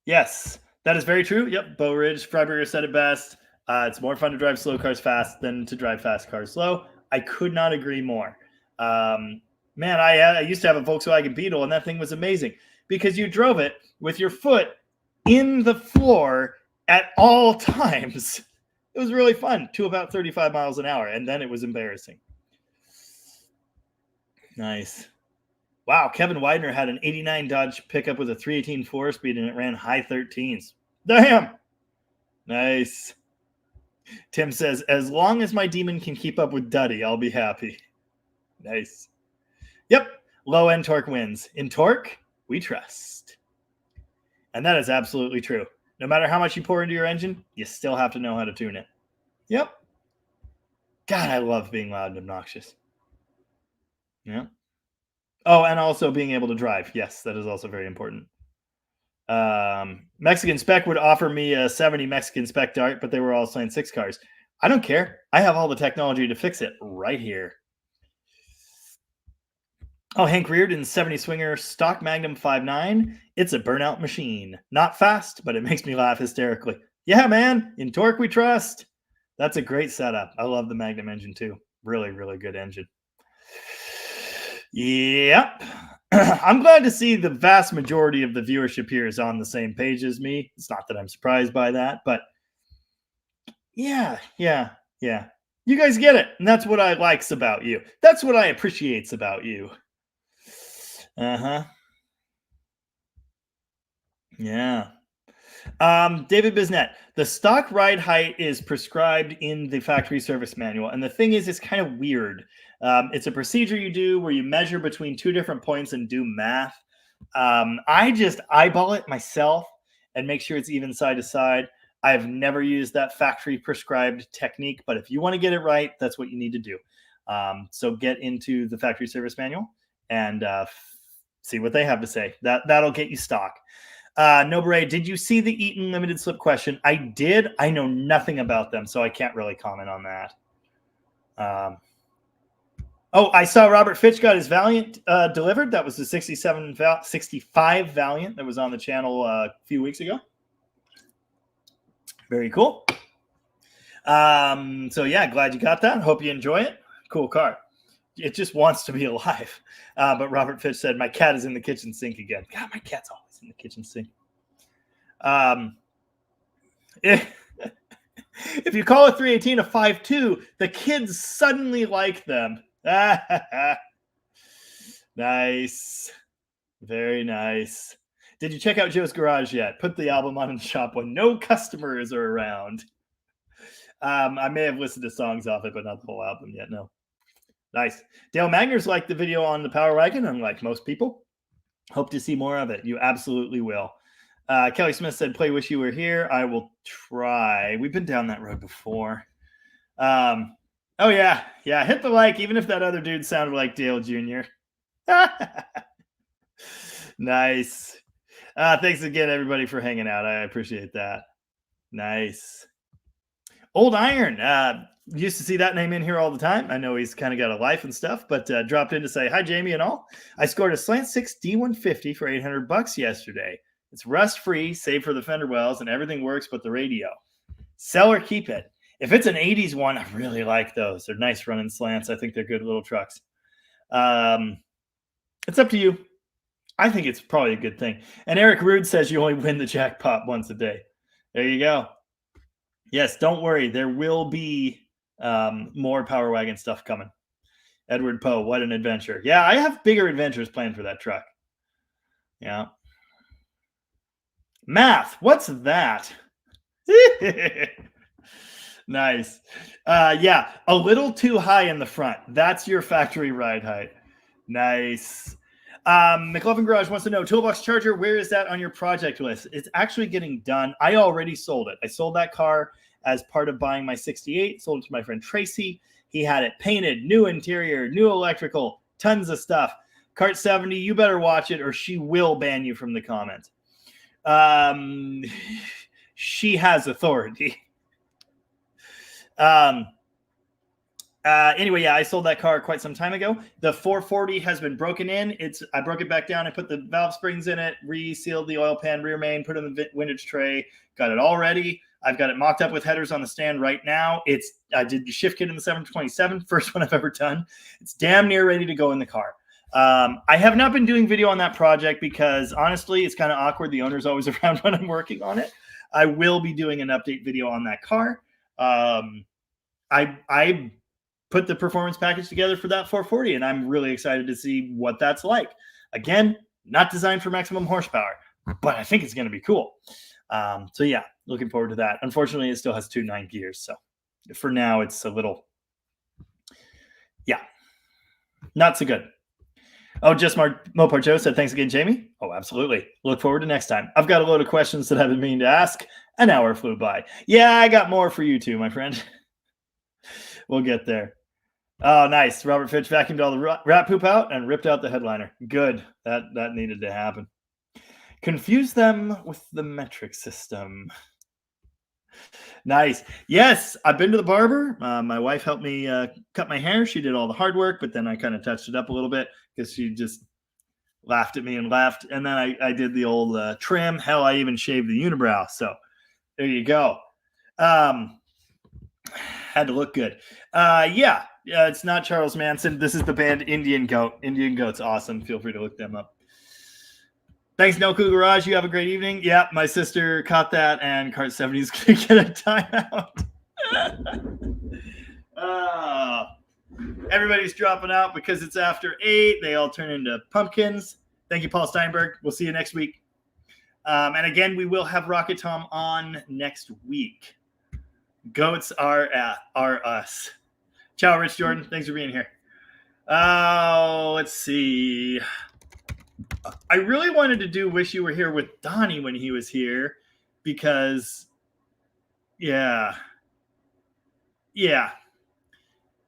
Yes, that is very true. Yep, Bo Ridge, Freiberger said it best. It's more fun to drive slow cars fast than to drive fast cars slow. I could not agree more. Man, I used to have a Volkswagen Beetle, and that thing was amazing because you drove it with your foot in the floor at all times. It was really fun to about 35 miles an hour, and then it was embarrassing. Nice. Wow, Kevin Widener had an 89 Dodge pickup with a 318 4-speed, and it ran high 13s. Damn! Nice. Tim says, as long as my Demon can keep up with Duddy, I'll be happy. Nice. Yep, low-end torque wins. In torque, we trust. And that is absolutely true. No matter how much you pour into your engine, you still have to know how to tune it. Yep. God, I love being loud and obnoxious. Yeah. Oh, and also being able to drive. Yes, that is also very important. Mexican Spec would offer me a 70 Mexican Spec Dart, but they were all Lane 6 cars. I don't care. I have all the technology to fix it right here. Oh, Hank Reardon's 70 Swinger stock Magnum 5.9. It's a burnout machine. Not fast, but it makes me laugh hysterically. Yeah, man. In torque, we trust. That's a great setup. I love the Magnum engine, too. Really, really good engine. Yep. I'm glad to see the vast majority of the viewership here is on the same page as me. It's not that I'm surprised by that, but yeah. You guys get it. And that's what I likes about you. That's what I appreciates about you. Uh-huh. Yeah. David Bisnet, the stock ride height is prescribed in the factory service manual. And the thing is, it's kind of weird. It's a procedure you do where you measure between two different points and do math. I just eyeball it myself and make sure it's even side to side. I've never used that factory prescribed technique, but if you want to get it right, that's what you need to do. So get into the factory service manual and see what they have to say. That'll get you stock. Nobre, did you see the Eaton limited slip question? I did. I know nothing about them, so I can't really comment on that. Oh, I saw Robert Fitch got his Valiant delivered. That was the 65 Valiant that was on the channel a few weeks ago. Very cool. So yeah, glad you got that. Hope you enjoy it. Cool car. It just wants to be alive. But Robert Fitch said, my cat is in the kitchen sink again. God, my cat's always in the kitchen sink. If you call a 318 a 5.2, the kids suddenly like them. Nice. Very nice. Did you check out Joe's Garage yet? Put the album on in the shop when no customers are around. I may have listened to songs off it, but not the whole album yet. No. Nice. Dale Magners liked the video on the Power Wagon, unlike most people. Hope to see more of it. You absolutely will. Kelly Smith said, play Wish You Were Here. I will try. We've been down that road before. Oh, yeah. Yeah, hit the like, even if that other dude sounded like Dale Jr. Nice. Thanks again, everybody, for hanging out. I appreciate that. Nice. Old Iron. Used to see that name in here all the time. I know he's kind of got a life and stuff, but dropped in to say, hi, Jamie and all. I scored a Slant 6 D150 for $800 yesterday. It's rust-free, save for the fender wells, and everything works but the radio. Sell or keep it. If it's an 80s one, I really like those. They're nice running slants. I think they're good little trucks. It's up to you. I think it's probably a good thing. And Eric Rude says you only win the jackpot once a day. There you go. Yes, don't worry. There will be more Power Wagon stuff coming. Edward Poe, what an adventure. Yeah, I have bigger adventures planned for that truck. Yeah. Math, what's that? Nice. Yeah, a little too high in the front. That's your factory ride height. Nice. McLovin Garage wants to know, Toolbox Charger, where is that on your project list? It's actually getting done. I already sold it. I sold that car as part of buying my 68, sold it to my friend Tracy. He had it painted, new interior, new electrical, tons of stuff. Cart 70, you better watch it or she will ban you from the comments. She has authority. Anyway, yeah, I sold that car quite some time ago. The 440 has been broken in. I broke it back down. I put the valve springs in it, resealed the oil pan rear main, put it in the windage tray, got it all ready. I've got it mocked up with headers on the stand right now. I did the shift kit in the 727, first one I've ever done. It's damn near ready to go in the car. I have not been doing video on that project because honestly, it's kind of awkward. The owner's always around when I'm working on it. I will be doing an update video on that car. I put the performance package together for that 440, and I'm really excited to see what that's like. Again, not designed for maximum horsepower, but I think it's going to be cool. So yeah, looking forward to that. Unfortunately, it still has 2 9 gears. So for now, it's a little, yeah, not so good. Oh, just Mopar Joe said, thanks again, Jamie. Oh, absolutely. Look forward to next time. I've got a load of questions that I've been meaning to ask. An hour flew by. Yeah, I got more for you too, my friend. We'll get there. Oh, nice. Robert Fitch vacuumed all the rat poop out and ripped out the headliner. Good. That needed to happen. Confuse them with the metric system. Nice. Yes, I've been to the barber. My wife helped me cut my hair. She did all the hard work, but then I kind of touched it up a little bit because she just laughed at me and left. And then I did the old trim. Hell, I even shaved the unibrow. So there you go. Had to look good. Yeah, it's not Charles Manson. This is the band Indian Goat. Indian Goat's awesome. Feel free to look them up. Thanks, Nelku Garage. You have a great evening. Yeah, my sister caught that, and Cart 70 is going to get a timeout. Everybody's dropping out because it's after 8. They all turn into pumpkins. Thank you, Paul Steinberg. We'll see you next week. And again, we will have Rocket Tom on next week. Goats are us. Ciao, Rich Jordan. Thanks for being here. Let's see. I really wanted to do Wish You Were Here with Donnie when he was here because, yeah.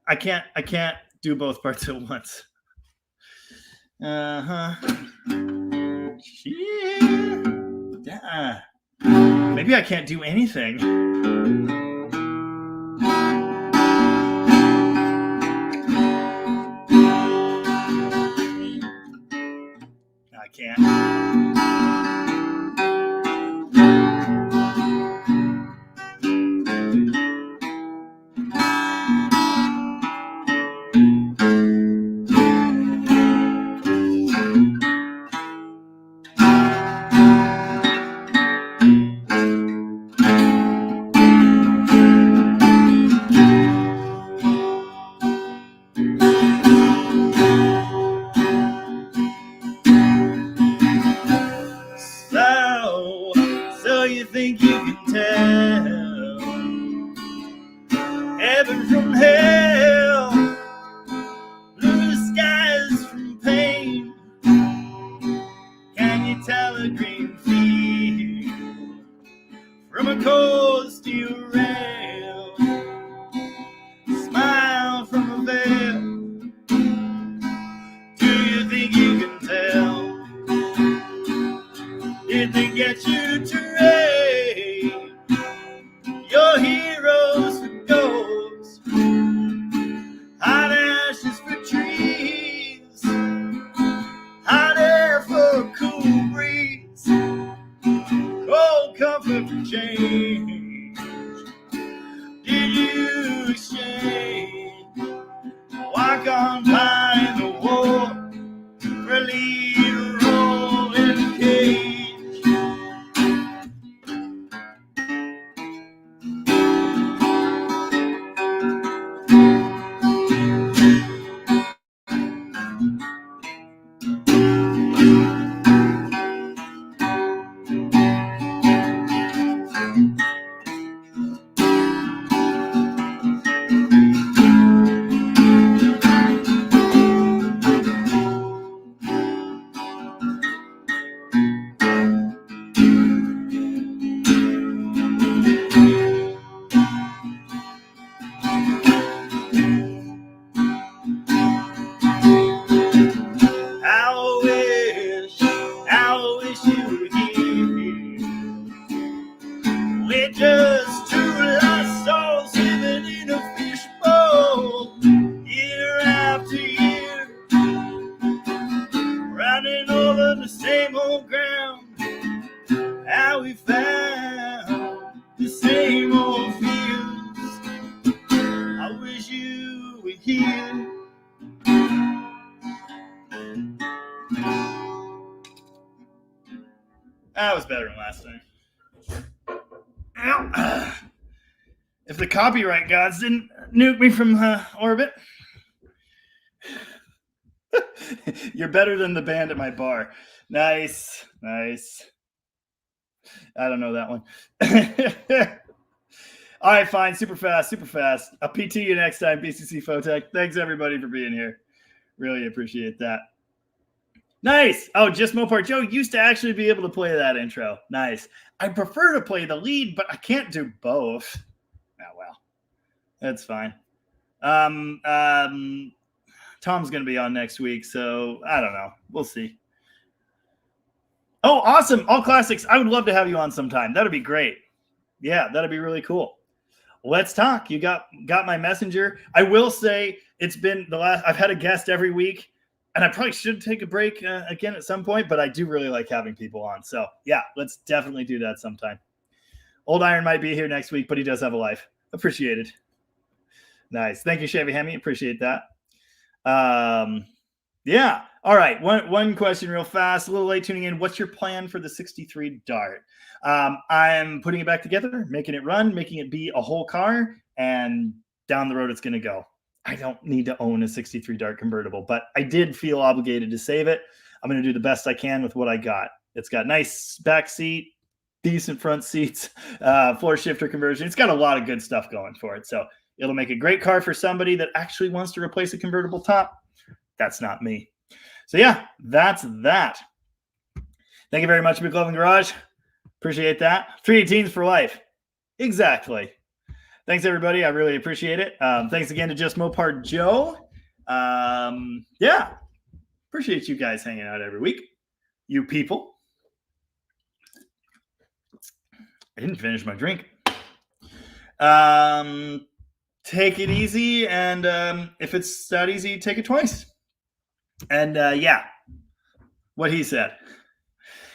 I can't do both parts at once. Yeah. Maybe I can't do anything. I can't. you think you can tell heaven from hell, blue skies from pain? Can you tell a green field from a cold steel rail? Smile from a veil. Do you think you can tell? Did they get you to trade your heroes for ghosts, hot ashes for trees, hot air for a cool breeze, cold comfort for change? Did you exchange walk on by the war for a lead role in a cage? I wish you were here. We're just two lost souls living in a fishbowl, year after year, running over the same old ground. How we found the same old fields. I wish you were here. That was better than last time. Ow. If the copyright gods didn't nuke me from orbit. You're better than the band at my bar. Nice. Nice. I don't know that one. All right, fine. Super fast. I'll PT you next time, BCC Photech. Thanks, everybody, for being here. Really appreciate that. Nice. Oh, just Mopar Joe used to actually be able to play that intro. Nice. I prefer to play the lead, but I can't do both. Oh, well. That's fine. Tom's going to be on next week, so I don't know. We'll see. Oh, awesome. All classics. I would love to have you on sometime. That'd be great. Yeah, that'd be really cool. Let's talk. You got my messenger. I will say it's been I've had a guest every week. And I probably should take a break again at some point, but I do really like having people on. So, yeah, let's definitely do that sometime. Old Iron might be here next week, but he does have a life. Appreciated. Nice. Thank you, Chevy Hemi. Appreciate that. Yeah. All right. One question real fast. A little late tuning in. What's your plan for the 63 Dart? I'm putting it back together, making it run, making it be a whole car, and down the road it's going to go. I don't need to own a 63 Dart convertible, but I did feel obligated to save it. I'm going to do the best I can with what I got. It's got nice back seat, decent front seats, floor shifter conversion. It's got a lot of good stuff going for it. So it'll make a great car for somebody that actually wants to replace a convertible top. That's not me. So yeah, that's that. Thank you very much, McLovin Garage. Appreciate that. 318s for life. Exactly. Thanks, everybody. I really appreciate it. Thanks again to Just Mopar Joe. Yeah. Appreciate you guys hanging out every week. You people. I didn't finish my drink. Take it easy. And if it's that easy, take it twice. And yeah, what he said.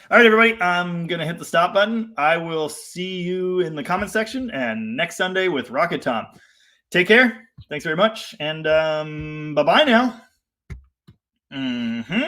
All right, everybody, I'm going to hit the stop button. I will see you in the comment section and next Sunday with Rocket Tom. Take care. Thanks very much. And bye-bye now.